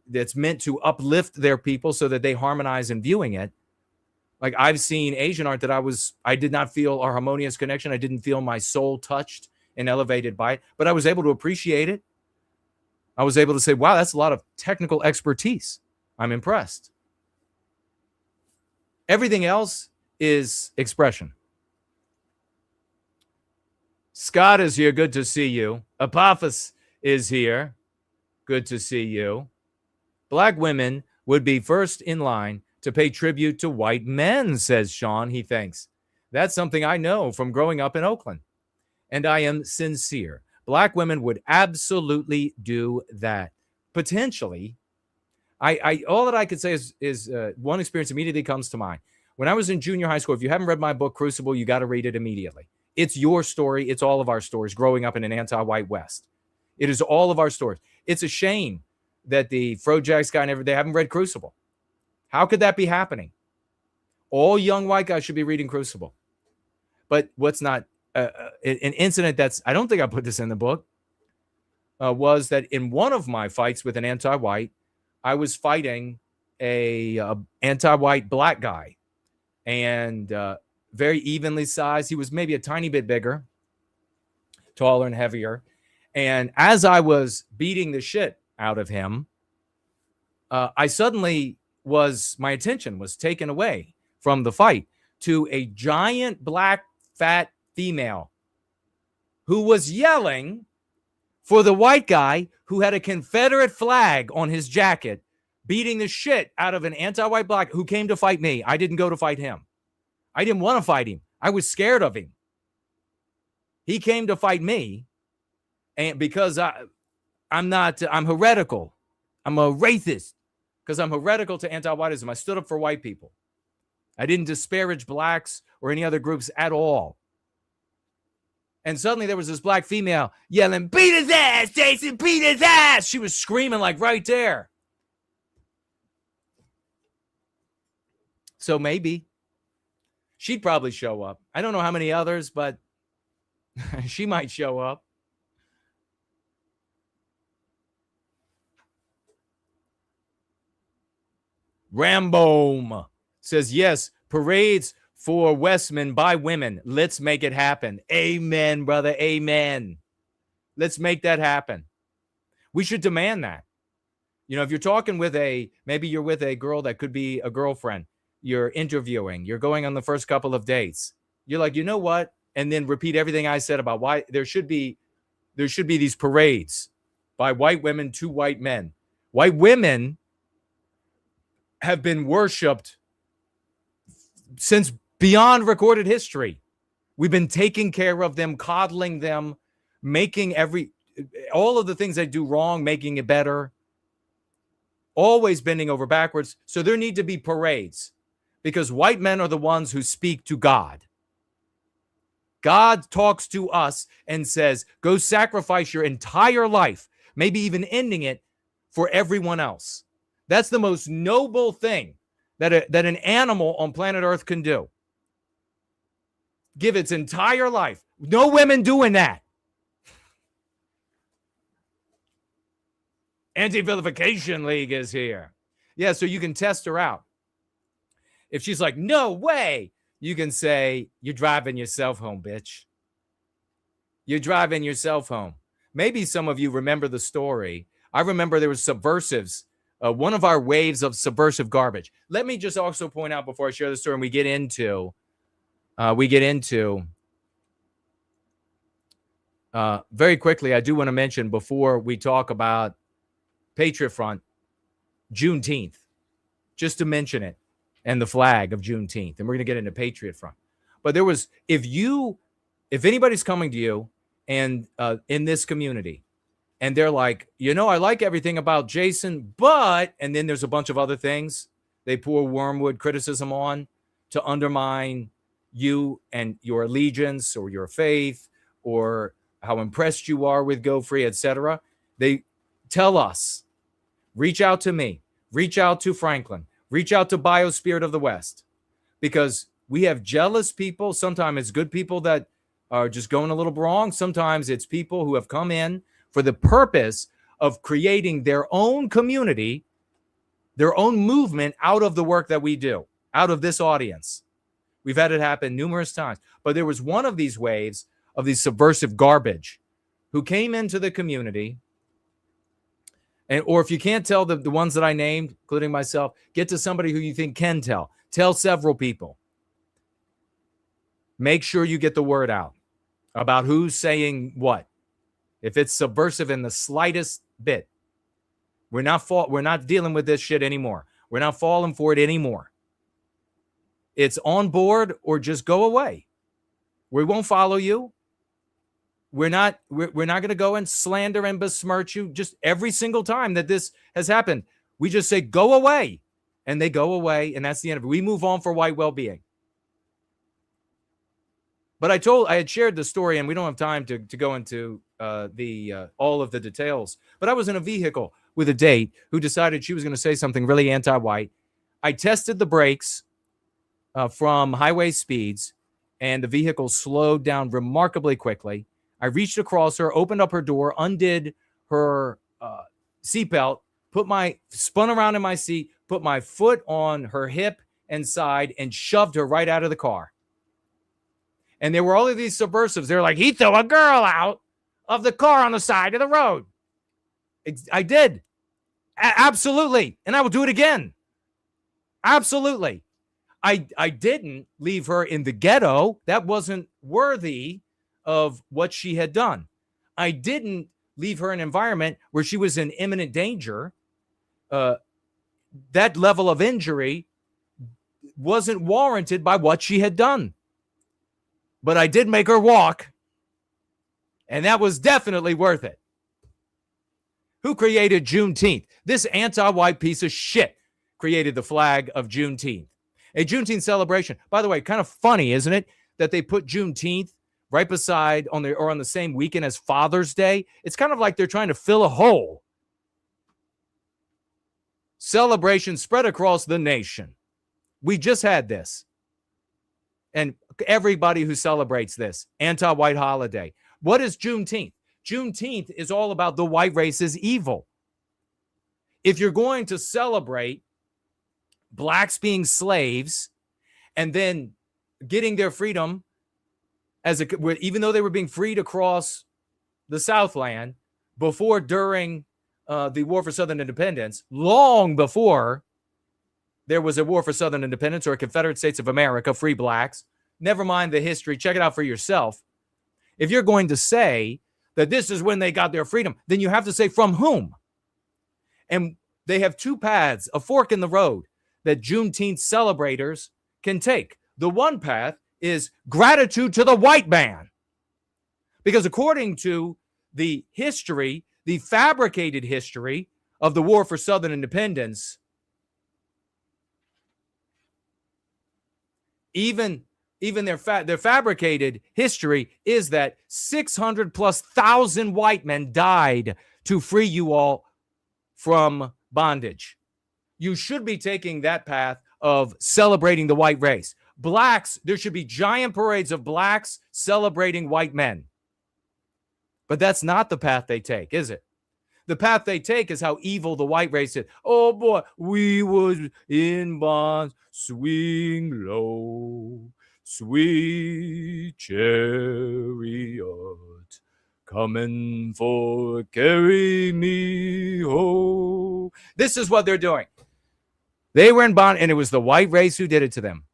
that's meant to uplift their people so that they harmonize in viewing it. Like, I've seen Asian art that I did not feel our harmonious connection. I didn't feel my soul touched and elevated by it, but I was able to appreciate it. I was able to say, wow, that's a lot of technical expertise. I'm impressed. Everything else is expression. Scott is here. Good to see you. Apophis is here. Good to see you. Black women would be first in line to pay tribute to white men, says Sean. He thinks. That's something I know from growing up in Oakland. And I am sincere. Black women would absolutely do that. Potentially. I all that I could say is one experience immediately comes to mind. When I was in junior high school, if you haven't read my book, Crucible, you got to read it immediately. It's your story. It's all of our stories growing up in an anti-white West. It is all of our stories. It's a shame that the Frojax guy they haven't read Crucible. How could that be happening? All young white guys should be reading Crucible. But what's not an incident that's, I don't think I put this in the book, was that in one of my fights with an anti-white, I was fighting a anti-white black guy, and very evenly sized. He was maybe a tiny bit bigger, taller and heavier. And as I was beating the shit out of him, I suddenly my attention was taken away from the fight to a giant black fat female who was yelling for the white guy who had a Confederate flag on his jacket, beating the shit out of an anti-white black who came to fight me. I didn't go to fight him. I didn't want to fight him. I was scared of him. He came to fight me, and because I'm heretical. I'm a racist because I'm heretical to anti-whiteism. I stood up for white people. I didn't disparage blacks or any other groups at all. And suddenly there was this black female yelling, "Beat his ass, Jason, beat his ass." She was screaming like right there. So maybe she'd probably show up. I don't know how many others, but she might show up. Rambome says, yes, parades for Westmen by women. Let's make it happen. Amen, brother. Amen. Let's make that happen. We should demand that. You know, if you're talking with maybe you're with a girl that could be a girlfriend, you're interviewing, you're going on the first couple of dates. You're like, you know what? And then repeat everything I said about why there should be these parades by white women to white men. White women have been worshipped since beyond recorded history. We've been taking care of them, coddling them, making all of the things they do wrong, making it better, always bending over backwards. So there need to be parades because white men are the ones who speak to God. God talks to us and says, go sacrifice your entire life, maybe even ending it for everyone else. That's the most noble thing that an animal on planet Earth can do. Give its entire life. No women doing that. Anti-vilification League is here. Yeah, so you can test her out. If she's like, no way, you can say, you're driving yourself home, bitch. You're driving yourself home. Maybe some of you remember the story. I remember there was subversives. One of our waves of subversive garbage. Let me just also point out before I share the story and we get into very quickly, I do want to mention before we talk about Patriot Front, Juneteenth, just to mention it, and the flag of Juneteenth. And we're going to get into Patriot Front. But there was, if anybody's coming to you and in this community, and they're like, you know, I like everything about Jason, but, and then there's a bunch of other things they pour wormwood criticism on to undermine you and your allegiance or your faith or how impressed you are with Go Free, etc. They tell us, reach out to me, reach out to Franklin, Reach out to Biospirit of the West, because we have jealous people. Sometimes it's good people that are just going a little wrong. Sometimes it's people who have come in for the purpose of creating their own community, their own movement out of the work that we do, out of this audience. We've had it happen numerous times. But there was one of these waves of these subversive garbage who came into the community. And, or if you can't tell the ones that I named, including myself, get to somebody who you think can tell. Tell several people. Make sure you get the word out about who's saying what. If it's subversive in the slightest bit, we're not dealing with this shit anymore. We're not falling for it anymore. It's on board or just go away. We won't follow you. We're not going to go and slander and besmirch you just every single time that this has happened. We just say, go away. And they go away. And that's the end of it. We move on for white well-being. But I had shared the story, and we don't have time to go into all of the details. But I was in a vehicle with a date who decided she was going to say something really anti-white. I tested the brakes from highway speeds, and the vehicle slowed down remarkably quickly. I reached across her, opened up her door, undid her seatbelt, spun around in my seat, put my foot on her hip and side, and shoved her right out of the car. And there were all of these subversives. They're like, he threw a girl out of the car on the side of the road. I did. Absolutely. And I will do it again. Absolutely. I didn't leave her in the ghetto. That wasn't worthy of what she had done. I didn't leave her in an environment where she was in imminent danger. That level of injury wasn't warranted by what she had done. But I did make her walk, and that was definitely worth it. Who created Juneteenth? This anti-white piece of shit created the flag of Juneteenth. A Juneteenth celebration. By the way, kind of funny, isn't it, that they put Juneteenth right beside on the same weekend as Father's Day? It's kind of like they're trying to fill a hole. Celebration spread across the nation. We just had this. And everybody who celebrates this anti-white holiday. What is Juneteenth? Juneteenth is all about the white race's evil. If you're going to celebrate blacks being slaves and then getting their freedom even though they were being freed across the Southland before, during the War for Southern Independence, long before there was a War for Southern Independence or a Confederate States of America, free blacks. Never mind the history. Check it out for yourself. If you're going to say that this is when they got their freedom, then you have to say from whom. And they have two paths, a fork in the road that Juneteenth celebrators can take. The one path is gratitude to the white man. Because according to the history, the fabricated history of the War for Southern Independence, even their fabricated history is that 600,000+ white men died to free you all from bondage. You should be taking that path of celebrating the white race. Blacks, there should be giant parades of blacks celebrating white men. But that's not the path they take, is it? The path they take is how evil the white race is. Oh boy, we was in bonds, swing low, sweet chariot, coming for carry me home. This is what they're doing. They were in bond, and it was the white race who did it to them.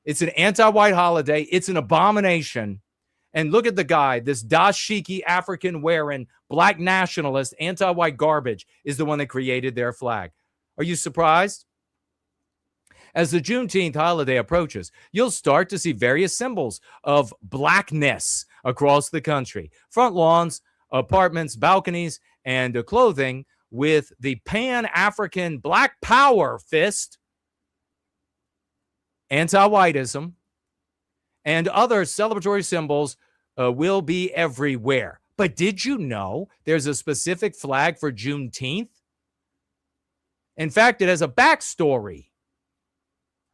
It's an anti-white holiday. It's an abomination. And look at the guy, this dashiki African-wearing black nationalist, anti-white garbage is the one that created their flag. Are you surprised? As the Juneteenth holiday approaches, you'll start to see various symbols of blackness across the country. Front lawns, apartments, balconies, and clothing with the Pan-African Black Power fist, anti-whiteism, and other celebratory symbols will be everywhere. But did you know there's a specific flag for Juneteenth? In fact, it has a backstory.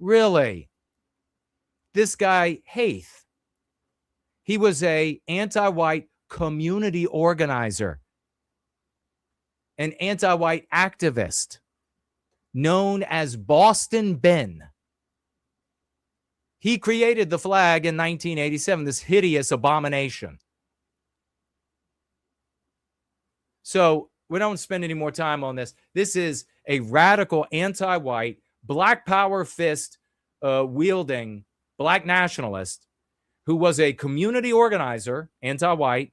Really? This guy, Haith, he was a anti-white community organizer, an anti-white activist known as Boston Ben. He created the flag in 1987, this hideous abomination. So we don't spend any more time on this. This is a radical anti-white, black power fist wielding black nationalist who was a community organizer, anti-white,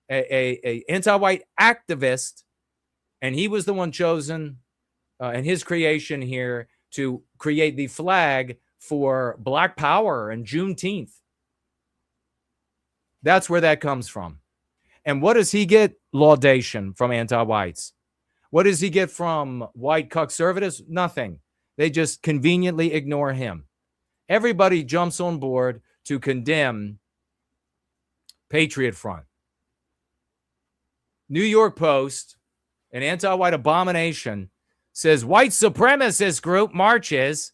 a anti-white activist, and he was the one chosen in his creation here to create the flag for Black Power and Juneteenth. That's where that comes from. And what does he get? Laudation from anti-whites. What does he get from white conservatives? Nothing. They just conveniently ignore him. Everybody jumps on board to condemn Patriot Front. New York Post, an anti-white abomination, says white supremacist group marches.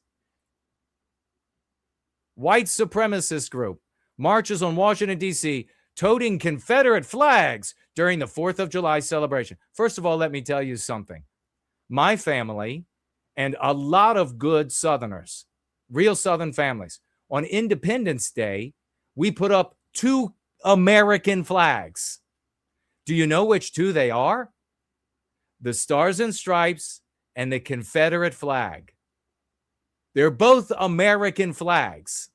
White supremacist group marches on Washington, D.C., toting Confederate flags during the 4th of July celebration. First of all, let me tell you something. My family and a lot of good Southerners, real Southern families, on Independence Day, we put up 2 American flags. Do you know which 2 they are? The Stars and Stripes and the Confederate flag. They're both American flags.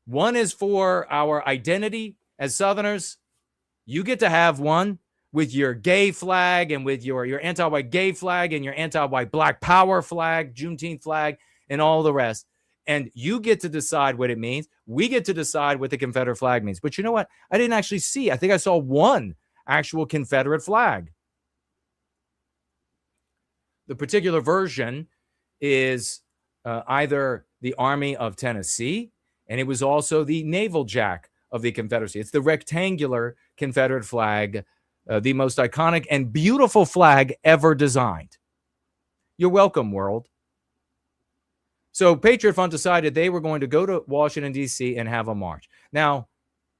One is for our identity as Southerners. You get to have one with your gay flag and with your anti-white gay flag and your anti-white Black Power flag, Juneteenth flag, and all the rest. And you get to decide what it means. We get to decide what the Confederate flag means. But you know what? I didn't actually see. I think I saw one actual Confederate flag. The particular version is either the Army of Tennessee, and it was also the naval jack of the Confederacy. It's the rectangular Confederate flag, the most iconic and beautiful flag ever designed. You're welcome, world. So Patriot Front decided they were going to go to Washington, D.C. and have a march. Now,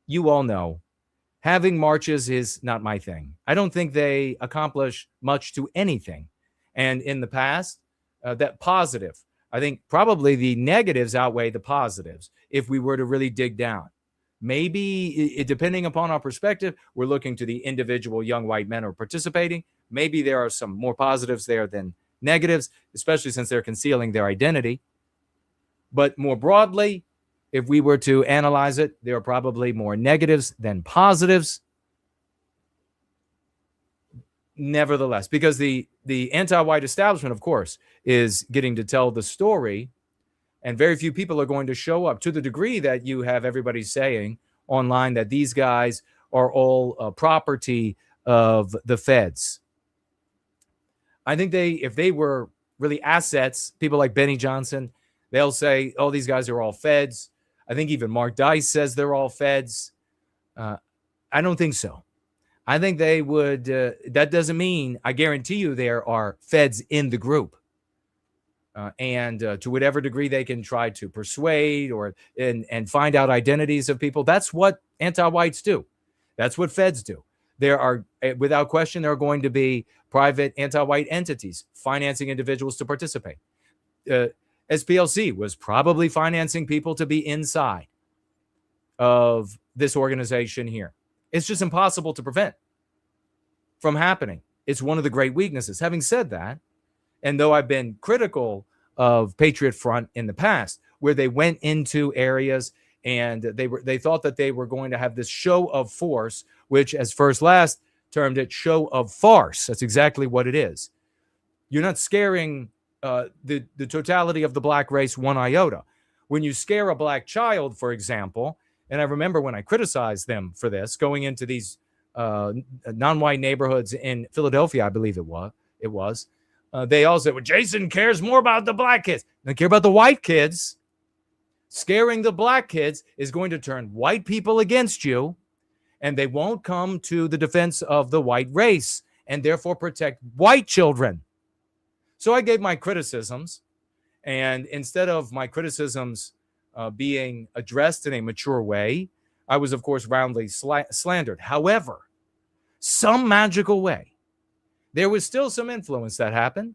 you all know, having marches is not my thing. I don't think they accomplish much to anything. And in the past, that positive, I think probably the negatives outweigh the positives if we were to really dig down. Maybe, depending upon our perspective, we're looking to the individual young white men who are participating. Maybe there are some more positives there than negatives, especially since they're concealing their identity. But more broadly, if we were to analyze it, there are probably more negatives than positives. Nevertheless, because the anti-white establishment, of course, is getting to tell the story, and very few people are going to show up to the degree that you have everybody saying online that these guys are all property of the feds. I think if they were really assets, people like Benny Johnson, they'll say, oh, these guys are all feds. I think even Mark Dice says they're all feds. I don't think so. I think they would, that doesn't mean, I guarantee you there are feds in the group. And to whatever degree they can try to persuade and find out identities of people, that's what anti-whites do. That's what feds do. There are, without question, there are going to be private anti-white entities financing individuals to participate. SPLC was probably financing people to be inside of this organization here. It's just impossible to prevent from happening. It's one of the great weaknesses. Having said that, and though I've been critical of Patriot Front in the past, where they went into areas and they thought that they were going to have this show of force, which, as First Last termed it, show of farce. That's exactly what it is. You're not scaring the totality of the black race one iota. When you scare a black child, for example, and I remember when I criticized them for this, going into these non-white neighborhoods in Philadelphia, I believe it was. They all said, well, Jason cares more about the black kids. They care about the white kids. Scaring the black kids is going to turn white people against you, and they won't come to the defense of the white race and therefore protect white children. So I gave my criticisms, And instead of my criticisms being addressed in a mature way, I was, of course, roundly slandered. However, some magical way, there was still some influence that happened.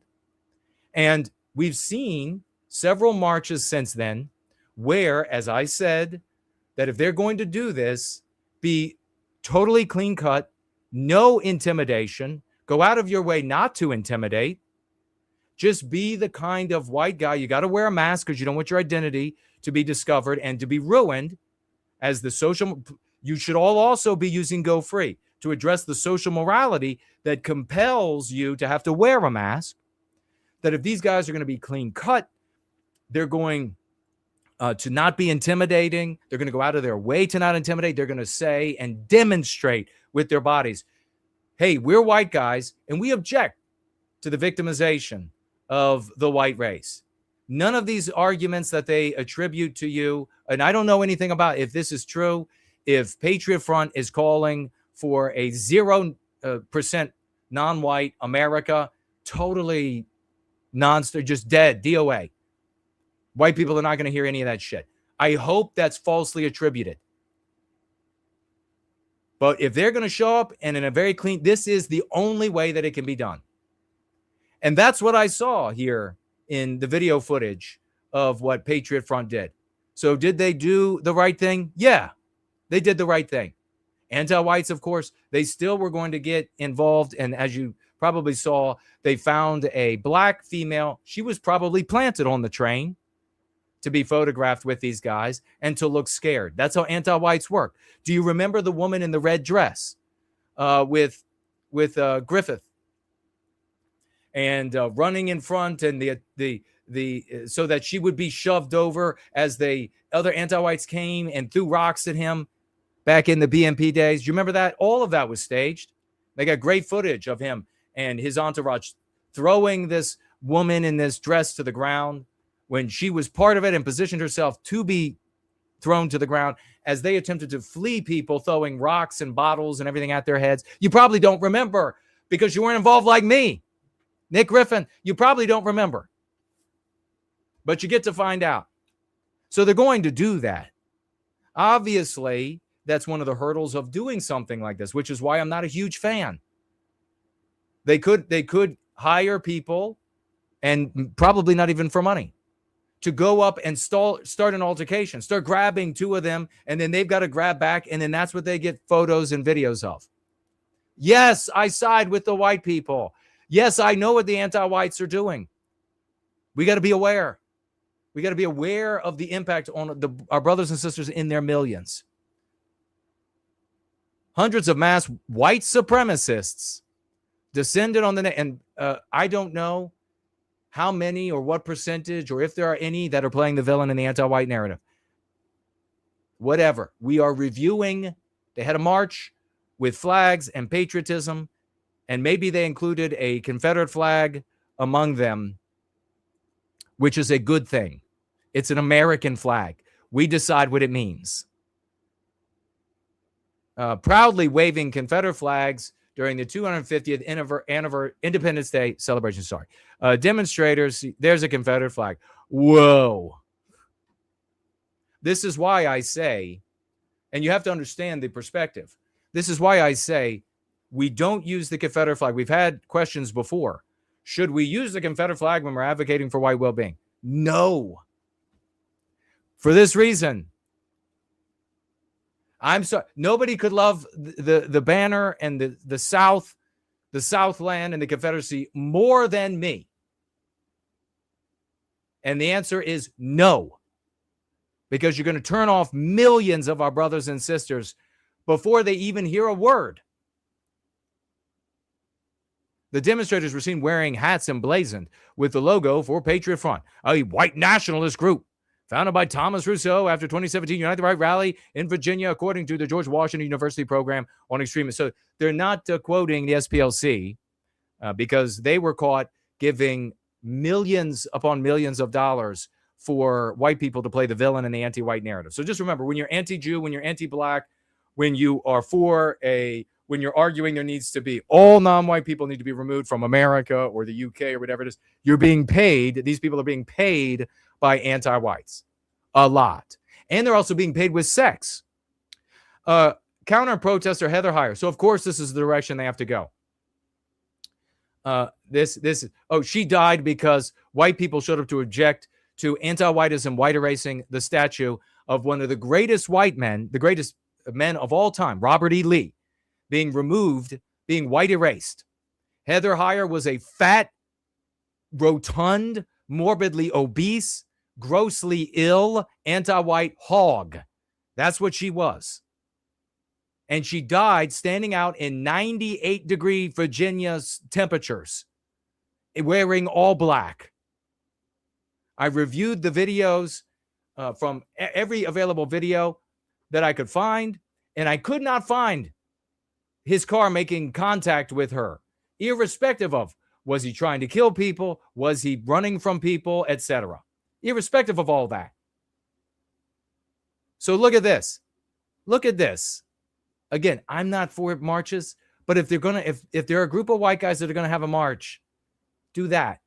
And we've seen several marches since then where, as I said, that if they're going to do this, be totally clean cut, no intimidation, go out of your way not to intimidate, just be the kind of white guy. You got to wear a mask because you don't want your identity to be discovered and to be ruined as the social. You should all also be using Go Free to address the social morality that compels you to have to wear a mask. That if these guys are going to be clean cut, they're going to not be intimidating. They're going to go out of their way to not intimidate. They're going to say and demonstrate with their bodies, hey, we're white guys and we object to the victimization of the white race. None of these arguments that they attribute to you, and I don't know anything about if this is true, if Patriot Front is calling for a 0% non-white America, totally just dead, DOA. White people are not going to hear any of that shit. I hope that's falsely attributed. But if they're going to show up and in a very clean, this is the only way that it can be done. And that's what I saw here in the video footage of what Patriot Front did. So did they do the right thing? Yeah, they did the right thing. Anti-whites, of course, they still were going to get involved. And as you probably saw, they found a black female. She was probably planted on the train to be photographed with these guys and to look scared. That's how anti-whites work. Do you remember the woman in the red dress with Griffith and running in front and the so that she would be shoved over as the other anti-whites came and threw rocks at him back in the BMP days? Do you remember that? All of that was staged. They got great footage of him and his entourage throwing this woman in this dress to the ground when she was part of it and positioned herself to be thrown to the ground as they attempted to flee people, throwing rocks and bottles and everything at their heads. You probably don't remember because you weren't involved like me. Nick Griffin, you probably don't remember. But you get to find out. So they're going to do that. Obviously, that's one of the hurdles of doing something like this, which is why I'm not a huge fan. They could hire people, and probably not even for money, to go up and start an altercation, start grabbing two of them, and then they've got to grab back, and then that's what they get photos and videos of. Yes, I side with the white people. Yes, I know what the anti-whites are doing. We got to be aware. We got to be aware of the impact on our brothers and sisters in their millions. Hundreds of mass white supremacists descended on the and I don't know how many or what percentage or if there are any that are playing the villain in the anti-white narrative. Whatever. We are reviewing. They had a march with flags and patriotism, and maybe they included a Confederate flag among them, which is a good thing. It's an American flag. We decide what it means. Proudly waving Confederate flags during the 250th Independence Day celebration. Demonstrators, there's a Confederate flag. Whoa. This is why I say, and you have to understand the perspective. This is why I say we don't use the Confederate flag. We've had questions before. Should we use the Confederate flag when we're advocating for white well-being? No. For this reason. I'm sorry. Nobody could love the banner and the South, the Southland and the Confederacy more than me. And the answer is no. Because you're going to turn off millions of our brothers and sisters before they even hear a word. The demonstrators were seen wearing hats emblazoned with the logo for Patriot Front, a white nationalist group founded by Thomas Rousseau after 2017 Unite the Right rally in Virginia, according to the George Washington University program on extremism. So they're not quoting the SPLC because they were caught giving millions upon millions of dollars for white people to play the villain in the anti-white narrative. So just remember, when you're anti-Jew, when you're anti-black, when you are for a when you're arguing there needs to be all non-white people need to be removed from America or the UK or whatever it is, you're being paid. These people are being paid by anti-whites a lot. And they're also being paid with sex. Counter protester Heather Heyer. So, of course, this is the direction they have to go. She died because white people showed up to object to anti-whiteism, white erasing the statue of one of the greatest white men, the greatest men of all time, Robert E. Lee, being removed, being white erased. Heather Heyer was a fat, rotund, morbidly obese, grossly ill, anti-white hog. That's what she was. And she died standing out in 98-degree Virginia's temperatures, wearing all black. I reviewed the videos from every available video that I could find, and I could not find his car making contact with her, irrespective of, was he trying to kill people? Was he running from people, etc.? Irrespective of all that. So look at this. Look at this. Again, I'm not for marches, but if they're gonna, if there are a group of white guys that are gonna have a march, do that.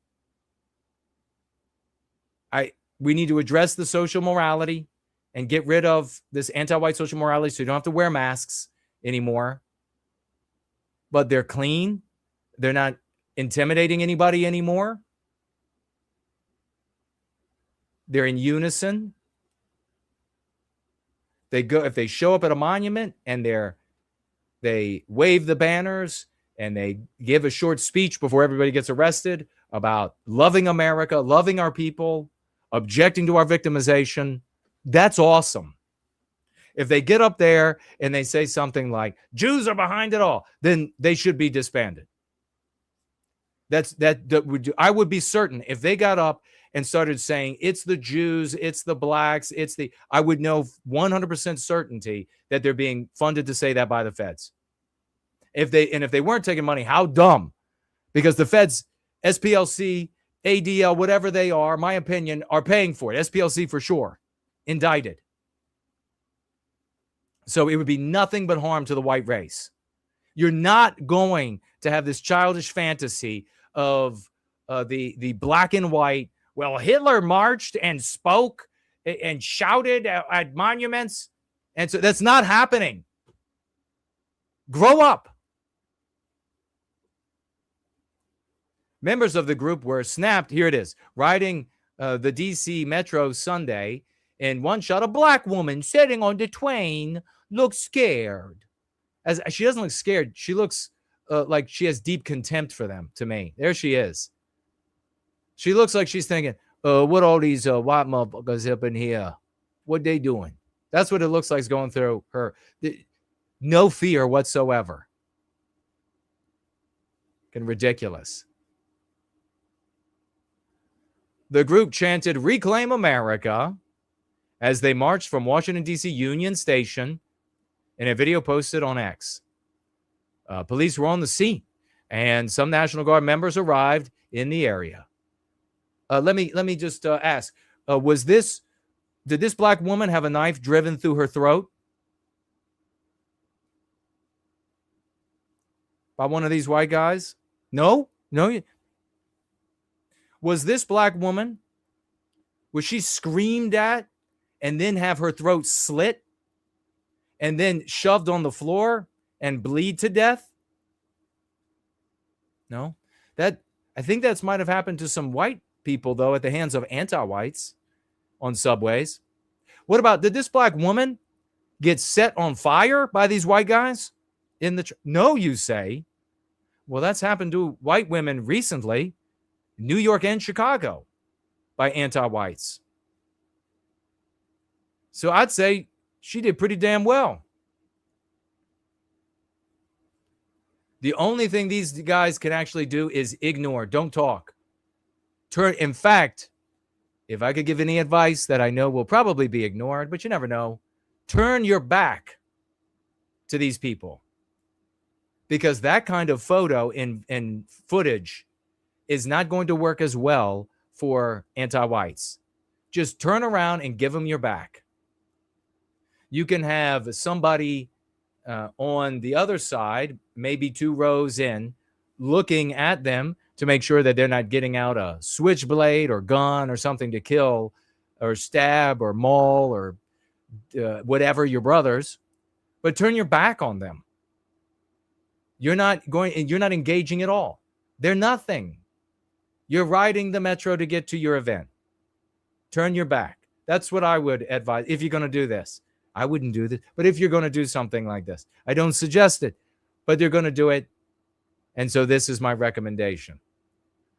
We need to address the social morality and get rid of this anti-white social morality so you don't have to wear masks anymore. But they're clean. They're not intimidating anybody anymore. They're in unison. If they show up at a monument and they wave the banners and they give a short speech before everybody gets arrested about loving America, loving our people, objecting to our victimization, that's awesome. If they get up there and they say something like Jews are behind it all, then they should be disbanded. I would be certain if they got up and started saying it's the Jews, it's the blacks, I would know 100% certainty that they're being funded to say that by the feds. If they weren't taking money, how dumb? Because the feds, SPLC, ADL, whatever they are, my opinion, are paying for it. SPLC for sure, indicted. So it would be nothing but harm to the white race. You're not going to have this childish fantasy of the black and white. Well, Hitler marched and spoke and shouted at monuments. And so that's not happening. Grow up. Members of the group were snapped. Here it is. Riding the D.C. Metro Sunday. In one shot, a black woman sitting on the train looks scared. As she doesn't look scared. She looks like she has deep contempt for them, to me. There she is. She looks like she's thinking, what all these white motherfuckers up in here? What they doing? That's what it looks like is going through her. No fear whatsoever. And ridiculous. The group chanted, "Reclaim America," as they marched from Washington, D.C. Union Station in a video posted on X. Police were on the scene, and some National Guard members arrived in the area. Let me just ask: did this black woman have a knife driven through her throat by one of these white guys? No. Was this black woman? Was she screamed at and then have her throat slit and then shoved on the floor and bleed to death? No. I think that's might have happened to some white people, though, at the hands of anti-whites on subways. What about, did this black woman get set on fire by these white guys? No, you say. Well, that's happened to white women recently, New York and Chicago, by anti-whites. So I'd say she did pretty damn well. The only thing these guys can actually do is ignore. Don't talk. In fact, if I could give any advice that I know will probably be ignored, but you never know, turn your back to these people. Because that kind of photo and footage is not going to work as well for anti-whites. Just turn around and give them your back. You can have somebody on the other side, maybe 2 rows in, looking at them to make sure that they're not getting out a switchblade or gun or something to kill or stab or maul or whatever your brothers, but turn your back on them. You're not engaging at all. They're nothing. You're riding the metro to get to your event. Turn your back. That's what I would advise if you're going to do this. I wouldn't do this, but if you're going to do something like this, I don't suggest it, but they're going to do it. And so this is my recommendation.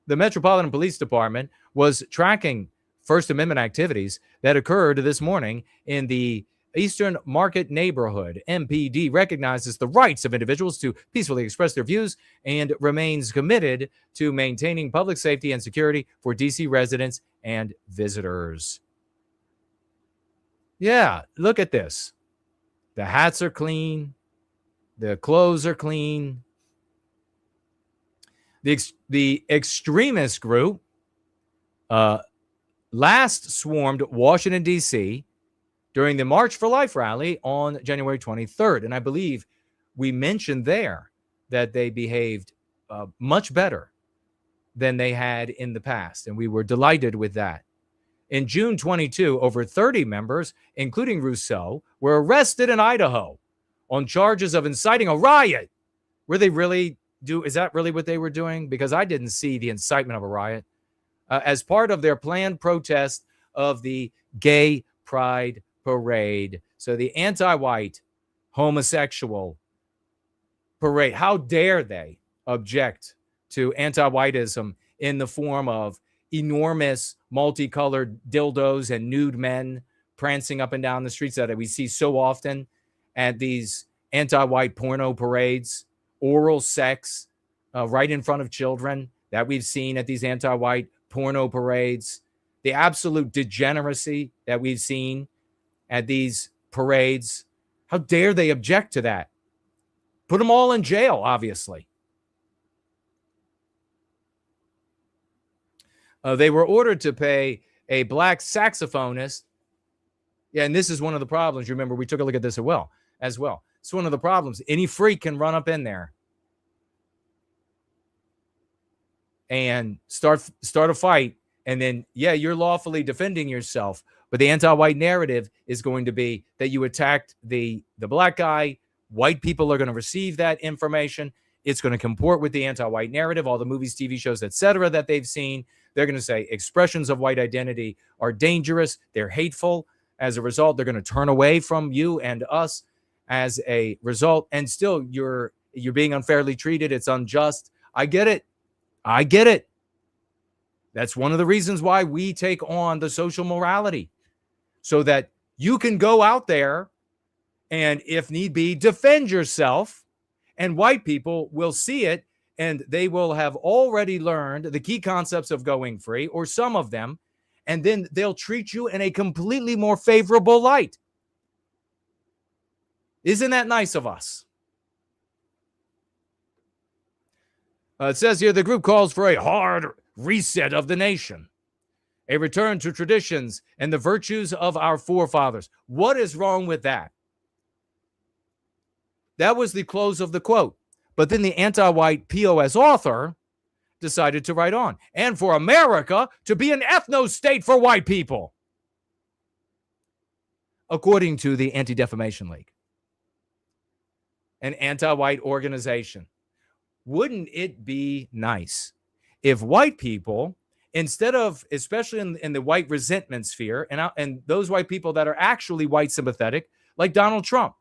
The Metropolitan Police Department was tracking First Amendment activities that occurred this morning in the Eastern Market neighborhood. MPD recognizes the rights of individuals to peacefully express their views and remains committed to maintaining public safety and security for DC residents and visitors. Yeah, look at this. The hats are clean. The clothes are clean. The extremist group last swarmed Washington, D.C. during the March for Life rally on January 23rd. And I believe we mentioned there that they behaved much better than they had in the past. And we were delighted with that. In June 22, over 30 members, including Rousseau, were arrested in Idaho on charges of inciting a riot. Were they really is that really what they were doing? Because I didn't see the incitement of a riot. As part of their planned protest of the Gay Pride Parade. So the anti-white homosexual parade. How dare they object to anti-whiteism in the form of enormous multicolored dildos and nude men prancing up and down the streets that we see so often at these anti-white porno parades, oral sex right in front of children that we've seen at these anti-white porno parades, the absolute degeneracy that we've seen at these parades. How dare they object to that? Put them all in jail, obviously. They were ordered to pay a black saxophonist. Yeah, and this is one of the problems. You remember, we took a look at this as well. It's one of the problems. Any freak can run up in there and start a fight. And then, yeah, you're lawfully defending yourself. But the anti-white narrative is going to be that you attacked the black guy. White people are going to receive that information. It's going to comport with the anti-white narrative, all the movies, TV shows, etc. that they've seen. They're going to say expressions of white identity are dangerous. They're hateful. As a result, they're going to turn away from you and us as a result. And still, you're being unfairly treated. It's unjust. I get it. That's one of the reasons why we take on the social morality, so that you can go out there and, if need be, defend yourself, and white people will see it, and they will have already learned the key concepts of going free, or some of them, and then they'll treat you in a completely more favorable light. Isn't that nice of us? It says here, the group calls for a hard reset of the nation, a return to traditions and the virtues of our forefathers. What is wrong with that? That was the close of the quote. But then the anti-white POS author decided to write on, and for America to be an ethno-state for white people, according to the Anti-Defamation League, an anti-white organization. Wouldn't it be nice if white people, instead of, especially in the white resentment sphere, and those white people that are actually white sympathetic, like Donald Trump,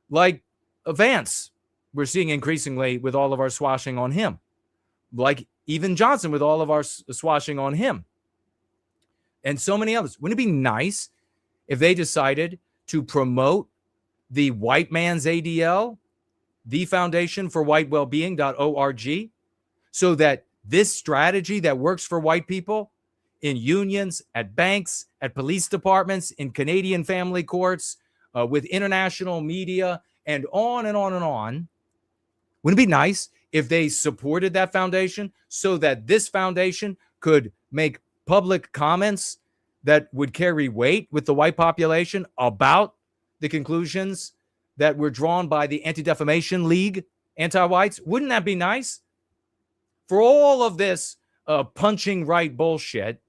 like Vance, we're seeing increasingly with all of our swashing on him, like even Johnson with all of our swashing on him, and so many others. Wouldn't it be nice if they decided to promote the white man's ADL, the Foundation for White Wellbeing.org, so that this strategy that works for white people in unions, at banks, at police departments, in Canadian family courts, with international media, and on and on and on, wouldn't it be nice if they supported that foundation so that this foundation could make public comments that would carry weight with the white population about the conclusions that were drawn by the Anti-Defamation League, anti-whites? Wouldn't that be nice? For all of this punching right bullshit,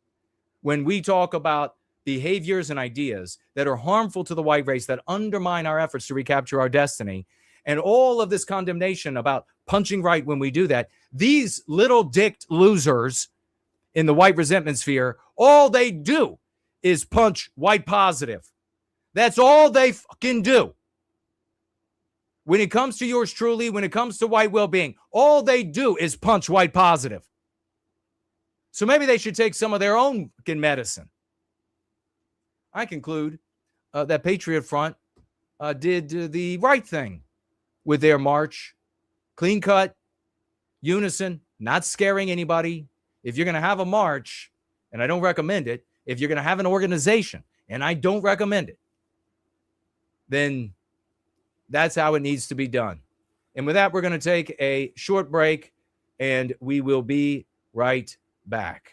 when we talk about behaviors and ideas that are harmful to the white race, that undermine our efforts to recapture our destiny, and all of this condemnation about punching right when we do that, these little dicked losers in the white resentment sphere, all they do is punch white positive. That's all they fucking do. When it comes to yours truly, when it comes to white well-being, all they do is punch white positive. So maybe they should take some of their own fucking medicine. I conclude that Patriot Front did the right thing with their march. Clean cut, unison, not scaring anybody. If you're going to have a march, and I don't recommend it, if you're going to have an organization, and I don't recommend it, then that's how it needs to be done. And with that, we're going to take a short break, and we will be right back.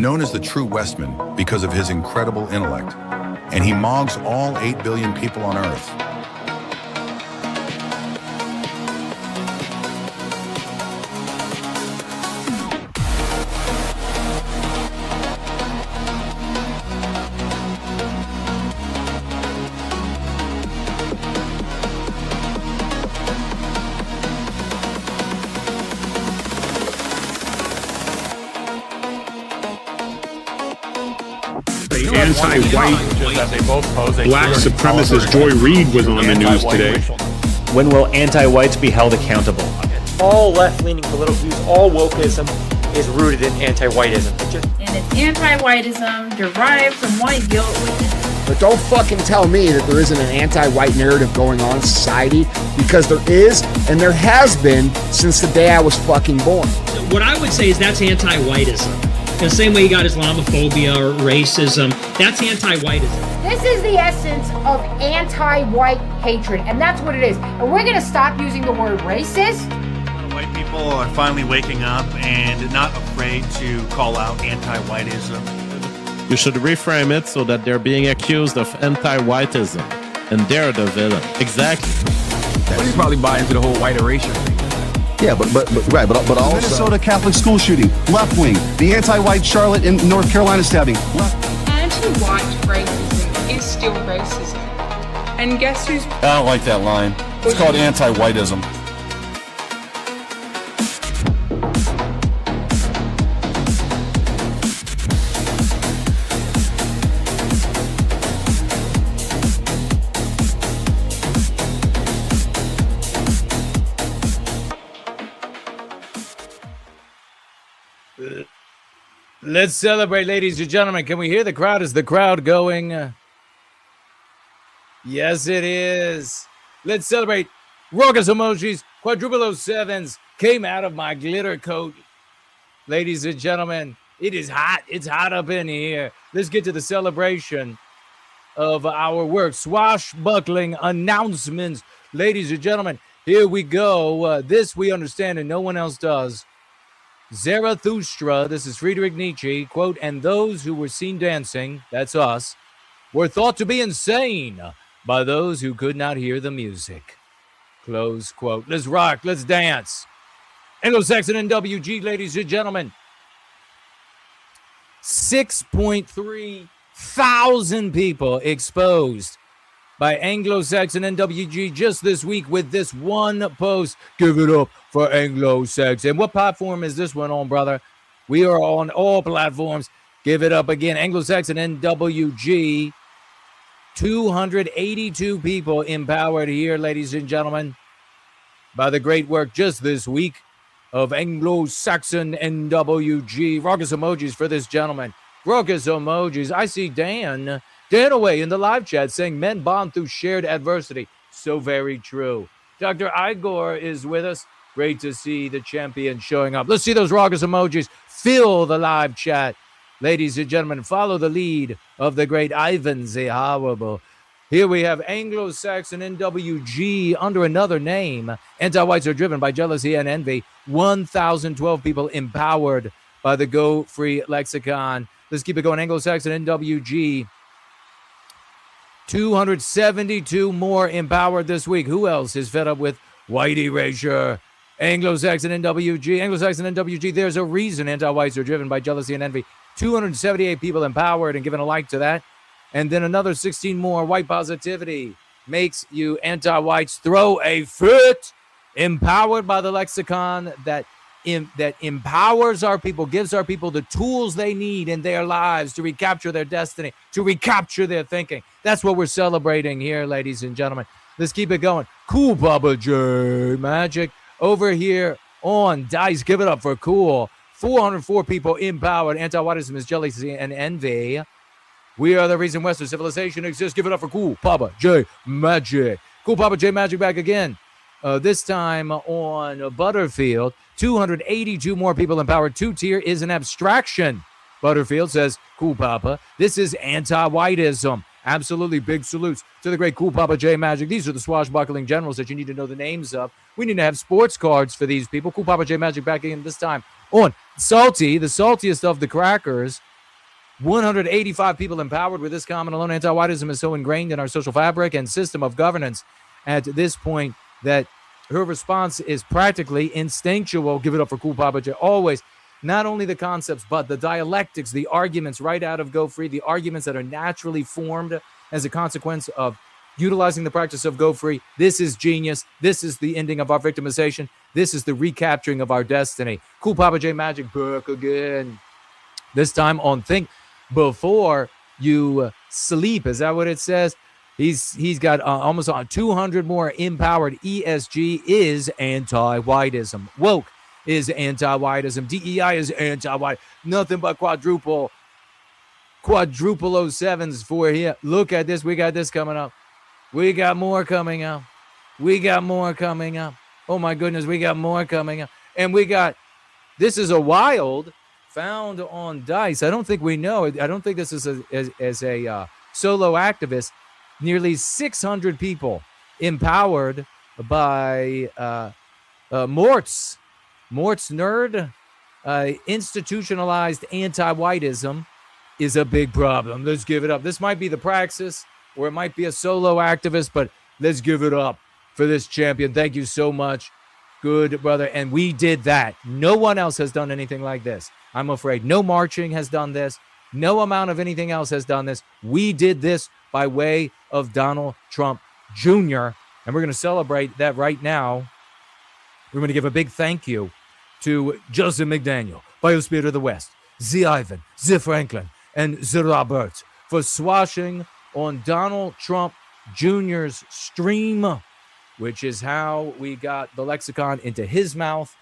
known as the true Westman because of his incredible intellect, and he mogs all 8 billion people on Earth. Anti-white black supremacist Joy Reid was on the news today. When will anti-whites be held accountable? All left-leaning political views, all wokeism is rooted in anti-whiteism. And it's anti-whiteism derived from white guilt. But don't fucking tell me that there isn't an anti-white narrative going on in society, because there is, and there has been since the day I was fucking born. What I would say is that's anti-whiteism. In the same way you got Islamophobia or racism, that's anti-whiteism. This is the essence of anti-white hatred, and that's what it is. And we're going to stop using the word racist. White people are finally waking up and not afraid to call out anti-whiteism. You should reframe it so that they're being accused of anti-whiteism, and they're the villain. Exactly. Well, you probably buy into the whole white erasure thing. Yeah, but also Minnesota Catholic school shooting, left wing. The anti-white Charlotte in North Carolina stabbing. Anti-white racism is still racism. And guess who's... I don't like that line. It's called anti-whiteism. Let's celebrate, ladies and gentlemen. Can we hear the crowd? Is the crowd going? Yes, it is. Let's celebrate. Raucous emojis, quadruple 07s came out of my glitter coat. Ladies and gentlemen, it is hot. It's hot up in here. Let's get to the celebration of our work. Swashbuckling announcements. Ladies and gentlemen, here we go. This we understand and no one else does. Zarathustra, this is Friedrich Nietzsche, quote, and those who were seen dancing, that's us, were thought to be insane by those who could not hear the music. Close quote. Let's rock, let's dance. Anglo-Saxon NWG, ladies and gentlemen. 6.3 thousand people exposed by Anglo-Saxon NWG just this week with this one post. Give it up for Anglo-Saxon. What platform is this one on, brother? We are on all platforms. Give it up again. Anglo-Saxon NWG. 282 people empowered here, ladies and gentlemen, by the great work just this week of Anglo-Saxon NWG. Raucous emojis for this gentleman. Raucous emojis. I see Dan away in the live chat saying men bond through shared adversity. So very true. Dr. Igor is with us. Great to see the champion showing up. Let's see those raucous emojis. Fill the live chat. Ladies and gentlemen, follow the lead of the great Ivan Zeharable. Here we have Anglo-Saxon NWG under another name. Anti-whites are driven by jealousy and envy. 1,012 people empowered by the Go Free lexicon. Let's keep it going. Anglo-Saxon NWG. 272 more empowered this week. Who else is fed up with white erasure? Anglo-Saxon NWG. Anglo-Saxon NWG. There's a reason anti-whites are driven by jealousy and envy. 278 people empowered and given a like to that. And then another 16 more. White positivity makes you anti-whites throw a fit. Empowered by the lexicon that empowers our people, gives our people the tools they need in their lives to recapture their destiny, to recapture their thinking. That's what we're celebrating here, ladies and gentlemen. Let's keep it going. Cool Papa J Magic over here on Dice. Give it up for Cool. 404 people empowered. Anti-whiteism is jealousy and envy. We are the reason Western civilization exists. Give it up for Cool Papa J Magic. Cool Papa J Magic back again. This time on Butterfield. 282 more people empowered. Two-tier is an abstraction. Butterfield says, Cool Papa, this is anti-whiteism. Absolutely big salutes to the great Cool Papa J Magic. These are the swashbuckling generals that you need to know the names of. We need to have sports cards for these people. Cool Papa J Magic back again this time on Salty, the saltiest of the crackers. 185 people empowered with this comment alone. Anti-whiteism is so ingrained in our social fabric and system of governance at this point that her response is practically instinctual. Give it up for Cool Papa J. Always. Not only the concepts, but the dialectics, the arguments right out of Go Free, the arguments that are naturally formed as a consequence of utilizing the practice of Go Free. This is genius. This is the ending of our victimization. This is the recapturing of our destiny. Cool Papa J Magic book again. This time on Think Before You Sleep. Is that what it says? He's got almost 200 more empowered. ESG is anti-whiteism. Woke is anti-whiteism. DEI is anti-white. Nothing but quadruple 07s for here. Look at this. We got this coming up. We got more coming up. We got more coming up. Oh my goodness, we got more coming up. And we got, this is a wild found on Dice. I don't think we know. I don't think this is as a solo activist. Nearly 600 people empowered by Mort's nerd. Institutionalized anti-whiteism is a big problem. Let's give it up. This might be the praxis, or it might be a solo activist, but let's give it up for this champion. Thank you so much. Good, brother. And we did that. No one else has done anything like this. I'm afraid no marching has done this. No amount of anything else has done this. We did this by way of Donald Trump Jr. And we're going to celebrate that right now. We're going to give a big thank you to Joseph McDaniel, Biosphere of the West, Z. Ivan, Z. Franklin, and Z. Roberts for swashing on Donald Trump Jr.'s stream, which is how we got the lexicon into his mouth.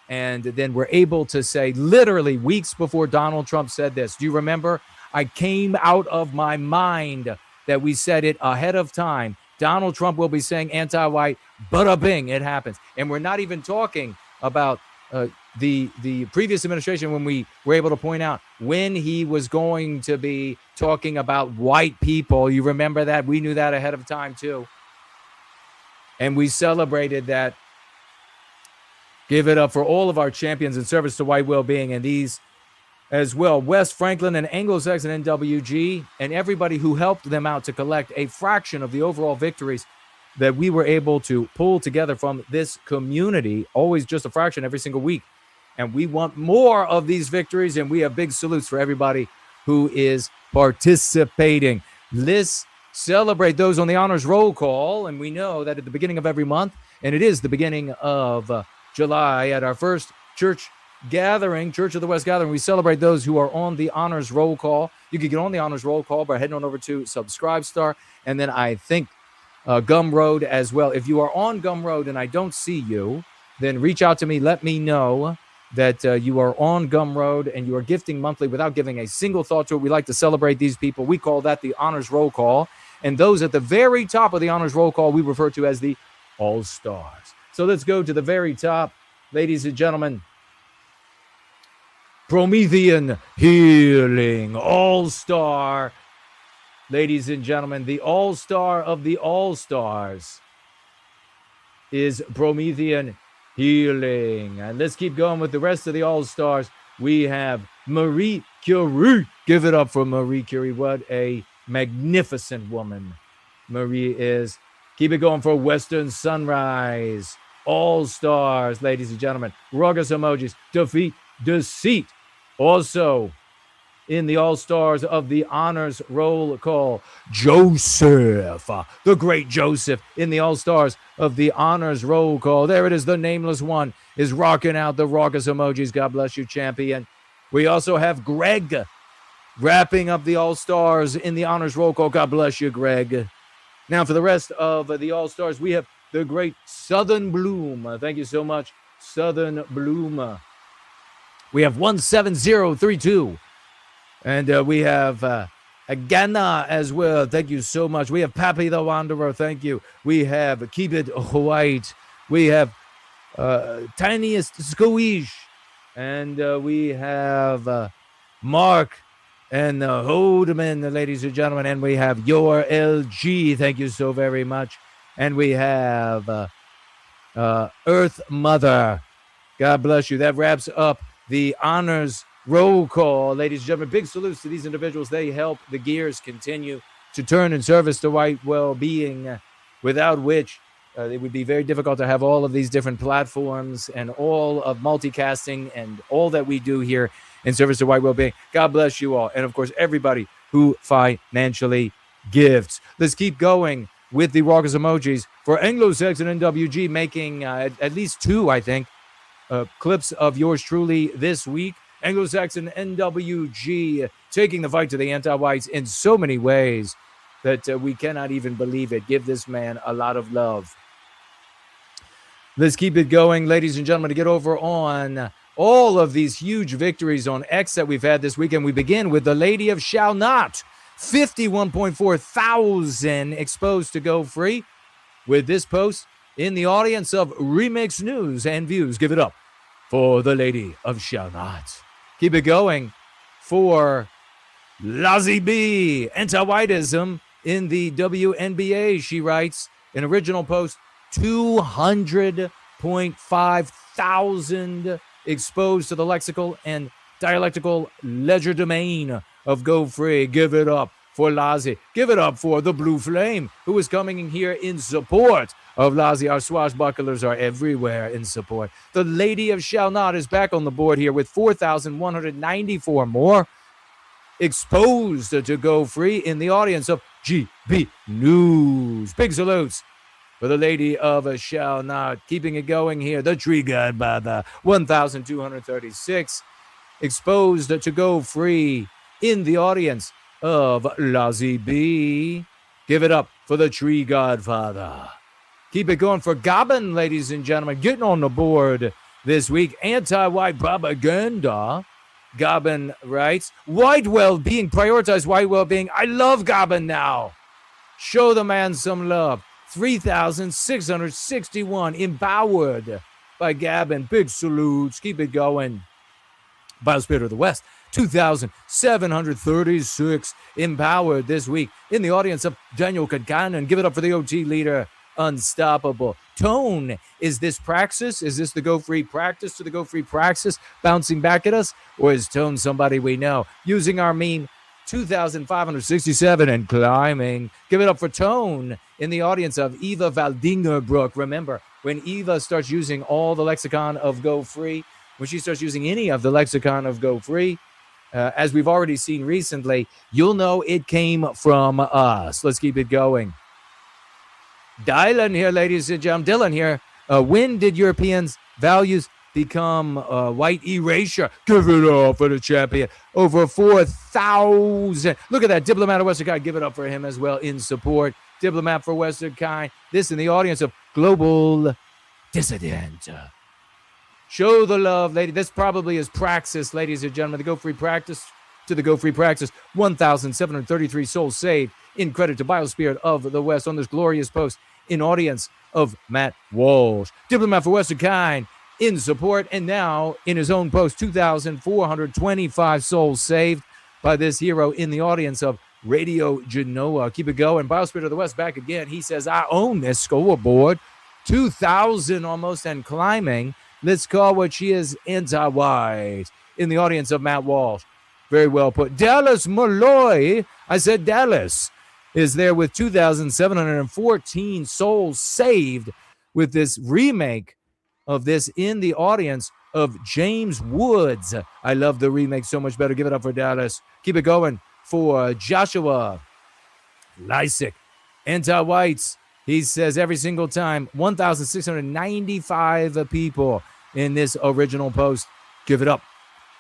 And then we're able to say literally weeks before Donald Trump said this. Do you remember? I came out of my mind that we said it ahead of time. Donald Trump will be saying anti-white, bada bing, it happens. And we're not even talking about the previous administration when we were able to point out when he was going to be talking about white people. You remember that? We knew that ahead of time too. And we celebrated that. Give it up for all of our champions in service to white well-being, and these as well, West Franklin and Anglo-Saxon NWG, and everybody who helped them out to collect a fraction of the overall victories that we were able to pull together from this community, always just a fraction every single week. And we want more of these victories, and we have big salutes for everybody who is participating. Let's celebrate those on the honors roll call, and we know that at the beginning of every month, and it is the beginning of July, at our first church gathering, Church of the West gathering, we celebrate those who are on the honors roll call. You can get on the honors roll call by heading on over to Subscribestar, and then I think Gumroad as well. If you are on Gumroad and I don't see you, then reach out to me. Let me know that you are on Gumroad and you are gifting monthly without giving a single thought to it. We like to celebrate these people. We call that the honors roll call. And those at the very top of the honors roll call, we refer to as the All-Stars. So let's go to the very top, ladies and gentlemen. Promethean Healing All-Star. Ladies and gentlemen, the All-Star of the All-Stars is Promethean Healing. And let's keep going with the rest of the All-Stars. We have Marie Curie. Give it up for Marie Curie. What a magnificent woman Marie is. Keep it going for Western Sunrise. All-Stars, ladies and gentlemen. Ruggles emojis. Defeat Deceit. Also in the All-Stars of the honors roll call, Joseph, the great Joseph, in the All-Stars of the honors roll call. There it is. The nameless one is rocking out the raucous emojis. God bless you, champion. We also have Greg wrapping up the All-Stars in the honors roll call. God bless you, Greg. Now for the rest of the All-Stars, we have the great Southern Bloom. Thank you so much, Southern Bloom. We have 17032. And we have Agana as well. Thank you so much. We have Pappy the Wanderer. Thank you. We have Keep It White. We have Tiniest Squeeze. And we have Mark and Hodeman, ladies and gentlemen. And we have Your LG. Thank you so very much. And we have Earth Mother. God bless you. That wraps up the honors Roll call, ladies and gentlemen. Big salutes to these individuals. They help the gears continue to turn in service to white well-being, without which it would be very difficult to have all of these different platforms and all of multicasting and all that we do here in service to white well-being. God bless you all. And, of course, everybody who financially gives. Let's keep going with the raucous emojis for Anglo-Saxon NWG, making at least two, I think, clips of yours truly this week. Anglo-Saxon NWG taking the fight to the anti-whites in so many ways that we cannot even believe it. Give this man a lot of love. Let's keep it going, ladies and gentlemen, to get over on all of these huge victories on X that we've had this weekend. We begin with the Lady of Shall Not. 51.4 thousand exposed to go free with this post in the audience of Remix News and Views. Give it up for the Lady of Shall Not. Keep it going for Lazy B, anti-whiteism in the WNBA. She writes an original post, 200.5 thousand exposed to the lexical and dialectical legerdemain of Go Free. Give it up for Lazi. Give it up for the Blue Flame, who is coming in here in support of Lazi. Our swashbucklers are everywhere in support. The Lady of Shall Not is back on the board here with 4,194 more exposed to Go Free in the audience of GB News. Big salutes for the Lady of Shall Not. Keeping it going here, the Tree God by the 1,236 exposed to Go Free in the audience of Lazy B. Give it up for the Tree Godfather. Keep it going for Gobbin, ladies and gentlemen. Getting on the board this week. Anti-white propaganda. Gobbin writes, white well-being, prioritize white well-being. I love Gobbin now. Show the man some love. 3,661 empowered by Gavin. Big salutes. Keep it going. Biospirit of the West, 2,736 empowered this week in the audience of Daniel Kadkanen. Give it up for the OT leader, Unstoppable. Tone, is this praxis? Is this the Go Free practice to the Go Free praxis bouncing back at us? Or is Tone somebody we know? Using our meme, 2,567 and climbing. Give it up for Tone in the audience of Eva Valdingerbrook. Remember, when Eva starts using all the lexicon of Go Free, when she starts using any of the lexicon of Go Free, as we've already seen recently, you'll know it came from us. Let's keep it going. Dylan here, ladies and gentlemen. Dylan here. When did Europeans' values become white erasure? Give it up for the champion. Over 4,000. Look at that. Diplomat of Western Kind. Give it up for him as well in support. Diplomat for Western Kind. This in the audience of Global Dissident. Show the love, lady. This probably is praxis, ladies and gentlemen. The Go Free practice to the Go Free praxis. 1,733 souls saved in credit to Biospirit of the West on this glorious post in audience of Matt Walsh. Diplomat for Western Kind in support, and now in his own post, 2,425 souls saved by this hero in the audience of Radio Genoa. Keep it going. Biospirit of the West back again. He says, I own this scoreboard. 2,000 almost and climbing. Let's call what she is anti-white in the audience of Matt Walsh. Very well put. Dallas Malloy, I said Dallas, is there with 2,714 souls saved with this remake of this in the audience of James Woods. I love the remake so much better. Give it up for Dallas. Keep it going for Joshua Lysick. Anti-whites, he says every single time, 1,695 people in this original post. Give it up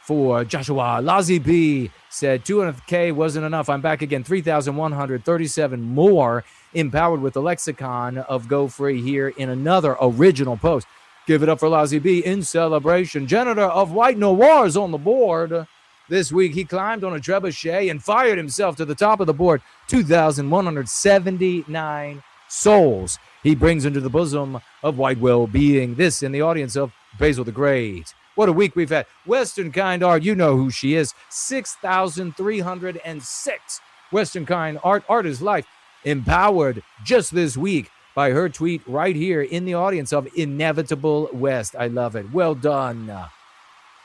for Joshua. Lazy B said 200K wasn't enough. I'm back again. 3,137 more empowered with the lexicon of Go Free here in another original post. Give it up for Lazy B in celebration. Janitor of White Noirs on the board. This week he climbed on a trebuchet and fired himself to the top of the board. 2,179 souls he brings into the bosom of white well-being. This in the audience of Basil the Great. What a week we've had. Western Kind Art, you know who she is. 6,306. Western Kind Art, Art is Life, empowered just this week by her tweet right here in the audience of Inevitable West. I love it. Well done.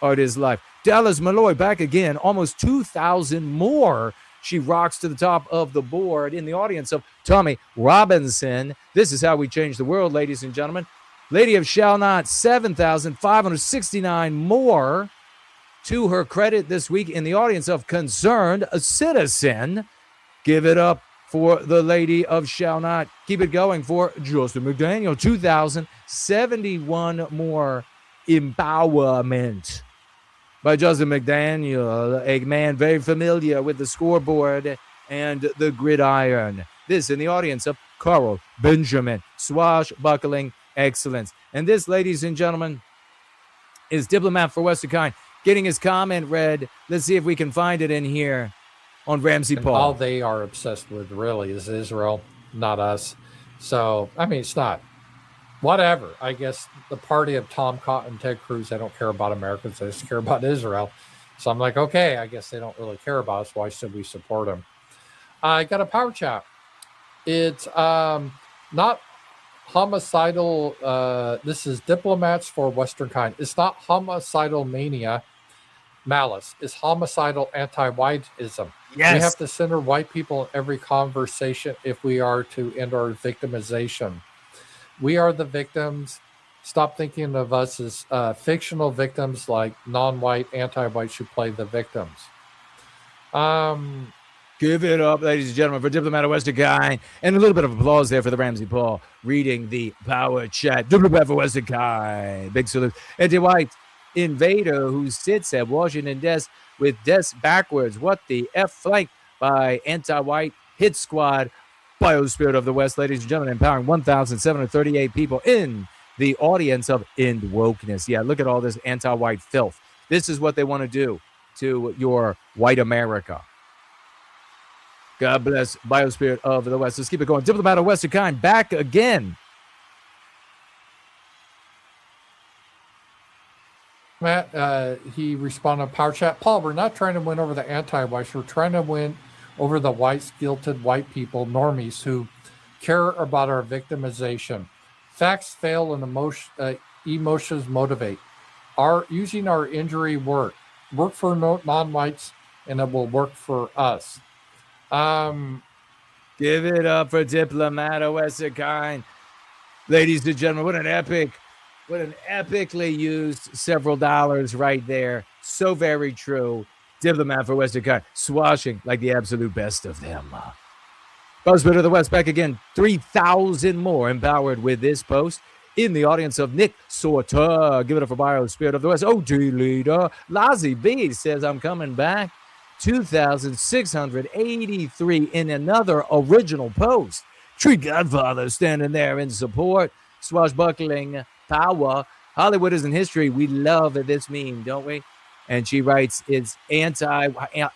Art is Life. Dallas Malloy back again, almost 2,000 more. She rocks to the top of the board. In the audience of Tommy Robinson. This is how we change the world, ladies and gentlemen. Lady of Shall Not, 7,569 more. To her credit this week in the audience of Concerned Citizen. Give it up for the Lady of Shall Not. Keep it going for Justin McDaniel. 2,071 more. Empowerment by Justin McDaniel, a man very familiar with the scoreboard and the gridiron. This in the audience of Carl Benjamin. Swashbuckling excellence. And this, ladies and gentlemen, is Diplomat for Western Kind getting his comment read. Let's see if we can find it in here on Ramsey Paul. All they are obsessed with really is Israel, not us. So, I mean, it's not. Whatever. I guess the party of Tom Cotton and Ted Cruz, they don't care about Americans. They just care about Israel. So I'm like, okay, I guess they don't really care about us. Why should we support them? I got a power chat. It's not homicidal. This is Diplomats for Western Kind. It's not homicidal mania, malice. It's homicidal anti-whiteism. Yes. We have to center white people in every conversation if we are to end our victimization. We are the victims. Stop thinking of us as fictional victims like non-white, anti-white should play the victims. Give it up, ladies and gentlemen, for Diplomat of Western Kind. And a little bit of applause there for the Ramsey Paul reading the power chat. Diplomat for Western Kind. Big salute. Anti-white invader who sits at Washington desk with desk backwards. What the F flank by anti-white hit squad. Biospirit of the West, ladies and gentlemen, empowering 1,738 people in the audience of End Wokeness. Yeah, look at all this anti-white filth. This is what they want to do to your white America. God bless Biospirit of the West. Let's keep it going. Diplomat of Western Kind back again. Matt, he responded to Power Chat. Paul, we're not trying to win over the anti-whites. We're trying to win over the white, guilted white people, normies, who care about our victimization. Facts fail and emotions motivate. Using our injury work for non-whites, and it will work for us. Give it up for Diplomat of Western Kind. Ladies and gentlemen, what an epically used several dollars right there. So very true. Diplomat for Western Kind, swashing like the absolute best of them. Buzzword of the West back again. 3,000 more empowered with this post. In the audience of Nick Sorter. Give it up for Biospirit of the West. OD leader. Lazzy B says, I'm coming back. 2,683 in another original post. Tree Godfather standing there in support. Swashbuckling power. Hollywood is in history. We love this meme, don't we? And she writes, it's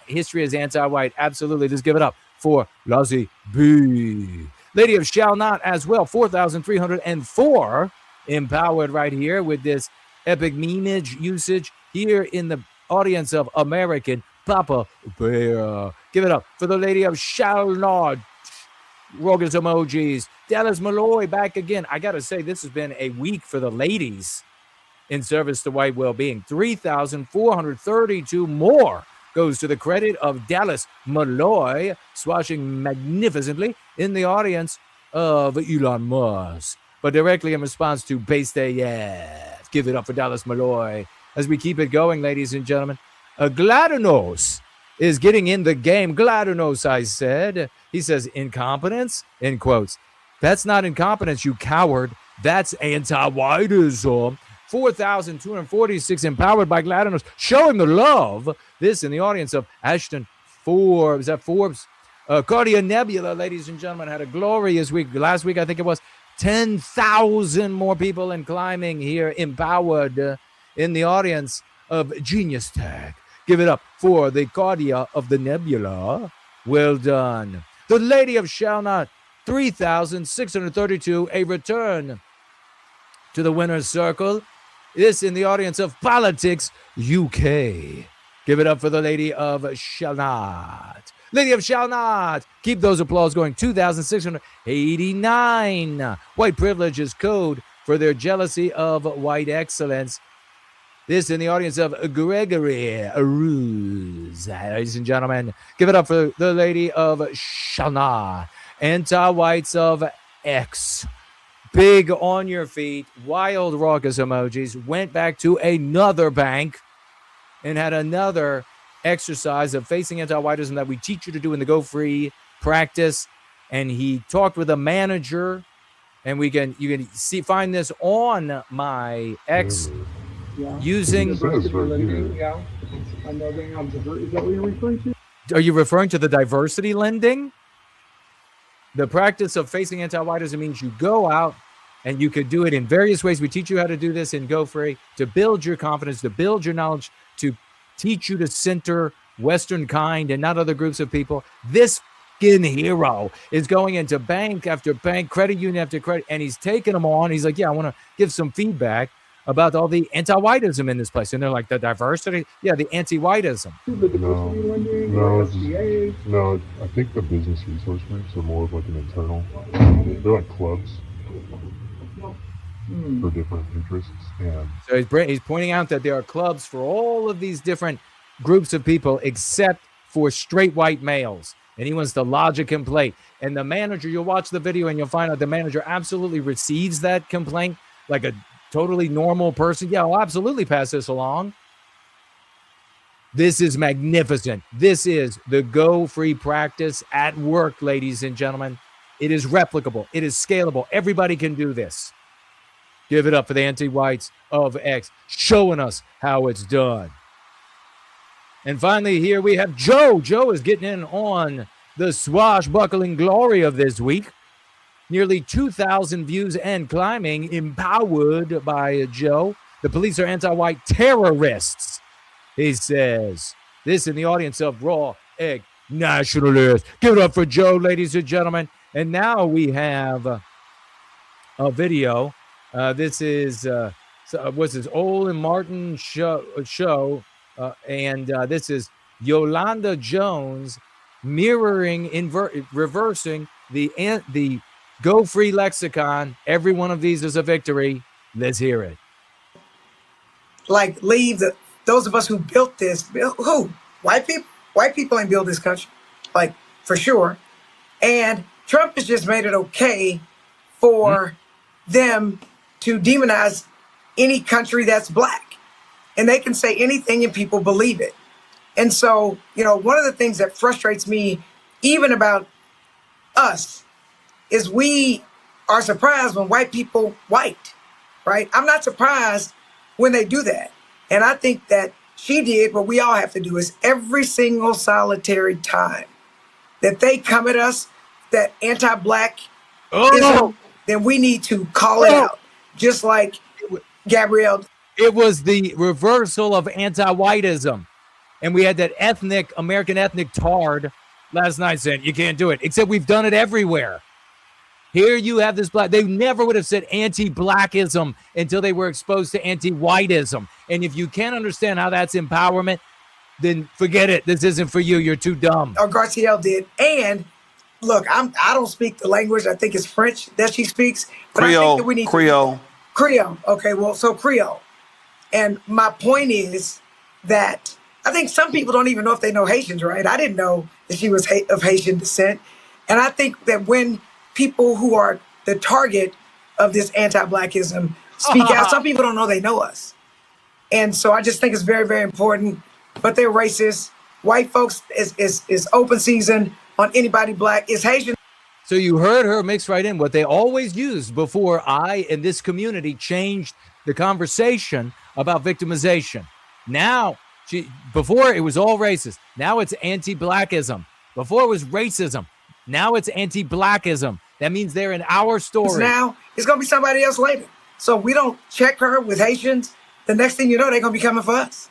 history is anti-white. Absolutely. Just give it up for Lazzy B. Lady of Shall Not as well. 4,304 empowered right here with this epic memeage usage here in the audience of American Papa Bear. Give it up for the Lady of Shall Not. Rogus emojis. Dallas Malloy back again. I got to say, this has been a week for the ladies in service to white well-being. 3,432 more goes to the credit of Dallas Malloy, swashing magnificently in the audience of Elon Musk. But directly in response to Bastayev. Give it up for Dallas Malloy. As we keep it going, ladies and gentlemen, Gladinos is getting in the game. Gladinos, I said. He says, incompetence, in quotes. That's not incompetence, you coward. That's anti-whiteism. 4,246 empowered by Gladinos. Show him the love. This in the audience of Ashton Forbes. Is that Forbes? Cardia Nebula, ladies and gentlemen, had a glorious week. Last week, I think it was 10,000 more people in climbing here, empowered in the audience of Genius Tag. Give it up for the Cardia of the Nebula. Well done. The Lady of Shall Not, 3,632, a return to the winner's circle. This in the audience of Politics UK. Give it up for the Lady of Shall Not. Lady of Shall Not. Keep those applause going. 2,689. White privilege is code for their jealousy of white excellence. This in the audience of Gregory Ruse. Ladies and gentlemen, give it up for the lady of Shana. Anti-whites of X. Big on your feet, wild raucous emojis. Went back to another bank and had another exercise of facing anti-whiteism that we teach you to do in the Go Free practice. And he talked with a manager, and you can find this on my X using. Is that what you're referring to? Are you referring to the diversity lending? The practice of facing anti-whiteism means you go out and you could do it in various ways. We teach you how to do this in Go Free to build your confidence, to build your knowledge, to teach you to center Western kind and not other groups of people. This hero is going into bank after bank, credit union after credit, and he's taking them on. He's like, yeah, I want to give some feedback about all the anti-whiteism in this place. And they're like, the diversity? Yeah, the anti-whiteism. No, I think the business resource groups are more of like an internal. They're like clubs for different interests. And so he's pointing out that there are clubs for all of these different groups of people except for straight white males. And he wants to lodge a complaint. And the manager, you'll watch the video and you'll find out the manager absolutely receives that complaint like a totally normal person. Yeah, I'll absolutely pass this along. This is magnificent. This is the Go Free practice at work, ladies and gentlemen. It is replicable. It is scalable. Everybody can do this. Give it up for the anti-whites of X, showing us how it's done. And finally, here we have Joe. Joe is getting in on the swashbuckling glory of this week. Nearly 2,000 views and climbing, empowered by Joe. The police are anti-white terrorists, he says. This in the audience of Raw Egg Nationalists. Give it up for Joe, ladies and gentlemen. And now we have a video. This is what's this Olin Martin show. And this is Yolanda Jones reversing the Go Free lexicon. Every one of these is a victory. Let's hear it. Like, leave those of us who built this. Who? White people? White people ain't built this country, like, for sure. And Trump has just made it okay for them to demonize any country that's black. And they can say anything and people believe it. And so, one of the things that frustrates me even about us is we are surprised when white, right? I'm not surprised when they do that. And I think that she did what we all have to do is every single solitary time that they come at us, that anti-black ism, then we need to call it out. Just like Gabrielle. It was the reversal of anti-whiteism. And we had that American ethnic tard last night saying, you can't do it, except we've done it everywhere. Here you have this black, they never would have said anti-blackism until they were exposed to anti-whiteism. And if you can't understand how that's empowerment, then forget it. This isn't for you. You're too dumb. Garcielle did. And look, I don't speak the language. I think it's French that she speaks. But Creole. I think that we need Creole. Creole. Okay, well, so Creole. And my point is that I think some people don't even know if they know Haitians, right? I didn't know that she was of Haitian descent. And I think that when people who are the target of this anti-blackism speak out, some people don't know they know us. And so I just think it's very, very important. But they're racist. White folks is open season on anybody black. It's Haitian. So you heard her mix right in what they always used before I and this community changed the conversation about victimization. Now, before it was all racist. Now it's anti-blackism. Before it was racism. Now it's anti-blackism. That means they're in our story. Now it's going to be somebody else later. So we don't check her with Haitians. The next thing you know, they're going to be coming for us.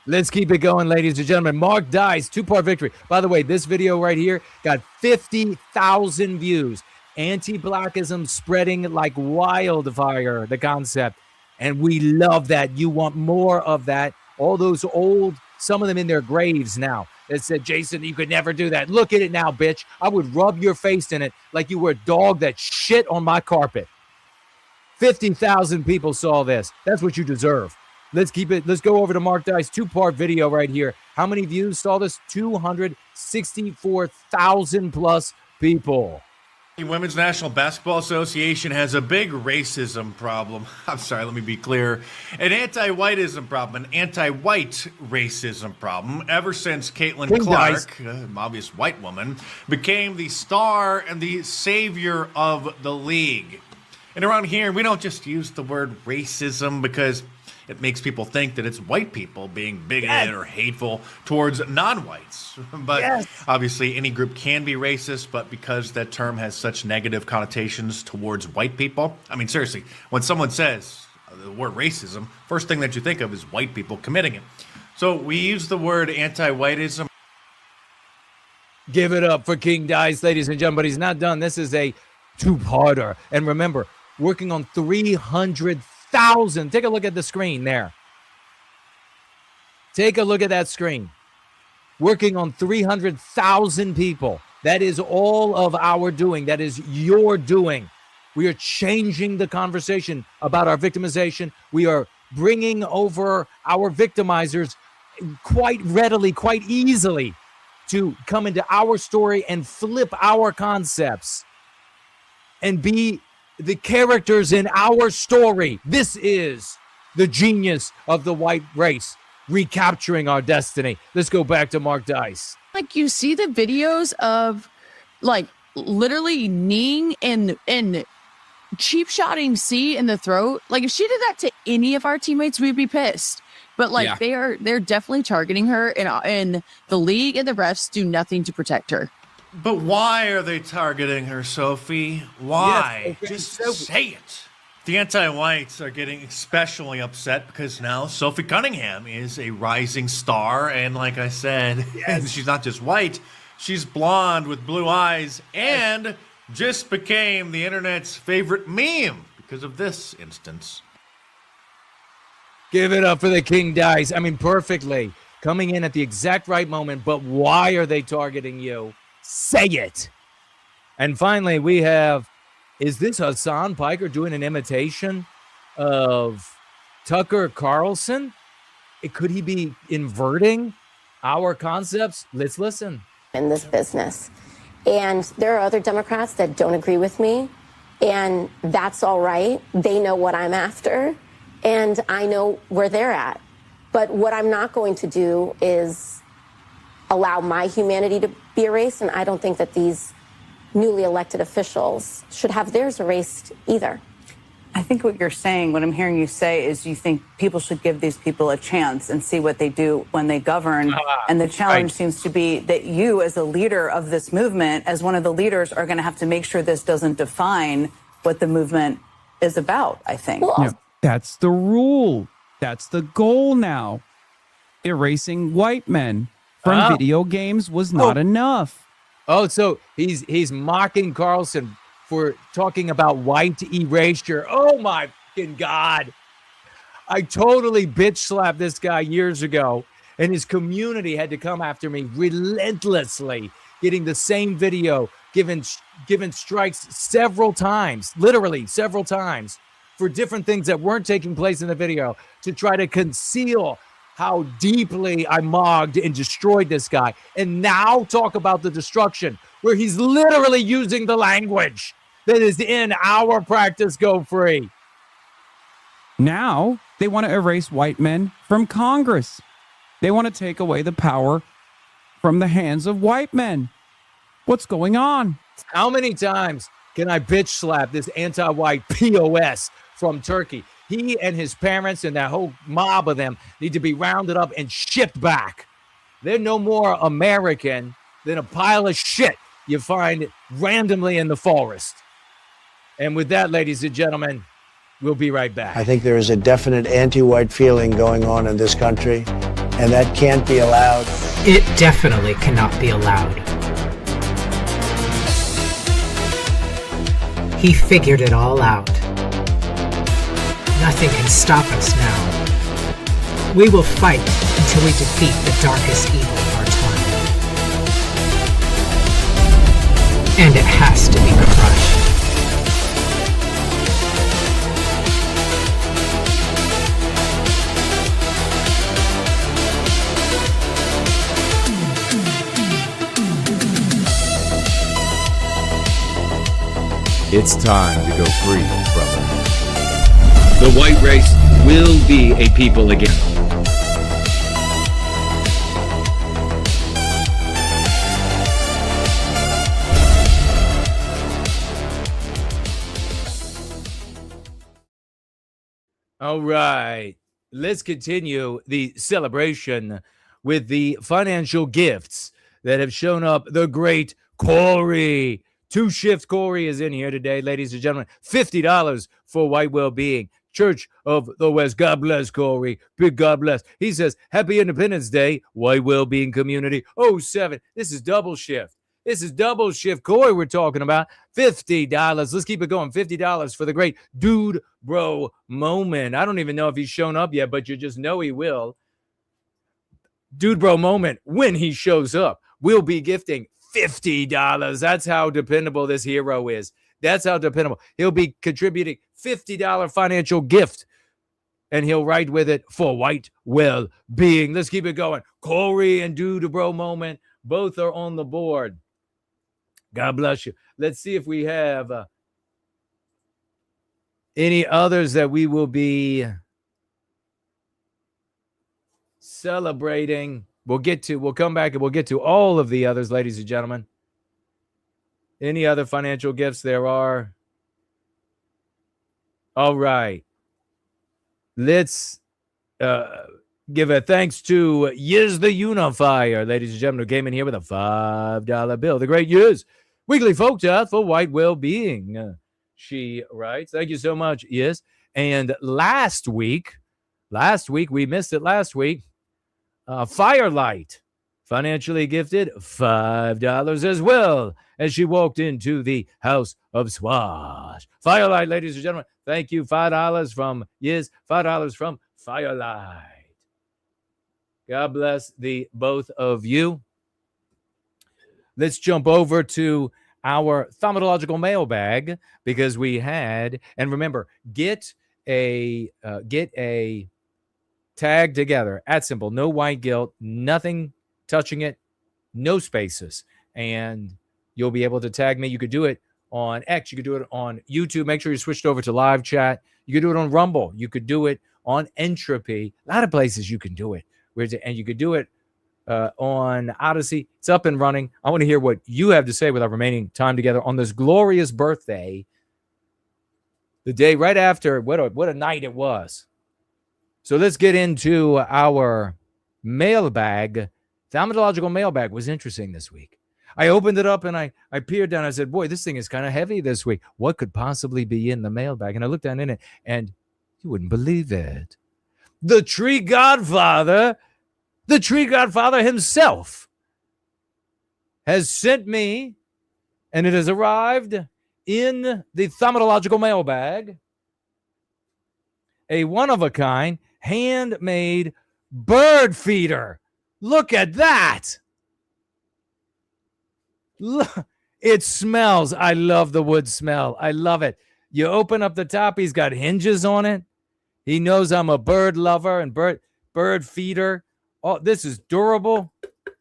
Let's keep it going, ladies and gentlemen. Mark Dice, 2-part victory. By the way, this video right here got 50,000 views. Anti-blackism spreading like wildfire, the concept. And we love that. You want more of that. All those old, some of them in their graves now, that said, Jason, you could never do that. Look at it now, bitch. I would rub your face in it like you were a dog that shit on my carpet. 50,000 people saw this. That's what you deserve. Let's keep it. Let's go over to Mark Dice 2-part video right here. How many views saw this? 264,000 plus people. The Women's National Basketball Association has a big racism problem. I'm sorry, let me be clear. An anti-whiteism problem, an anti-white racism problem, ever since Caitlin Clark, an obvious white woman, became the star and the savior of the league. And around here, we don't just use the word racism because it makes people think that it's white people being bigoted or hateful towards non-whites. But obviously any group can be racist, but because that term has such negative connotations towards white people, I mean, seriously, when someone says the word racism, first thing that you think of is white people committing it. So we use the word anti-whiteism. Give it up for King Dice, ladies and gentlemen, but he's not done. This is a two-parter. And remember, working on 300,000. Take a look at the screen there. Take a look at that screen. Working on 300,000 people. That is all of our doing. That is your doing. We are changing the conversation about our victimization. We are bringing over our victimizers quite readily, quite easily to come into our story and flip our concepts and be the characters in our story. This is the genius of the white race, recapturing our destiny. Let's go back to Mark Dice. Like, you see the videos of, like, literally kneeing and cheap shotting C in the throat. Like, if she did that to any of our teammates, we'd be pissed. But like, they're definitely targeting her, and the league and the refs do nothing to protect her. But why are they targeting her, Sophie? Why? Yes, just say it. The anti-whites are getting especially upset because now Sophie Cunningham is a rising star. And like I said, she's not just white, she's blonde with blue eyes and just became the internet's favorite meme because of this instance. Give it up for the King Dice. I mean, perfectly. Coming in at the exact right moment, but why are they targeting you? Say it. And finally, we have, is this Hassan Piker doing an imitation of Tucker Carlson? Could he be inverting our concepts? Let's listen. In this business. And there are other Democrats that don't agree with me, and that's all right. They know what I'm after, and I know where they're at. But what I'm not going to do is allow my humanity to be erased, and I don't think that these newly elected officials should have theirs erased either. I think what you're saying, what I'm hearing you say, is you think people should give these people a chance and see what they do when they govern. And the challenge seems to be that you, as a leader of this movement, as one of the leaders, are going to have to make sure this doesn't define what the movement is about, I think. Yeah, that's the rule. That's the goal now. Erasing white men from video games was not enough. Oh, so he's mocking Carlson for talking about white erasure. Oh my fucking God. I totally bitch slapped this guy years ago, and his community had to come after me relentlessly, getting the same video, given strikes several times, literally several times, for different things that weren't taking place in the video to try to conceal how deeply I mogged and destroyed this guy. And now talk about the destruction where he's literally using the language that is in our practice Go Free. Now they want to erase white men from Congress. They want to take away the power from the hands of white men. What's going on? How many times can I bitch slap this anti-white POS from Turkey? He and his parents and that whole mob of them need to be rounded up and shipped back. They're no more American than a pile of shit you find randomly in the forest. And with that, ladies and gentlemen, we'll be right back. I think there is a definite anti-white feeling going on in this country, and that can't be allowed. It definitely cannot be allowed. He figured it all out. Nothing can stop us now. We will fight until we defeat the darkest evil of our time. And it has to be crushed. It's time to go free, brother. The white race will be a people again. All right. Let's continue the celebration with the financial gifts that have shown up. The great Corey. Two Shift Corey is in here today, ladies and gentlemen. $50 for white well-being. Church of the West. God bless, Corey. Big God bless. He says, Happy Independence Day, white well-being community. 07. This is double shift. This is double shift Corey we're talking about. $50. Let's keep it going. $50 for the great dude bro moment. I don't even know if he's shown up yet, but you just know he will. Dude bro moment, when he shows up, we'll be gifting $50. That's how dependable this hero is. That's how dependable. He'll be contributing $50 financial gift, and he'll write with it for white well-being. Let's keep it going. Corey and dude bro moment, both are on the board. God bless you. Let's see if we have any others that we will be celebrating. We'll come back and we'll get to all of the others, ladies and gentlemen. Any other financial gifts there are? All right. Let's give a thanks to Yiz the Unifier, ladies and gentlemen, who came in here with a $5 bill. The great Yiz. Weekly folk chat for white well-being. She writes, thank you so much, Yiz. And last week, we missed it last week. Firelight financially gifted $5 as well as she walked into the House of Swash. Firelight, ladies and gentlemen, thank you. $5 from Yiz, $5 from Firelight. God bless the both of you. Let's jump over to our thaumatological mailbag because we had, and remember, get a tag together at symbol, no white guilt, nothing touching it, no spaces, and you'll be able to tag me. You could do it on X, you could do it on YouTube. Make sure you switched over to live chat. You could do it on Rumble. You could do it on Entropy. A lot of places you can do it. And you could do it on Odyssey. It's up and running. I want to hear what you have to say with our remaining time together on this glorious birthday. The day right after, what a night it was. So let's get into our mailbag. Thaumatological mailbag was interesting this week. I opened it up and I peered down. I said, boy, this thing is kind of heavy this week. What could possibly be in the mailbag? And I looked down in it and you wouldn't believe it. The tree godfather himself has sent me, and it has arrived in the thaumatological mailbag, a one-of-a-kind handmade bird feeder. Look at that. Look, it smells. I love the wood smell. I love it. You open up the top. He's got hinges on it. He knows I'm a bird lover and bird feeder. Oh, this is durable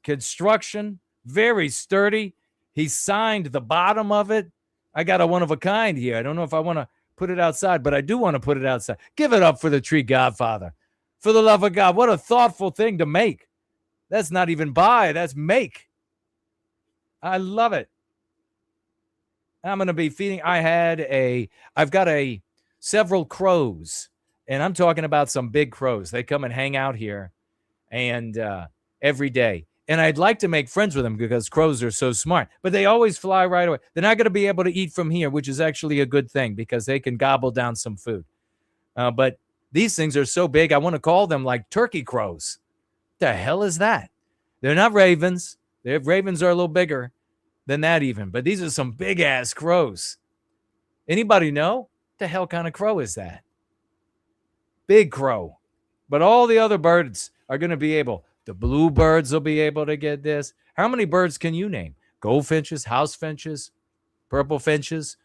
construction, very sturdy. He signed the bottom of it. I got a one-of-a-kind here. I don't know if I want to put it outside, but I do want to put it outside. Give it up for the tree godfather. For the love of God, what a thoughtful thing to make. That's not even buy, that's make. I love it. I'm going to be feeding. I've got several crows, and I'm talking about some big crows. They come and hang out here and every day. And I'd like to make friends with them because crows are so smart, but they always fly right away. They're not going to be able to eat from here, which is actually a good thing because they can gobble down some food. But these things are so big, I want to call them like turkey crows. The hell is that? They're not ravens. Ravens are a little bigger than that even, but these are some big ass crows. Anybody know? What the hell kind of crow is that? Big crow. But all the other birds are going to be able. The bluebirds will be able to get this. How many birds can you name? Goldfinches, house finches, purple finches,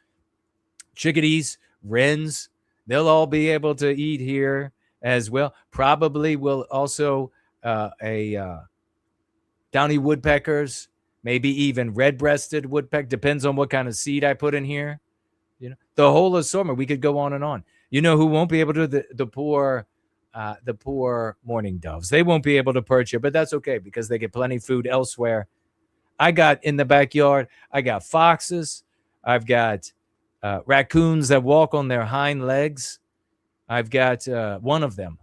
chickadees, wrens. They'll all be able to eat here as well. Probably will also downy woodpeckers, maybe even red-breasted woodpecker. Depends on what kind of seed I put in here. You know, the whole assortment. We could go on and on. You know who won't be able to? The poor mourning doves. They won't be able to purchase, but that's okay because they get plenty of food elsewhere. I got in the backyard. I got foxes. I've got raccoons that walk on their hind legs. I've got one of them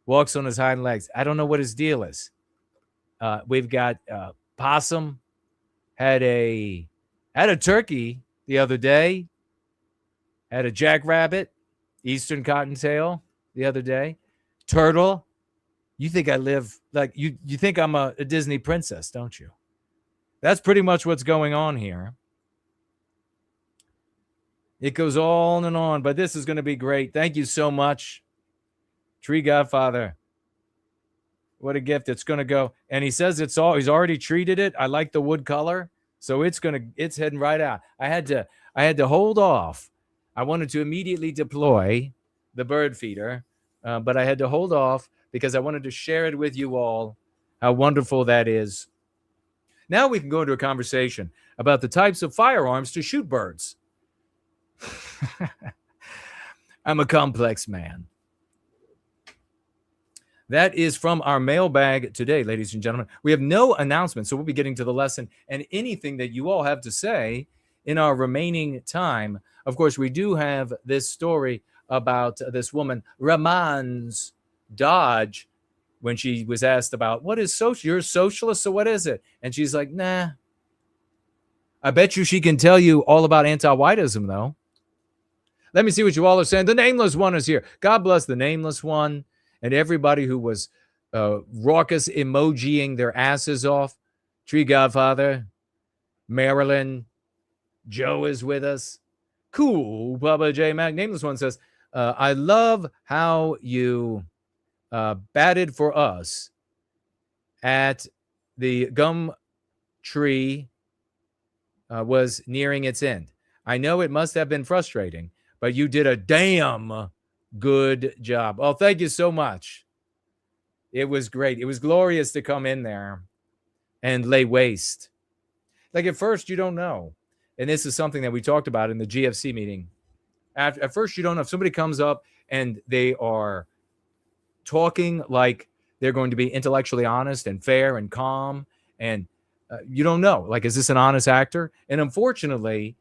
walks on his hind legs. I don't know what his deal is. We've got possum. Had a turkey the other day. Had a jackrabbit, eastern cottontail the other day. Turtle. You think I live like you think I'm a Disney princess, don't you? That's pretty much what's going on here. It goes on and on, but this is going to be great. Thank you so much, Tree Godfather. What a gift. It's going to go. And he says he's already treated it. I like the wood color. So it's heading right out. I had to hold off. I wanted to immediately deploy the bird feeder, but I had to hold off because I wanted to share it with you all, how wonderful that is. Now we can go into a conversation about the types of firearms to shoot birds. I'm a complex man. That is from our mailbag today, ladies and gentlemen. We have no announcements, so we'll be getting to the lesson and anything that you all have to say in our remaining time. Of course, we do have this story about this woman, Ramans Dodge, when she was asked about, what is social? You're a socialist, so what is it? And she's like, nah. I bet you she can tell you all about anti-whiteism, though. Let me see what you all are saying. The nameless one is here. God bless the nameless one and everybody who was raucous emojiing their asses off. Tree Godfather, Marilyn, Joe is with us. Cool, Bubba J. Mac. Nameless one says, I love how you batted for us at the gum tree was nearing its end. I know it must have been frustrating, but you did a damn good job. Oh, thank you so much. It was great. It was glorious to come in there and lay waste. Like at first, you don't know. And this is something that we talked about in the GFC meeting. At first, you don't know if somebody comes up and they are talking like they're going to be intellectually honest and fair and calm. And you don't know, like, is this an honest actor? And unfortunately,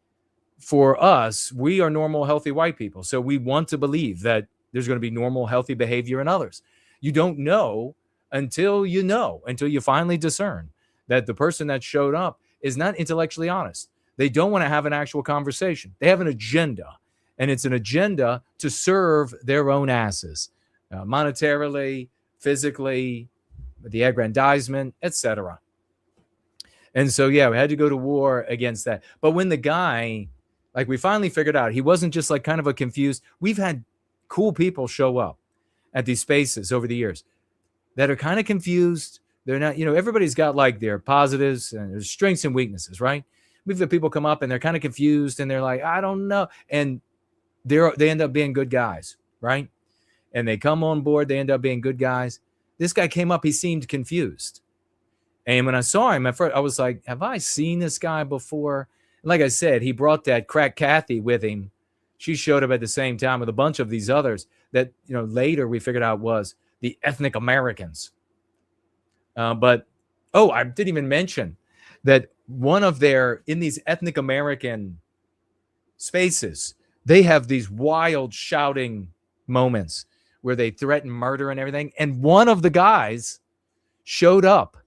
for us, we are normal, healthy white people. So we want to believe that there's going to be normal, healthy behavior in others. You don't know until you finally discern that the person that showed up is not intellectually honest. They don't want to have an actual conversation. They have an agenda, and it's an agenda to serve their own asses, monetarily, physically, the aggrandizement, etc. And so, yeah, we had to go to war against that. But when the guy, like, we finally figured out he wasn't just like kind of a confused. We've had cool people show up at these spaces over the years that are kind of confused. They're not, everybody's got like their positives and their strengths and weaknesses, right? We've had people come up and they're kind of confused and they're like, I don't know. And they end up being good guys, right? And they come on board, they end up being good guys. This guy came up, he seemed confused. And when I saw him at first, I was like, have I seen this guy before? And like I said, he brought that crack Kathy with him. She showed up at the same time with a bunch of these others that, later we figured out was the ethnic Americans. But I didn't even mention that one of in these ethnic American spaces, they have these wild shouting moments where they threaten murder and everything. And one of the guys showed up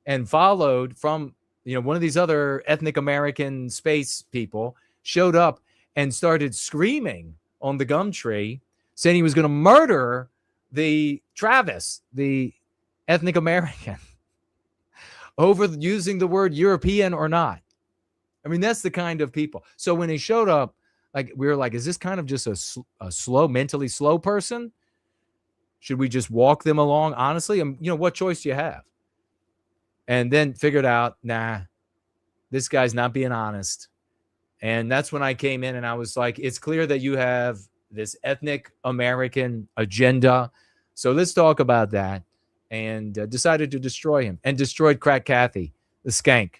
and followed from, one of these other ethnic American space people showed up and started screaming on the gum tree, saying he was going to murder the Travis, the ethnic American, over using the word European or not. I mean, that's the kind of people. So when he showed up, like, we were like, is this kind of just a mentally slow person? Should we just walk them along honestly? And, what choice do you have? And then figured out, nah, this guy's not being honest. And that's when I came in and I was like, it's clear that you have this ethnic American agenda. So let's talk about that. And decided to destroy him and destroyed Crack Kathy, the skank.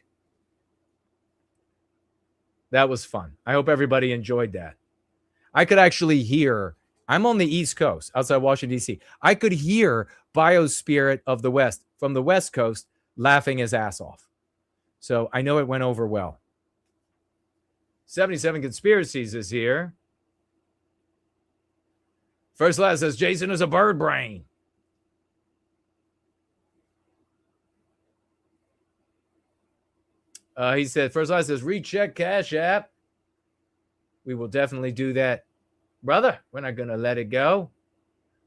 That was fun. I hope everybody enjoyed that. I could actually hear, I'm on the East Coast, outside Washington, D.C. I could hear Biospirit of the West from the West Coast laughing his ass off. So I know it went over well. 77 Conspiracies is here. First Class says Jason is a bird brain. He said, First Class says, recheck Cash App. We will definitely do that. Brother, we're not going to let it go.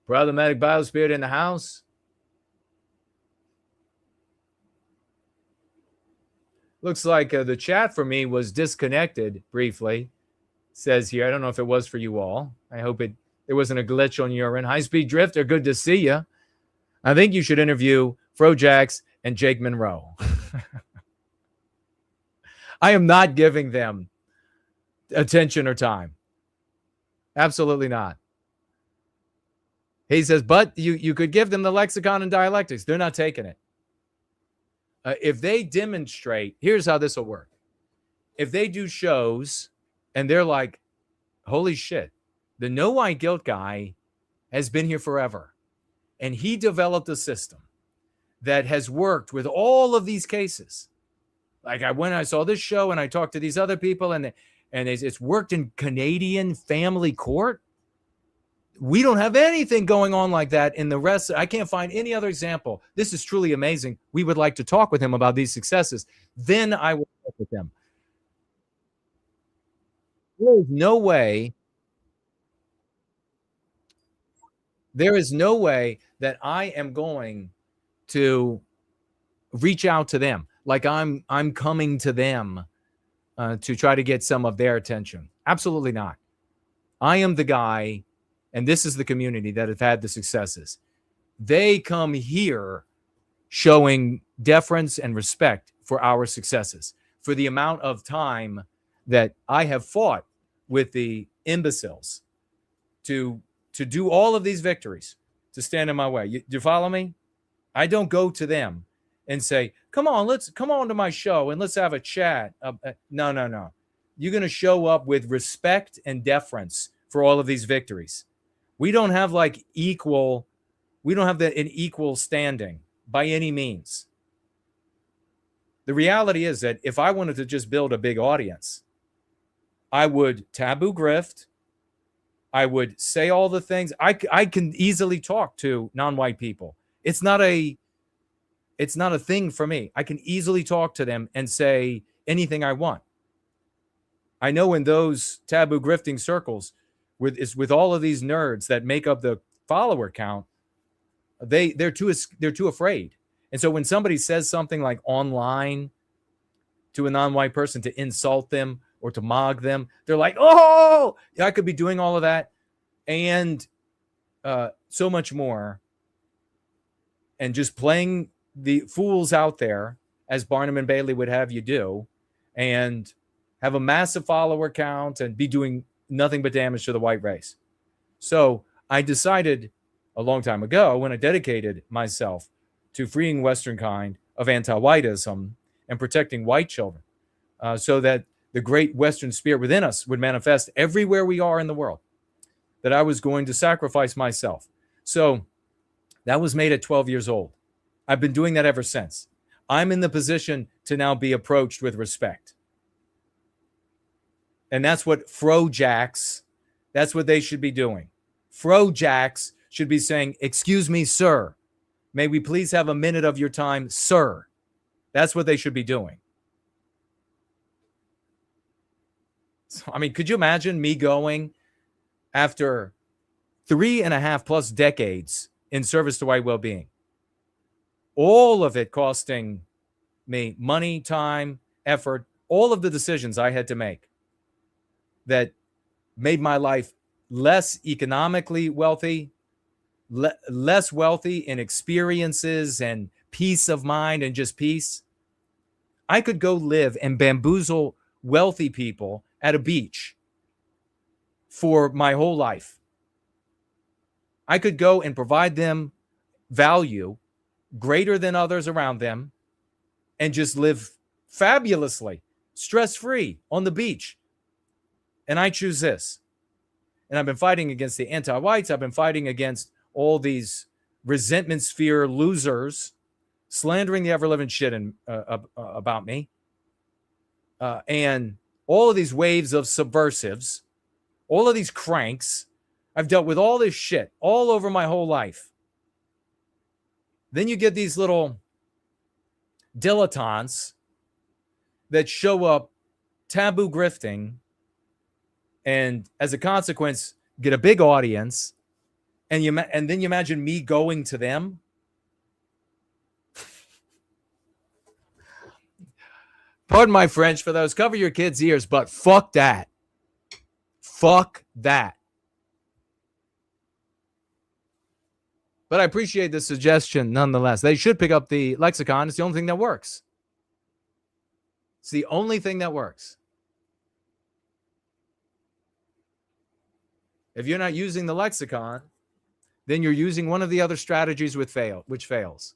Problematic Biospirit in the house. Looks like the chat for me was disconnected briefly. Says here, I don't know if it was for you all. I hope there wasn't a glitch on your end. High Speed Drifter, good to see you. I think you should interview Frojax and Jake Monroe. I am not giving them attention or time. Absolutely not. He says, but you could give them the lexicon and dialectics. They're not taking it. If they demonstrate, here's how this will work. If they do shows and they're like, holy shit, the no white guilt guy has been here forever. And he developed a system that has worked with all of these cases. Like when I saw this show and I talked to these other people and it's worked in Canadian family court. We don't have anything going on like that in the rest. I can't find any other example. This is truly amazing. We would like to talk with him about these successes. Then I will talk with them. There is no way that I am going to reach out to them like I'm coming to them to try to get some of their attention. Absolutely not. I am the guy, and this is the community that have had the successes. They come here showing deference and respect for our successes, for the amount of time that I have fought with the imbeciles to do all of these victories, to stand in my way. Do you follow me? I don't go to them and say, come on to my show and let's have a chat. No. You're going to show up with respect and deference for all of these victories. We don't have an equal standing by any means. The reality is that if I wanted to just build a big audience, I would taboo grift. I would say all the things. I can easily talk to non-white people. It's not a thing for me. I can easily talk to them and say anything I want. I know in those taboo grifting circles, with all of these nerds that make up the follower count, they're too afraid. And so when somebody says something like online to a non-white person to insult them or to mock them, they're like, oh, I could be doing all of that and so much more, and just playing the fools out there, as Barnum and Bailey would have you do, and have a massive follower count and be doing nothing but damage to the white race. So I decided a long time ago, when I dedicated myself to freeing Western kind of anti-whiteism and protecting white children, so that the great Western spirit within us would manifest everywhere we are in the world, that I was going to sacrifice myself. So that was made at 12 years old. I've been doing that ever since. I'm in the position to now be approached with respect. And that's what Frojax, that's what they should be doing. Frojax should be saying, excuse me, sir. May we please have a minute of your time, sir? That's what they should be doing. So, I mean, could you imagine me going after 3.5+ decades in service to white well-being? All of it costing me money, time, effort, all of the decisions I had to make that made my life less economically wealthy, less wealthy in experiences and peace of mind and just peace. I could go live and bamboozle wealthy people at a beach for my whole life. I could go and provide them value greater than others around them and just live fabulously stress-free on the beach. And I choose this. And I've been fighting against the anti-whites. I've been fighting against all these resentment sphere losers slandering the ever-living shit about me. And all of these waves of subversives, all of these cranks. I've dealt with all this shit all over my whole life. Then you get these little dilettantes that show up taboo grifting, and as a consequence, get a big audience, and then you imagine me going to them. Pardon my French for those. Cover your kids' ears, but fuck that. Fuck that. But I appreciate the suggestion nonetheless. They should pick up the lexicon. It's the only thing that works. It's the only thing that works. If you're not using the lexicon, then you're using one of the other strategies which fails.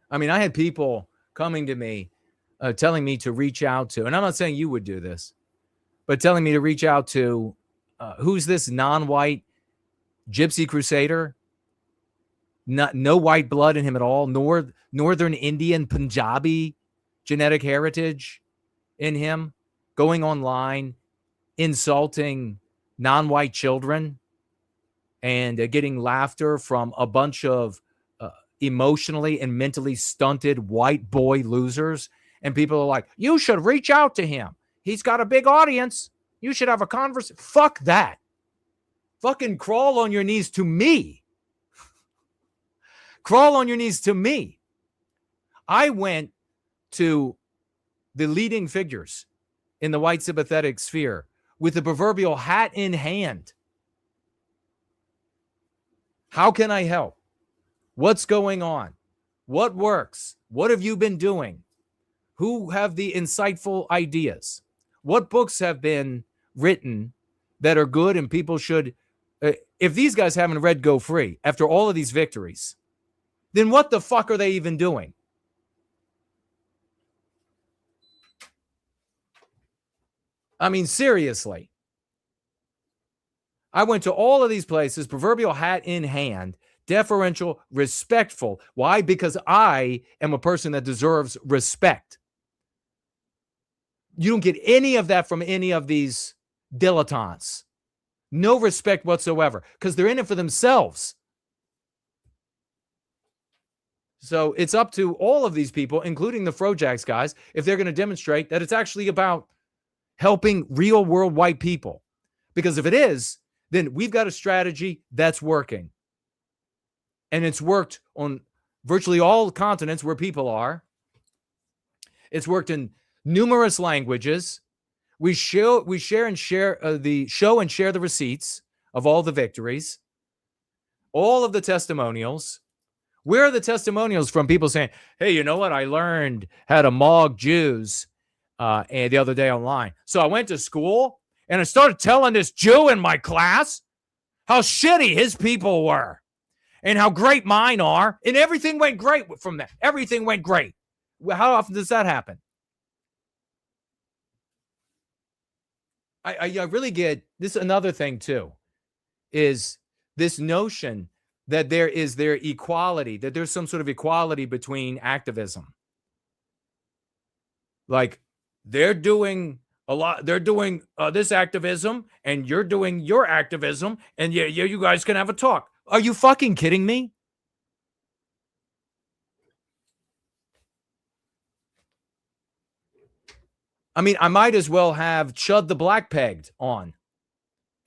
I mean, I had people coming to me, telling me to reach out to, and I'm not saying you would do this, but telling me to reach out to, who's this non-white gypsy crusader? No white blood in him at all. Northern Indian Punjabi genetic heritage in him, going online, insulting non-white children and getting laughter from a bunch of emotionally and mentally stunted white boy losers. And people are like, you should reach out to him. He's got a big audience. You should have a conversation. Fuck that. Fucking crawl on your knees to me. Crawl on your knees to me. I went to the leading figures in the white sympathetic sphere with the proverbial hat in hand. How can I help? What's going on? What works? What have you been doing? Who have the insightful ideas? What books have been written that are good and people should, if these guys haven't read Go Free after all of these victories, then what the fuck are they even doing? I mean, seriously. I went to all of these places, proverbial hat in hand, deferential, respectful. Why? Because I am a person that deserves respect. You don't get any of that from any of these dilettantes. No respect whatsoever, because they're in it for themselves. So it's up to all of these people, including the Frojax guys, if they're going to demonstrate that it's actually about helping real world white people. Because if it is, then we've got a strategy that's working. And it's worked on virtually all continents where people are. It's worked in numerous languages. We share the receipts of all the victories, all of the testimonials. Where are the testimonials from people saying, hey, you know what? I learned how to mog Jews the other day online. So I went to school and I started telling this Jew in my class how shitty his people were and how great mine are. And everything went great from that. Everything went great. Well, how often does that happen? I really get this. Another thing too is this notion that there equality, that there's some sort of equality between activism. Like they're doing a lot, they're doing this activism and you're doing your activism and yeah, you guys can have a talk. Are you fucking kidding me? I mean, I might as well have Chud the Black Pegged on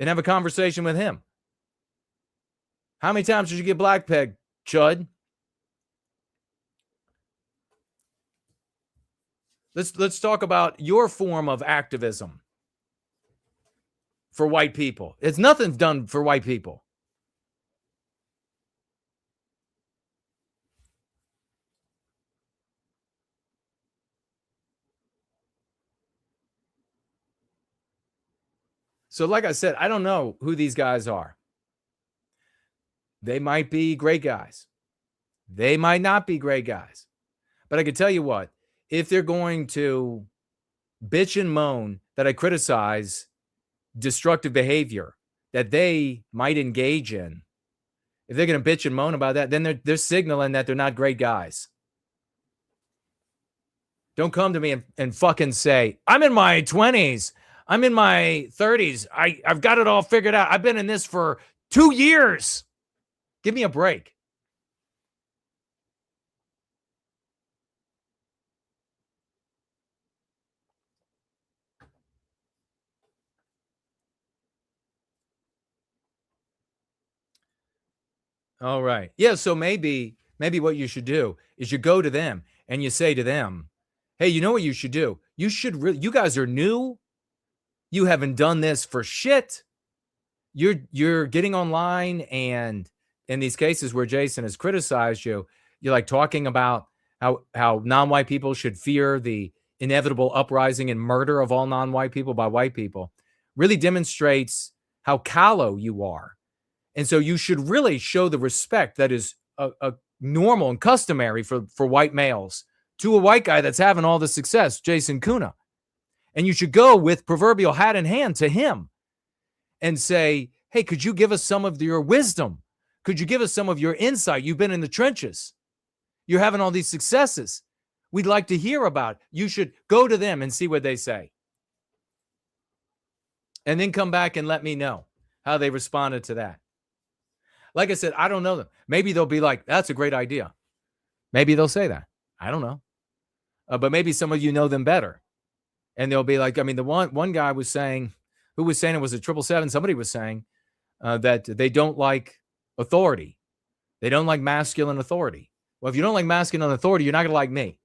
and have a conversation with him. How many times did you get black pegged, Chud? Let's talk about your form of activism for white people. It's nothing done for white people. So like I said, I don't know who these guys are. They might be great guys. They might not be great guys. But I can tell you what, if they're going to bitch and moan that I criticize destructive behavior that they might engage in, if they're going to bitch and moan about that, then they're signaling that they're not great guys. Don't come to me and fucking say, I'm in my 20s. I'm in my 30s. I've got it all figured out. I've been in this for 2 years. Give me a break. All right. Yeah, so maybe what you should do is you go to them and you say to them, hey, you know what you should do? You guys are new. You haven't done this for shit. You're getting online, and in these cases where Jason has criticized you, you're like talking about how non-white people should fear the inevitable uprising and murder of all non-white people by white people, really demonstrates how callow you are. And so you should really show the respect that is a normal and customary for white males to a white guy that's having all the success, Jason Kuna. And you should go with proverbial hat in hand to him and say, hey, could you give us some of your wisdom? Could you give us some of your insight? You've been in the trenches. You're having all these successes. We'd like to hear about it. You should go to them and see what they say. And then come back and let me know how they responded to that. Like I said, I don't know them. Maybe they'll be like, that's a great idea. Maybe they'll say that. I don't know. But maybe some of you know them better. And they'll be like, I mean, the one guy was saying, who was saying it was a 777, somebody was saying that they don't like authority. They don't like masculine authority. Well, if you don't like masculine authority, you're not going to like me.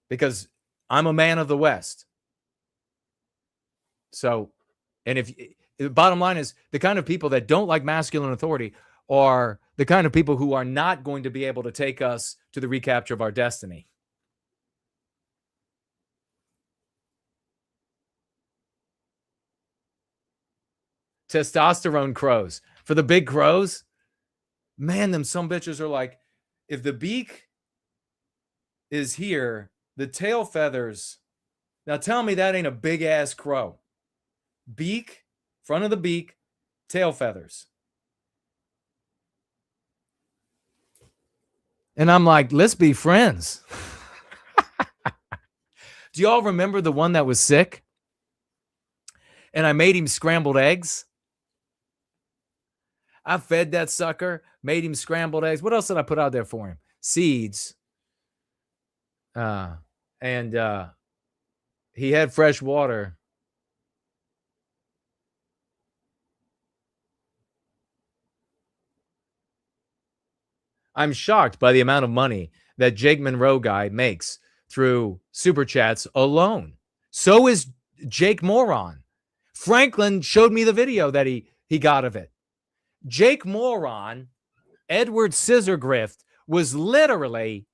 Because I'm a man of the West. So, and if the bottom line is the kind of people that don't like masculine authority are the kind of people who are not going to be able to take us to the recapture of our destiny. Testosterone crows. For the big crows, man, them some bitches are like, if the beak is here, the tail feathers. Now tell me that ain't a big ass crow. Beak, front of the beak, tail feathers. And I'm like, let's be friends. Do y'all remember the one that was sick? And I made him scrambled eggs. I fed that sucker, made him scrambled eggs. What else did I put out there for him? Seeds. And he had fresh water. I'm shocked by the amount of money that Jake Monroe guy makes through super chats alone. So is Jake Moron. Franklin showed me the video that he got of it. Jake Moron, Edward Scissorgrift, was literally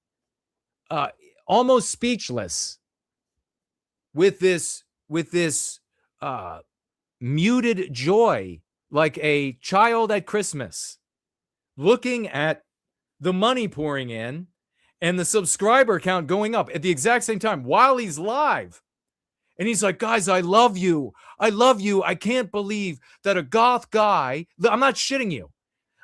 almost speechless with this muted joy, like a child at Christmas, looking at the money pouring in and the subscriber count going up at the exact same time while he's live. And he's like, guys, I love you. I love you. I can't believe that a goth guy, I'm not shitting you.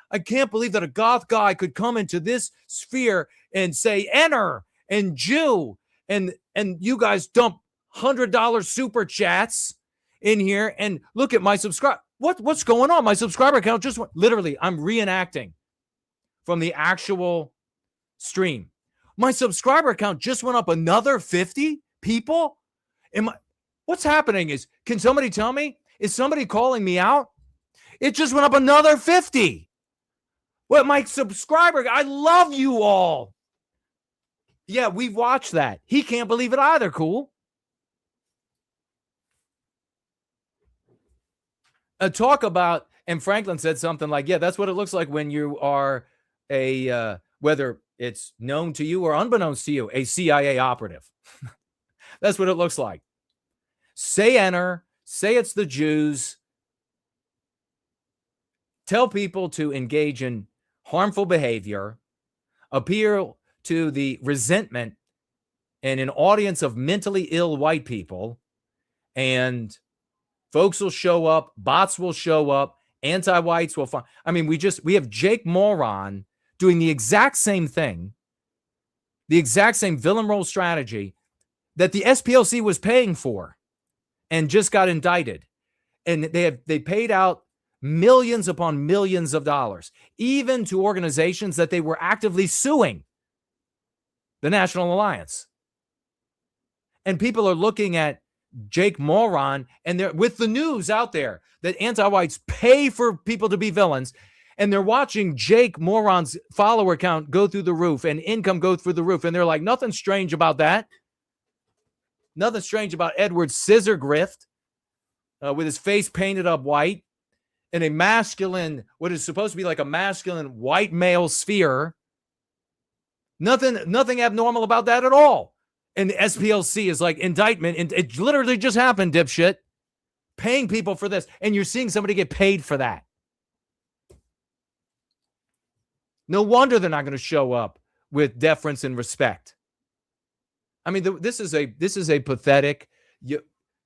I can't believe that a goth guy could come into this sphere and say, enter and Jew. And you guys dump $100 super chats in here and look at my subscribe. What's going on? My subscriber count just went. Literally, I'm reenacting from the actual stream. My subscriber count just went up another 50 people. What's happening is, can somebody tell me? Is somebody calling me out? It just went up another 50. What, my subscriber? I love you all. Yeah, we've watched that. He can't believe it either. Cool. Talk about, and Franklin said something like, yeah, that's what it looks like when you are a, whether it's known to you or unbeknownst to you, a CIA operative. That's what it looks like. Say enter, say it's the Jews. Tell people to engage in harmful behavior, appeal to the resentment in an audience of mentally ill white people, and folks will show up, bots will show up, anti-whites will find. I mean, we have Jake Moron doing the exact same thing, the exact same villain role strategy that the SPLC was paying for and just got indicted. And they paid out millions upon millions of dollars, even to organizations that they were actively suing, the National Alliance. And people are looking at Jake Moron, and they're with the news out there that anti-whites pay for people to be villains, and they're watching Jake Moron's follower count go through the roof and income go through the roof, and they're like, nothing strange about that. Nothing strange about Edward Scissorgrift with his face painted up white in a masculine, what is supposed to be like a masculine white male sphere. Nothing abnormal about that at all. And the SPLC is like indictment, and it literally just happened, dipshit. Paying people for this, and you're seeing somebody get paid for that. No wonder they're not going to show up with deference and respect. I mean, this is a pathetic.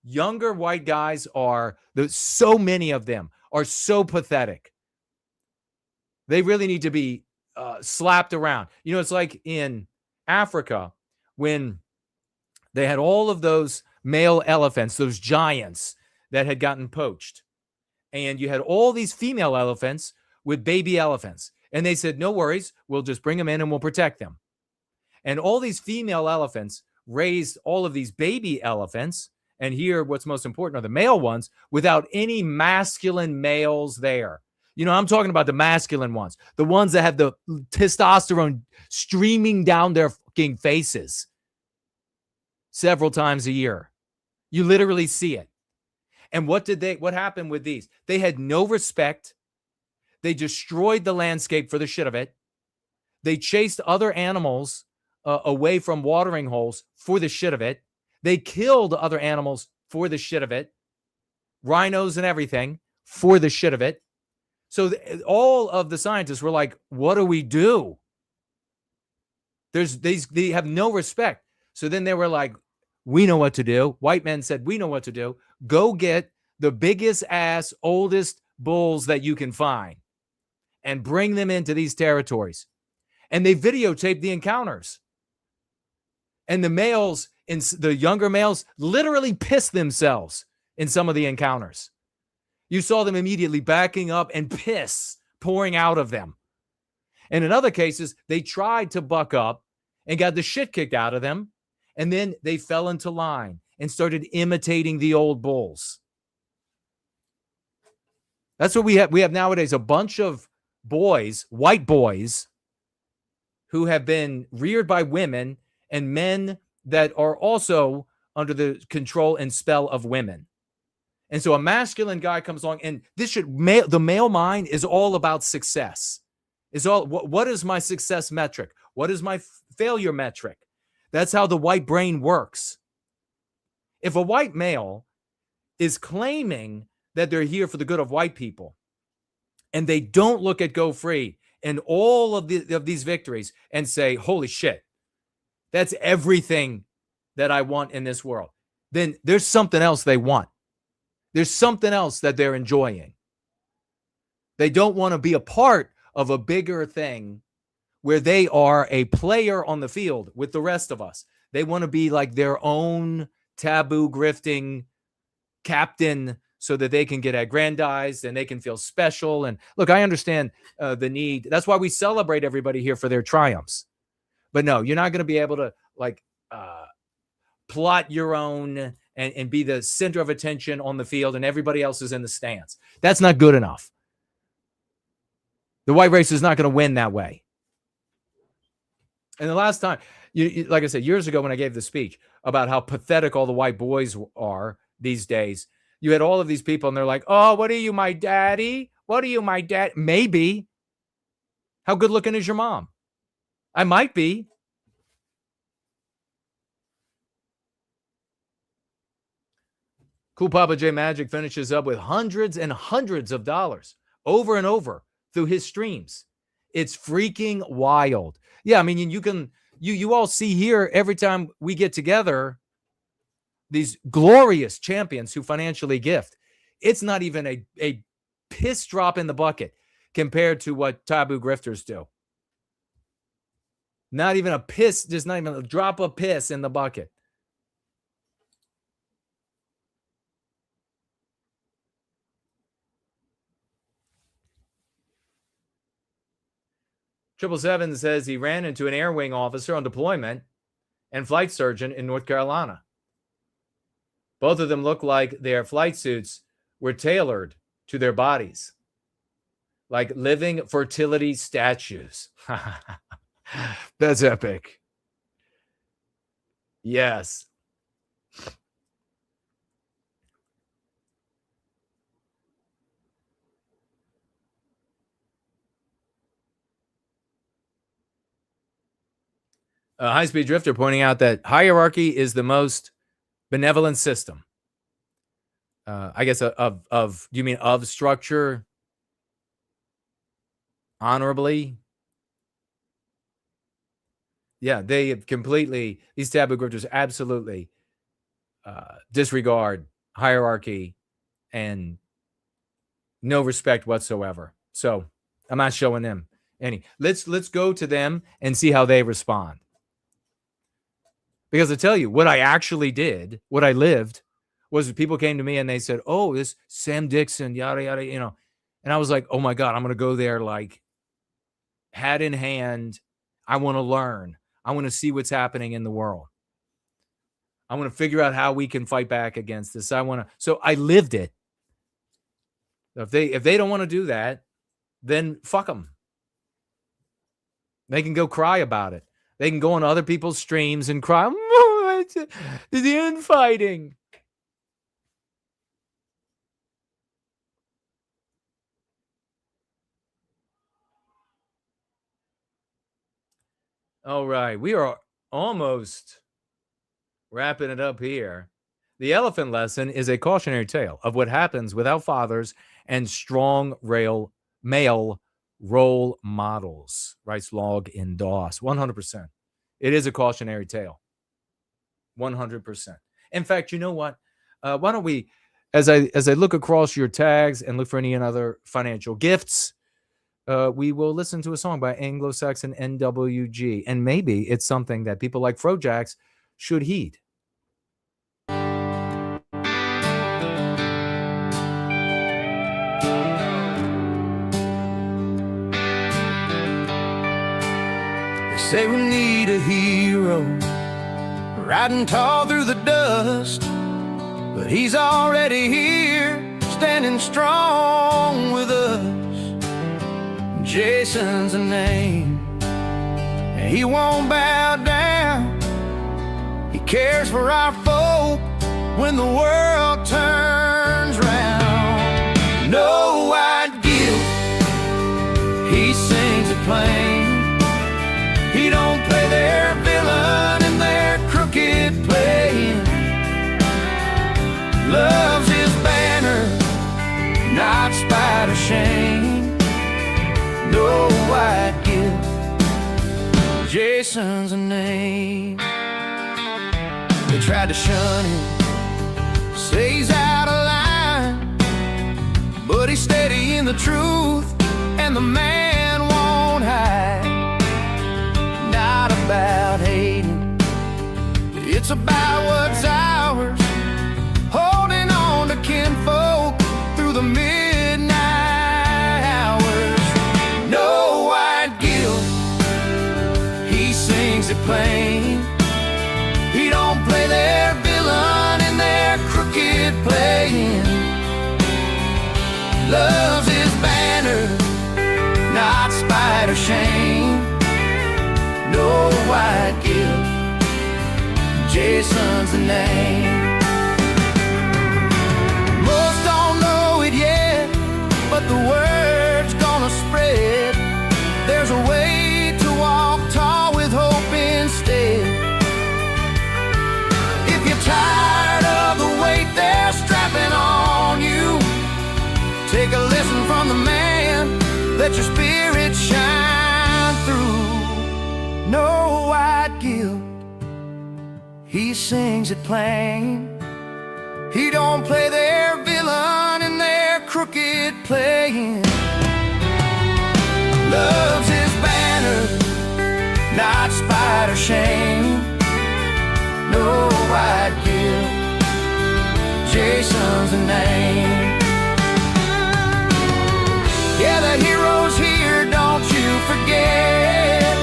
Younger white guys so many of them are so pathetic. They really need to be slapped around. You know, it's like in Africa when they had all of those male elephants, those giants that had gotten poached. And you had all these female elephants with baby elephants. And they said, no worries, we'll just bring them in and we'll protect them. And all these female elephants raised all of these baby elephants. And here, what's most important are the male ones without any masculine males there. You know, I'm talking about the masculine ones, the ones that have the testosterone streaming down their fucking faces several times a year. You literally see it. And what happened with these? They had no respect. They destroyed the landscape for the shit of it. They chased other animals away from watering holes for the shit of it. They killed other animals for the shit of it. Rhinos and everything for the shit of it. So all of the scientists were like, what do we do? They have no respect. So then they were like, we know what to do. White men said, we know what to do. Go get the biggest ass, oldest bulls that you can find and bring them into these territories. And they videotaped the encounters. And the younger males literally pissed themselves in some of the encounters. You saw them immediately backing up and piss pouring out of them. And in other cases, they tried to buck up and got the shit kicked out of them. And then they fell into line and started imitating the old bulls. That's what we have. We have nowadays a bunch of boys, white boys, who have been reared by women and men that are also under the control and spell of women. And so a masculine guy comes along, and the male mind is all about success. What is my success metric? What is my failure metric? That's how the white brain works. If a white male is claiming that they're here for the good of white people, and they don't look at Go Free and all of these victories and say, holy shit, that's everything that I want in this world, then there's something else they want. There's something else that they're enjoying. They don't want to be a part of a bigger thing where they are a player on the field with the rest of us. They want to be like their own taboo grifting captain so that they can get aggrandized and they can feel special. And look, I understand the need. That's why we celebrate everybody here for their triumphs. But no, you're not going to be able to plot your own and be the center of attention on the field and everybody else is in the stands. That's not good enough. The white race is not going to win that way. And the last time, like I said, years ago when I gave the speech about how pathetic all the white boys are these days, you had all of these people and they're like, oh, what are you, my daddy? What are you, my dad? Maybe. How good looking is your mom? I might be. Cool Papa J Magic finishes up with hundreds and hundreds of dollars over and over through his streams. It's freaking wild. Yeah, I mean, you all see here every time we get together, these glorious champions who financially gift. It's not even a piss drop in the bucket compared to what taboo grifters do. Not even a piss, there's not even a drop of piss in the bucket. Triple Seven says he ran into an Air Wing officer on deployment and flight surgeon in North Carolina. Both of them look like their flight suits were tailored to their bodies, like living fertility statues. That's epic. Yes. High-speed drifter pointing out that hierarchy is the most benevolent system. I guess of you mean of structure? Honorably? Yeah, they have completely, these taboo grifters absolutely disregard hierarchy and no respect whatsoever. So I'm not showing them any. Let's go to them and see how they respond. Because I tell you, what I actually did, what I lived, was people came to me and they said, oh, this Sam Dixon, yada, yada, you know. And I was like, oh my God, I'm going to go there like hat in hand. I want to learn. I want to see what's happening in the world. I want to figure out how we can fight back against this. So I lived it. If they don't want to do that, then fuck them. They can go cry about it. They can go on other people's streams and cry, oh, it's the infighting. All right, we are almost wrapping it up here. The elephant lesson is a cautionary tale of what happens without fathers and strong male role models, writes Log in DOS. 100%. It is a cautionary tale. 100%. In fact, you know what? Why don't we, as I look across your tags and look for any other financial gifts, we will listen to a song by Anglo-Saxon NWG, and maybe it's something that people like Frojax should heed. Say we need a hero riding tall through the dust, but he's already here standing strong with us. Jason's a name and he won't bow down. He cares for our folk when the world turns round. No white guilt, he sings it plain. He don't play their villain in their crooked playing. Loves his banner, not spite or shame. No white guilt, Jason's a name. They tried to shun him, say he's out of line, but he's steady in the truth, and the man won't hide. Not about hating, it's about what's ours, holding on to kinfolk through the midnight hours. No white guilt, he sings it plain. He don't play their villain in their crooked playing. Loves his banner, not spite or shame. No white guilt, Jason's the name. Most don't know it yet, but the word's gonna spread. There's a way to walk tall with hope instead. If you're tired of the weight they're strapping on you, take a lesson from the man, let your spirit shine. no white guilt. He sings it plain. He don't play their villain in their crooked playing. Love's his banner, not spite or shame. No white guilt, Jason's the name. Yeah, the hero's here, don't you forget.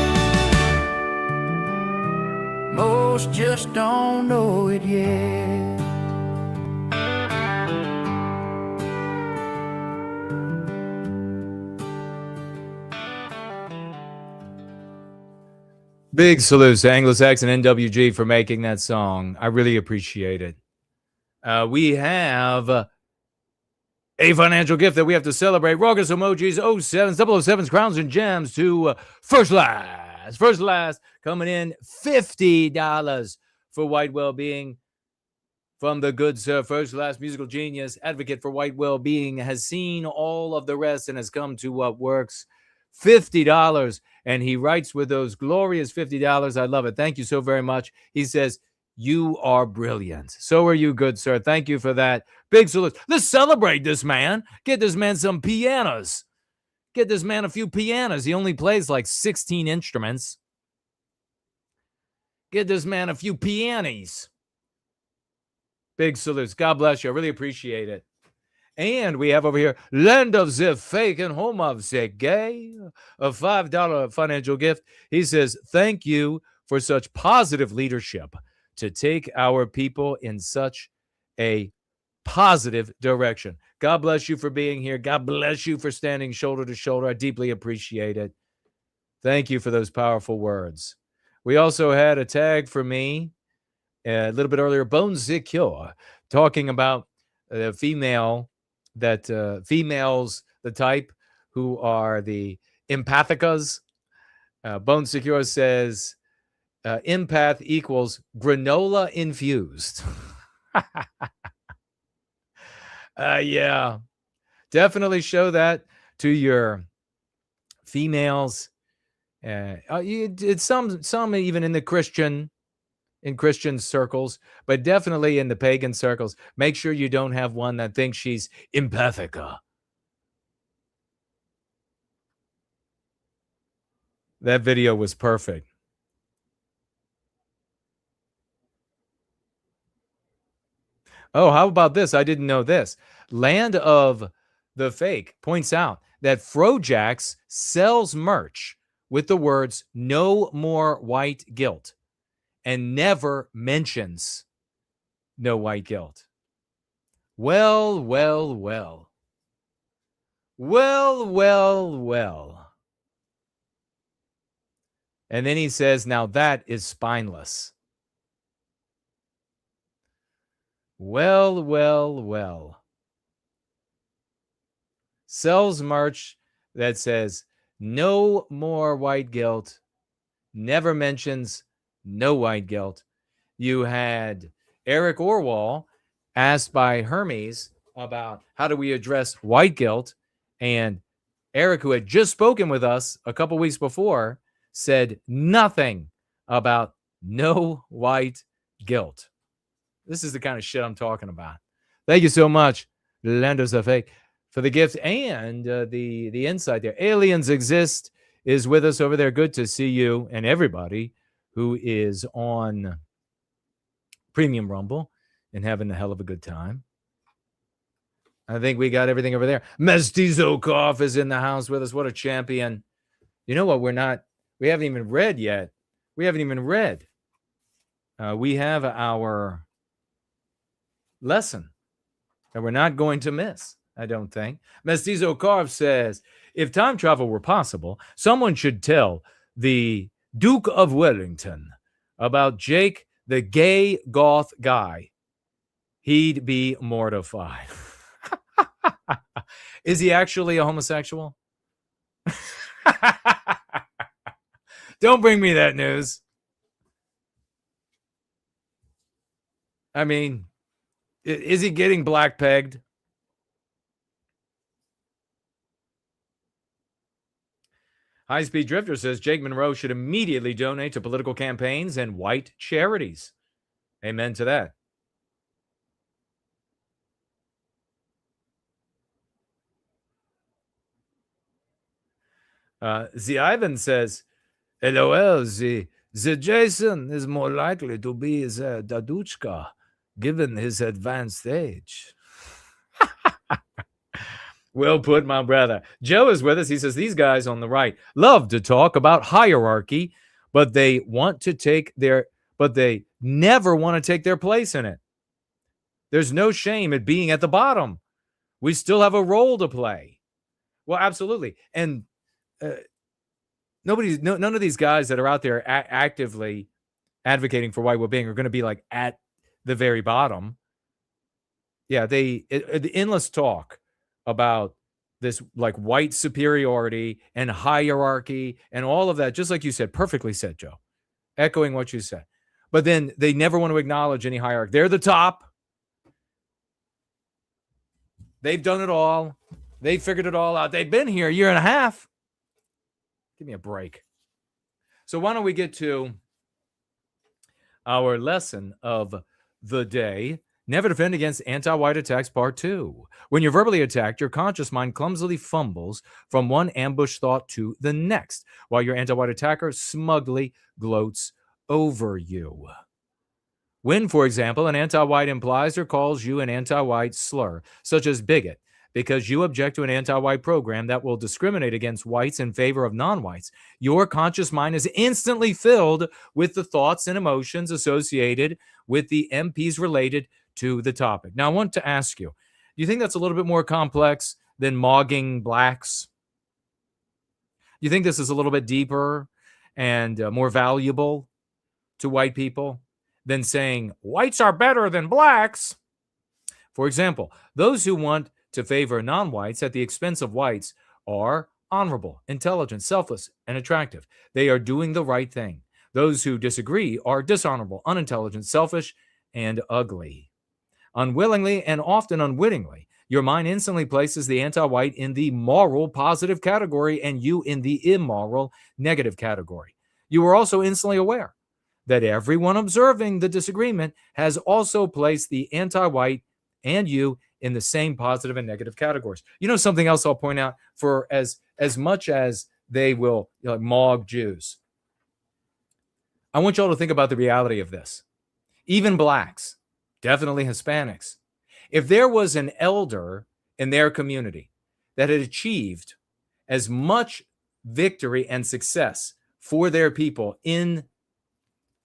Most just don't know it yet. Big salute to Anglo-Saxon NWG for making that song. I really appreciate it. We have a financial gift that we have to celebrate. Raucous emojis, 07007's Crowns and Gems to First Last, coming in $50 for white well-being from the good sir, First Last, musical genius, advocate for white well-being, has seen all of the rest and has come to what works. $50, and he writes with those glorious $50. I love it. Thank you so very much. He says, you are brilliant. So are you, good sir. Thank you for that. Big salute. Let's celebrate this man. Get this man some pianos. Get this man a few pianos. He only plays like 16 instruments. Get this man a few pianos. Big salutes. God bless you. I really appreciate it. And we have over here, Land of the Fake and Home of the Gay, a $5 financial gift. He says, thank you for such positive leadership to take our people in such a positive direction. God bless you for being here. God bless you for standing shoulder to shoulder. I deeply appreciate it. Thank you for those powerful words. We also had a tag for me a little bit earlier, Bone Secure, talking about the females, the type who are the empathicas. Bone Secure says empath equals granola infused. Yeah, definitely show that to your females. It's some even in the Christian circles, but definitely in the pagan circles. Make sure you don't have one that thinks she's empathica. That video was perfect. Oh, how about this? I didn't know this. Land of the Fake points out that Frojax sells merch with the words "No more white guilt" and never mentions no white guilt. Well. And then he says, now that is spineless. Well. Sells merch that says no more white guilt, never mentions no white guilt. You had Eric Orwell asked by Hermes about how do we address white guilt, and Eric, who had just spoken with us a couple weeks before, said nothing about no white guilt. This is the kind of shit I'm talking about. Thank you so much, Lenders of Fake, for the gift and the insight there. Aliens Exist is with us over there. Good to see you and everybody who is on Premium Rumble and having a hell of a good time. I think we got everything over there. Mestizo Koff is in the house with us. What a champion. You know what? We haven't even read yet. We haven't even read. We have our lesson that we're not going to miss, I don't think. Mestizo Carv says, if time travel were possible, someone should tell the Duke of Wellington about Jake, the gay goth guy. He'd be mortified. Is he actually a homosexual? Don't bring me that news. I mean, is he getting black pegged? High Speed Drifter says Jake Monroe should immediately donate to political campaigns and white charities. Amen to that. The Ivan says, LOL, the Jason is more likely to be the Daduchka, given his advanced age. Well put, my brother. Joe is with us. He says, these guys on the right love to talk about hierarchy, but they never want to take their place in it. There's no shame at being at the bottom. We still have a role to play. Well, absolutely. And none of these guys that are out there actively advocating for white well-being are going to be like at the very bottom. Yeah, the endless talk about this like white superiority and hierarchy and all of that, just like you said, perfectly said, Joe, echoing what you said. But then they never want to acknowledge any hierarchy. They're the top. They've done it all. They figured it all out. They've been here a year and a half. Give me a break. So why don't we get to our lesson of the day? Never defend against anti-white attacks, part 2. When you're verbally attacked, your conscious mind clumsily fumbles from one ambush thought to the next, while your anti-white attacker smugly gloats over you. When, for example, an anti-white implies or calls you an anti-white slur, such as bigot, because you object to an anti-white program that will discriminate against whites in favor of non-whites, your conscious mind is instantly filled with the thoughts and emotions associated with the MPs related to the topic. Now, I want to ask you, do you think that's a little bit more complex than mogging blacks? Do you think this is a little bit deeper and more valuable to white people than saying whites are better than blacks? For example, those who want to favor non-whites at the expense of whites are honorable, intelligent, selfless, and attractive. They are doing the right thing. Those who disagree are dishonorable, unintelligent, selfish, and ugly. Unwillingly and often unwittingly, your mind instantly places the anti-white in the moral positive category and you in the immoral negative category. You are also instantly aware that everyone observing the disagreement has also placed the anti-white and you in the same positive and negative categories. You know, something else I'll point out, for as much as they will mog Jews, I want y'all to think about the reality of this. Even blacks, definitely Hispanics, if there was an elder in their community that had achieved as much victory and success for their people in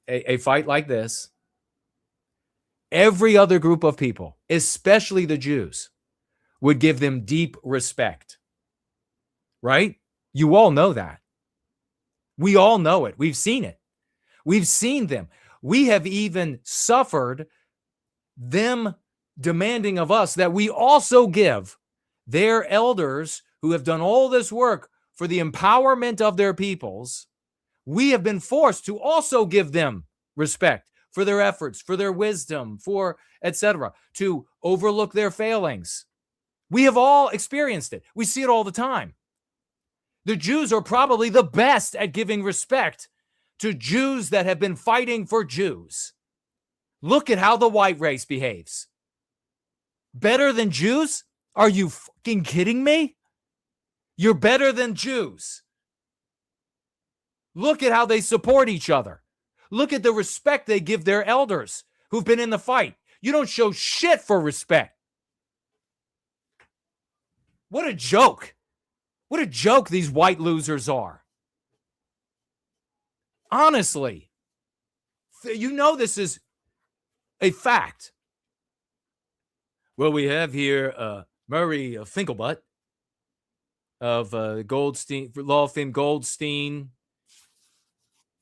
a fight like this, every other group of people, especially the Jews, would give them deep respect. Right? You all know that. We all know it. We've seen it. We've seen them. We have even suffered them demanding of us that we also give their elders who have done all this work for the empowerment of their peoples. We have been forced to also give them respect for their efforts, for their wisdom, for etc., to overlook their failings. We have all experienced it. We see it all the time. The Jews are probably the best at giving respect to Jews that have been fighting for Jews. Look at how the white race behaves. Better than Jews? Are you fucking kidding me? You're better than Jews. Look at how they support each other. Look at the respect they give their elders who've been in the fight. You don't show shit for respect. What a joke. What a joke these white losers are. Honestly, you know this is a fact. Well, we have here Murray Finkelbutt of Goldstein, law firm Goldstein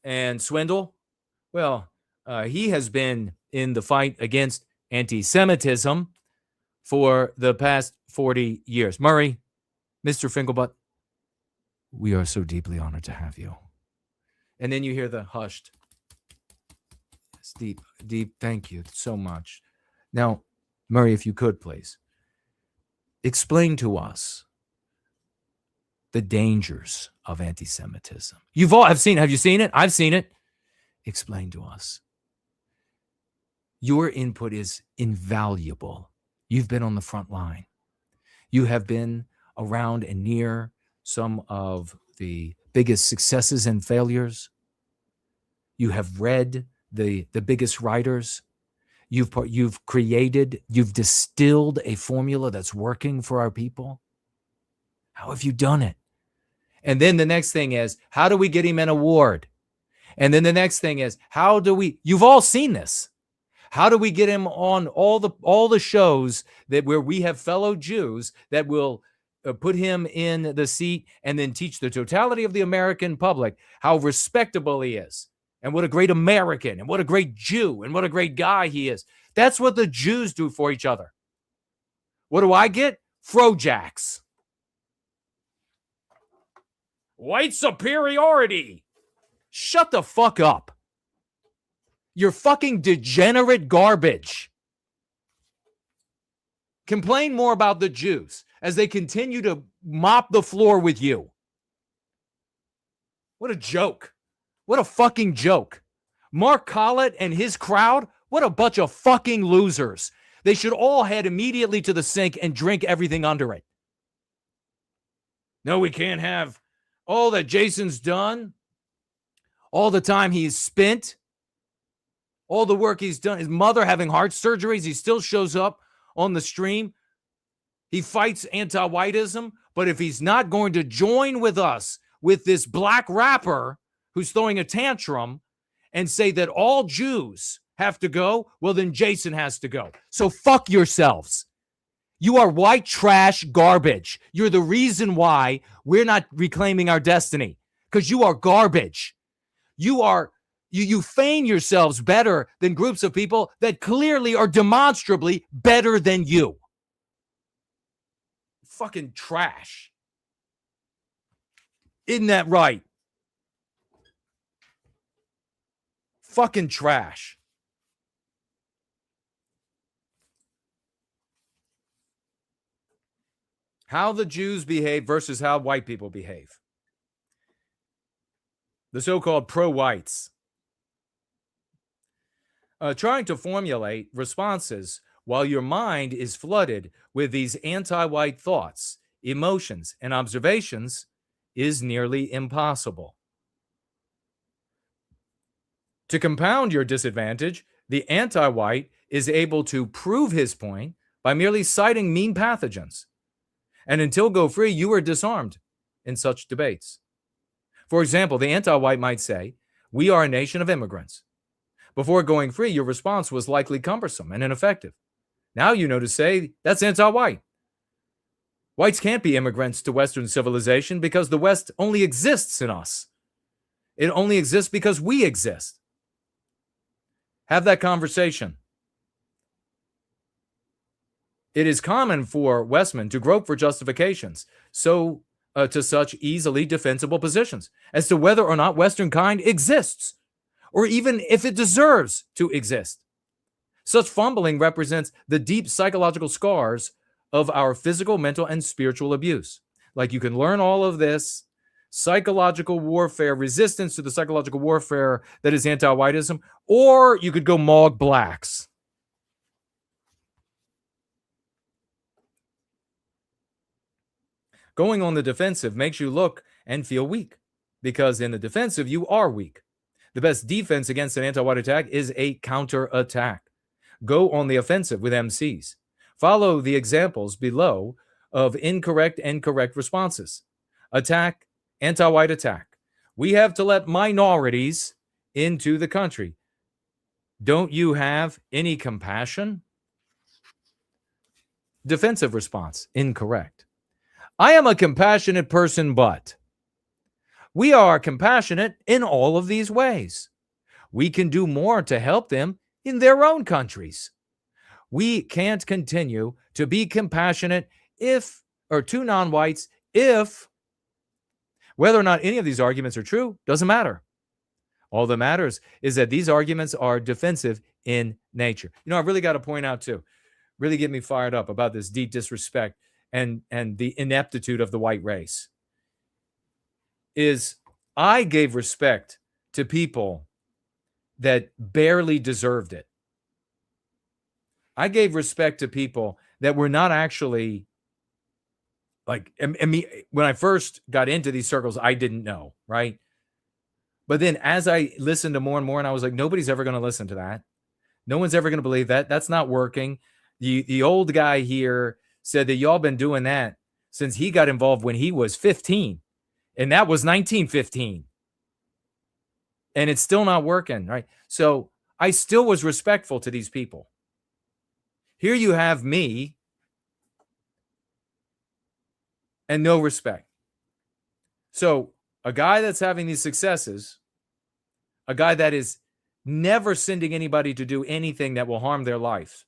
and Swindle. Well, he has been in the fight against anti-Semitism for the past 40 years. Murray, Mr. Finkelbutt, we are so deeply honored to have you. And then you hear the hushed. It's deep, deep. Thank you so much. Now, Murray, if you could, please explain to us the dangers of anti-Semitism. Have you seen it? I've seen it. Explain to us. Your input is invaluable. You've been on the front line. You have been around and near some of the biggest successes and failures. You have read the biggest writers. You've distilled a formula that's working for our people. How have you done it? And then the next thing is, how do we get him an award? And then the next thing is, you've all seen this. How do we get him on all the shows where we have fellow Jews that will put him in the seat and then teach the totality of the American public how respectable he is and what a great American and what a great Jew and what a great guy he is. That's what the Jews do for each other. What do I get? Frojacks. White superiority. Shut the fuck up. You're fucking degenerate garbage. Complain more about the Jews as they continue to mop the floor with you. What a joke. What a fucking joke. Mark Collett and his crowd, what a bunch of fucking losers. They should all head immediately to the sink and drink everything under it. No, we can't have all that Jason's done, all the time he's spent, all the work he's done, his mother having heart surgeries, he still shows up on the stream. He fights anti-whiteism, but if he's not going to join with us with this black rapper who's throwing a tantrum and say that all Jews have to go, well, then Jason has to go. So fuck yourselves. You are white trash garbage. You're the reason why we're not reclaiming our destiny, because you are garbage. You feign yourselves better than groups of people that clearly are demonstrably better than you. Fucking trash. Isn't that right? Fucking trash. How the Jews behave versus how white people behave. The so-called pro-whites. Trying to formulate responses while your mind is flooded with these anti-white thoughts, emotions, and observations is nearly impossible. To compound your disadvantage, the anti-white is able to prove his point by merely citing mean pathogens. And until go free, you are disarmed in such debates. For example, the anti-white might say, we are a nation of immigrants. Before going free, your response was likely cumbersome and ineffective. Now you know to say, that's anti-white. Whites can't be immigrants to Western civilization because the West only exists in us. It only exists because we exist. Have that conversation. It is common for Westmen to grope for justifications to such easily defensible positions as to whether or not Western kind exists, or even if it deserves to exist. Such fumbling represents the deep psychological scars of our physical, mental, and spiritual abuse. Like, you can learn all of this psychological warfare, resistance to the psychological warfare that is anti-whiteism, or you could go maug blacks. Going on the defensive makes you look and feel weak, because in the defensive, you are weak. The best defense against an anti-white attack is a counterattack. Go on the offensive with MCs. Follow the examples below of incorrect and correct responses. Attack, anti-white attack. We have to let minorities into the country. Don't you have any compassion? Defensive response, incorrect. I am a compassionate person, but we are compassionate in all of these ways. We can do more to help them in their own countries. We can't continue to be compassionate to non-whites if, whether or not any of these arguments are true, doesn't matter. All that matters is that these arguments are defensive in nature. You know, I really got to point out too, really get me fired up about this deep disrespect and the ineptitude of the white race. is I gave respect to people that barely deserved it. I gave respect to people that were not actually like, I mean, when I first got into these circles, I didn't know, right? But then as I listened to more and more, and I was like, nobody's ever going to listen to that. No one's ever going to believe that. That's not working. The old guy here said that y'all been doing that since he got involved when he was 15. And that was 1915. And it's still not working, right? So I still was respectful to these people. Here you have me and no respect. So a guy that's having these successes, a guy that is never sending anybody to do anything that will harm their lives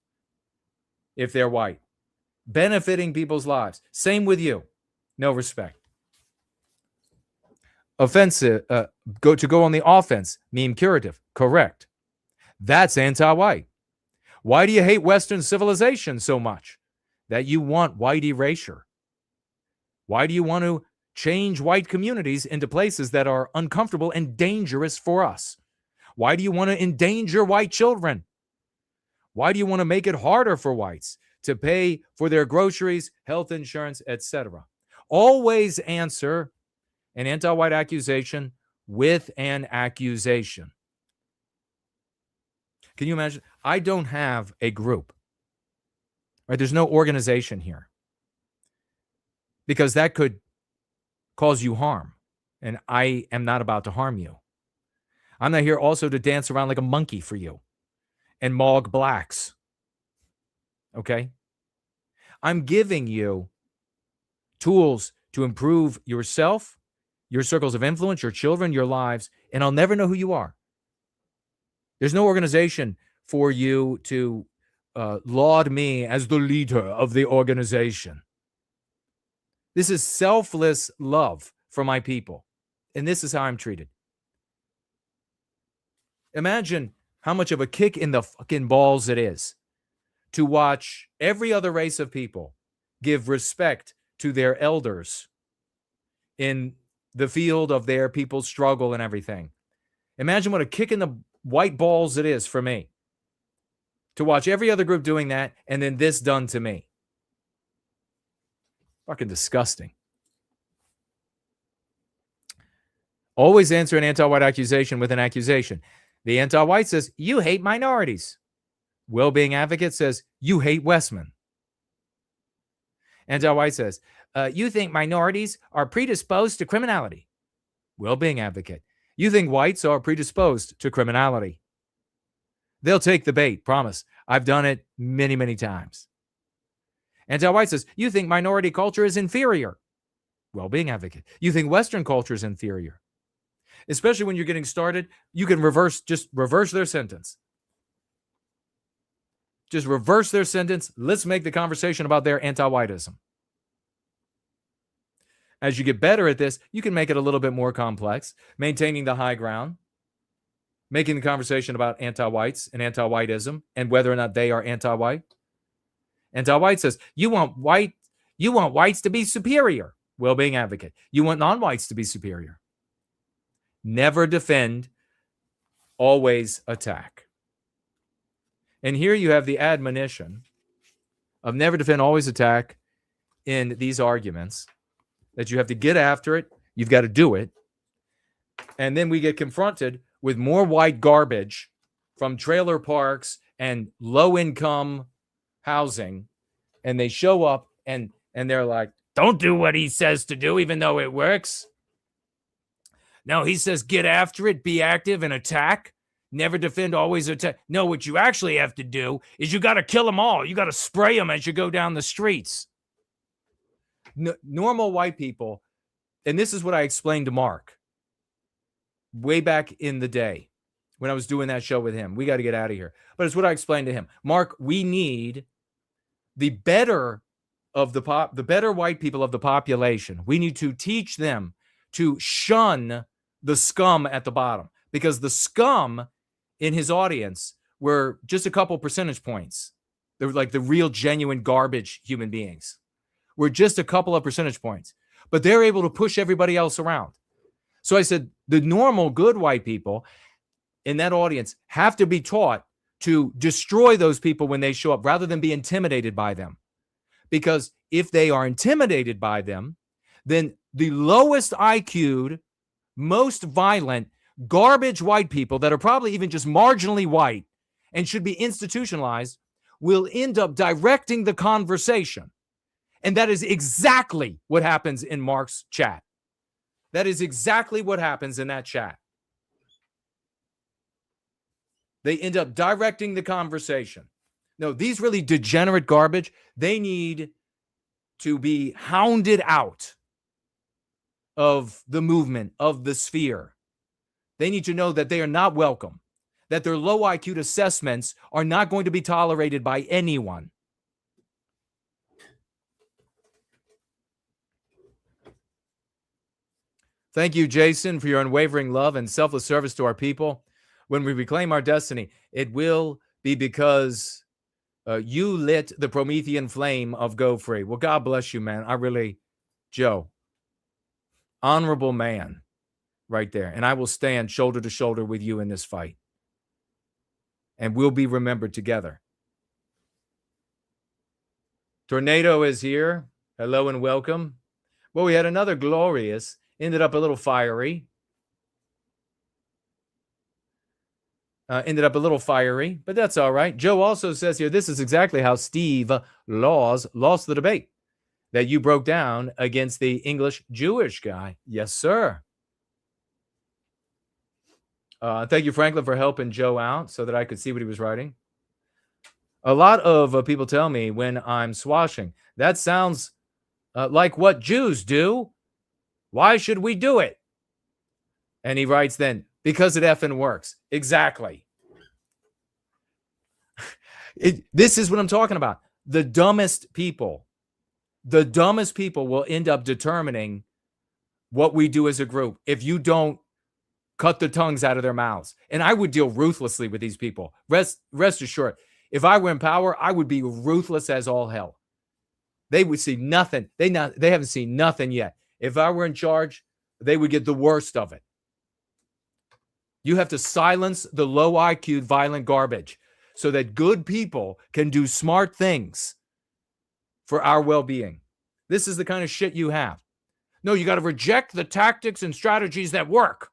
if they're white, benefiting people's lives. Same with you. No respect. Offensive, go on the offense, meme curative. Correct. That's anti-white. Why do you hate Western civilization so much? That you want white erasure. Why do you want to change white communities into places that are uncomfortable and dangerous for us? Why do you want to endanger white children? Why do you want to make it harder for whites to pay for their groceries, health insurance, etc.? Always answer an anti-white accusation with an accusation. Can you imagine? I don't have a group, right? There's no organization here because that could cause you harm. And I am not about to harm you. I'm not here also to dance around like a monkey for you and maug blacks. Okay? I'm giving you tools to improve yourself, your circles of influence, your children, your lives, and I'll never know who you are. There's no organization for you to laud me as the leader of the organization. This is selfless love for my people, and this is how I'm treated. Imagine how much of a kick in the fucking balls it is to watch every other race of people give respect to their elders in the field of their people's struggle and everything. Imagine what a kick in the white balls it is for me to watch every other group doing that and then this done to me. Fucking disgusting. Always answer an anti-white accusation with an accusation. The anti-white says, you hate minorities. Well-being advocate says, you hate Westman. Anti-white says, you think minorities are predisposed to criminality. Well-being advocate, you think whites are predisposed to criminality. They'll take the bait, promise. I've done it many, many times. Anti-white says, you think minority culture is inferior. Well-being advocate, you think Western culture is inferior. Especially when you're getting started, you can just reverse their sentence. Just reverse their sentence. Let's make the conversation about their anti-whiteism. As you get better at this, you can make it a little bit more complex, maintaining the high ground, making the conversation about anti-whites and anti-whiteism and whether or not they are anti-white. Anti-white says, you want whites to be superior. Well-being advocate, you want non-whites to be superior. Never defend, always attack. And here you have the admonition of never defend, always attack in these arguments, that you have to get after it. You've got to do it. And then we get confronted with more white garbage from trailer parks and low-income housing. And they show up and they're like, don't do what he says to do, even though it works. No, he says get after it, be active, and attack. Never defend, always attack. No, what you actually have to do is you got to kill them all. You got to spray them as you go down the streets. Normal white people, and this is what I explained to Mark way back in the day when I was doing that show with him. We got to get out of here. But it's what I explained to him. Mark, we need the better white people of the population. We need to teach them to shun the scum at the bottom, because the scum in his audience were just a couple percentage points. They were like the real genuine garbage human beings. Were just a couple of percentage points, but they're able to push everybody else around. So I said, the normal good white people in that audience have to be taught to destroy those people when they show up rather than be intimidated by them. Because if they are intimidated by them, then the lowest IQ'd, most violent, garbage white people that are probably even just marginally white and should be institutionalized will end up directing the conversation. And that is exactly what happens in Mark's chat. That is exactly what happens in that chat. They end up directing the conversation. No, these really degenerate garbage, they need to be hounded out of the movement, of the sphere. They need to know that they are not welcome, that their low IQ assessments are not going to be tolerated by anyone. Thank you, Jason, for your unwavering love and selfless service to our people. When we reclaim our destiny, it will be because you lit the Promethean flame of Go Free. Well, God bless you, man. I really, Joe, honorable man right there. And I will stand shoulder to shoulder with you in this fight. And we'll be remembered together. Tornado is here. Hello and welcome. Well, we had another glorious, ended up a little fiery. But that's all right. Joe also says here, this is exactly how Steve Laws lost the debate that you broke down against the English Jewish guy. Yes, sir. Thank you, Franklin, for helping Joe out so that I could see what he was writing. A lot of people tell me when I'm swashing, that sounds like what Jews do. Why should we do it? And he writes then, because it effing works. Exactly. This is what I'm talking about. The dumbest people will end up determining what we do as a group if you don't cut the tongues out of their mouths. And I would deal ruthlessly with these people. Rest assured, if I were in power, I would be ruthless as all hell. They would see nothing. They haven't seen nothing yet. If I were in charge, they would get the worst of it. You have to silence the low IQ violent garbage so that good people can do smart things for our well-being. This is the kind of shit you have. No, you got to reject the tactics and strategies that work.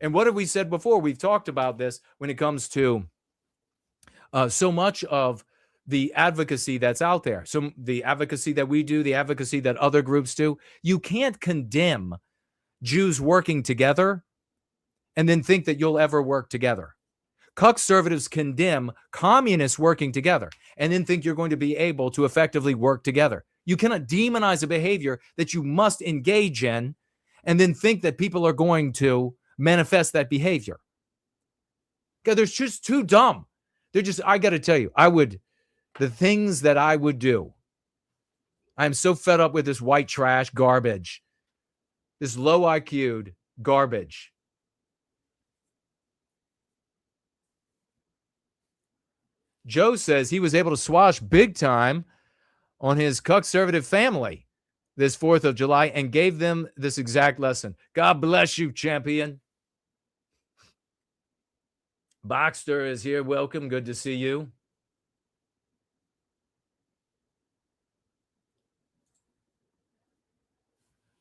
And what have we said before? We've talked about this when it comes to so much of the advocacy that's out there. So the advocacy that we do, the advocacy that other groups do, you can't condemn Jews working together and then think that you'll ever work together. Conservatives condemn communists working together and then think you're going to be able to effectively work together. You cannot demonize a behavior that you must engage in and then think that people are going to manifest that behavior. God, they're just too dumb. I got to tell you, the things that I would do. I'm so fed up with this white trash garbage, this low IQ'd garbage. Joe says he was able to swash big time on his conservative family this 4th of July and gave them this exact lesson. God bless you, champion. Baxter is here. Welcome. Good to see you.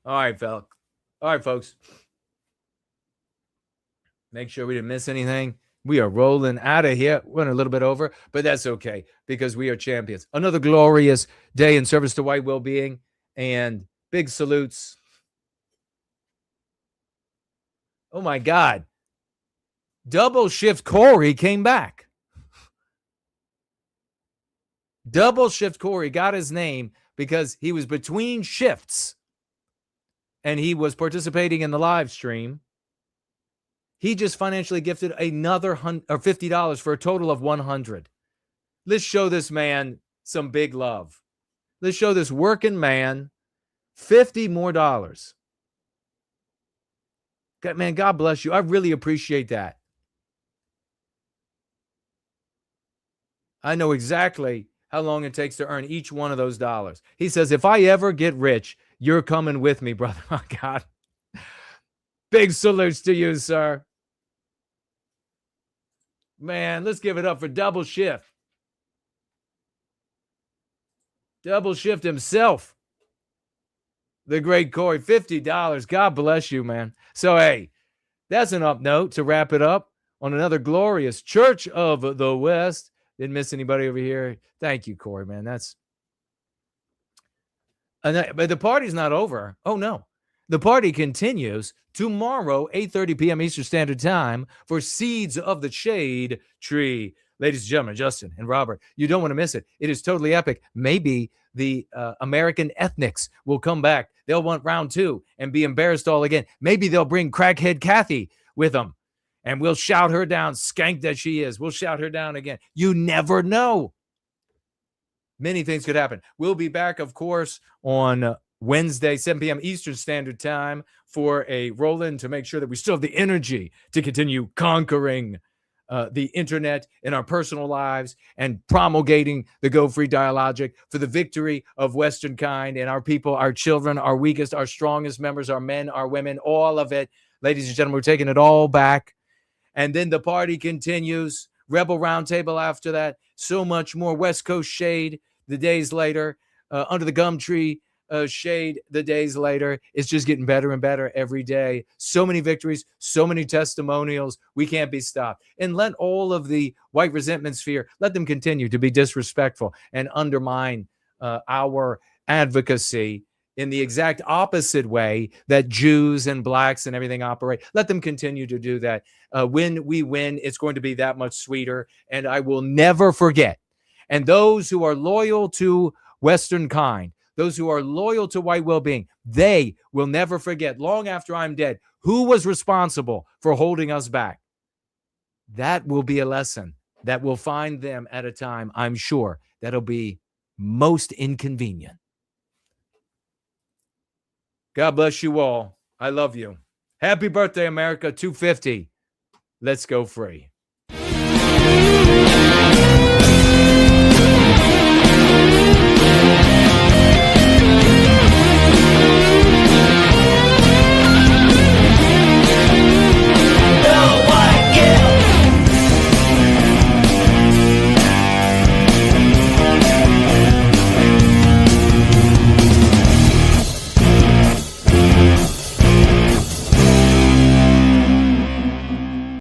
All right, folks. Make sure we didn't miss anything. We are rolling out of here. We're a little bit over, but that's okay because we are champions. Another glorious day in service to white well-being, and big salutes. Oh, my God. Double Shift Corey came back. Double Shift Corey got his name because he was between shifts and he was participating in the live stream. He just financially gifted another $50 for a total of $100. Let's show this man some big love. Let's show this working man $50 more. God, man, God bless you. I really appreciate that. I know exactly how long it takes to earn each one of those dollars. He says, if I ever get rich, you're coming with me, brother. Oh, God. Big salutes to you, sir. Man, let's give it up for Double Shift. Double Shift himself. The great Corey, $50. God bless you, man. So, hey, that's an up note to wrap it up on another glorious Church of the West. Didn't miss anybody over here. Thank you, Corey, man. But the party's not over. Oh, no. The party continues tomorrow, 8:30 p.m. Eastern Standard Time for Seeds of the Shade Tree. Ladies and gentlemen, Justin and Robert, you don't want to miss it. It is totally epic. Maybe the American ethnics will come back. They'll want round 2 and be embarrassed all again. Maybe they'll bring crackhead Kathy with them, and we'll shout her down, skank that she is. We'll shout her down again. You never know. Many things could happen. We'll be back, of course, on Wednesday, 7 p.m. Eastern Standard Time for a roll-in to make sure that we still have the energy to continue conquering the internet in our personal lives and promulgating the Go Free Dialogic for the victory of Western kind and our people, our children, our weakest, our strongest members, our men, our women, all of it. Ladies and gentlemen, we're taking it all back. And then the party continues. Rebel Roundtable after that. So much more West Coast shade the days later. Under the Gum Tree shade the days later. It's just getting better and better every day. So many victories, so many testimonials. We can't be stopped. And let all of the white resentment sphere, let them continue to be disrespectful and undermine our advocacy in the exact opposite way that Jews and blacks and everything operate. Let them continue to do that. When we win, it's going to be that much sweeter. And I will never forget. And those who are loyal to Western kind, those who are loyal to white well-being, they will never forget, long after I'm dead, who was responsible for holding us back. That will be a lesson that will find them at a time, I'm sure, that'll be most inconvenient. God bless you all. I love you. Happy birthday, America. 250. Let's go free.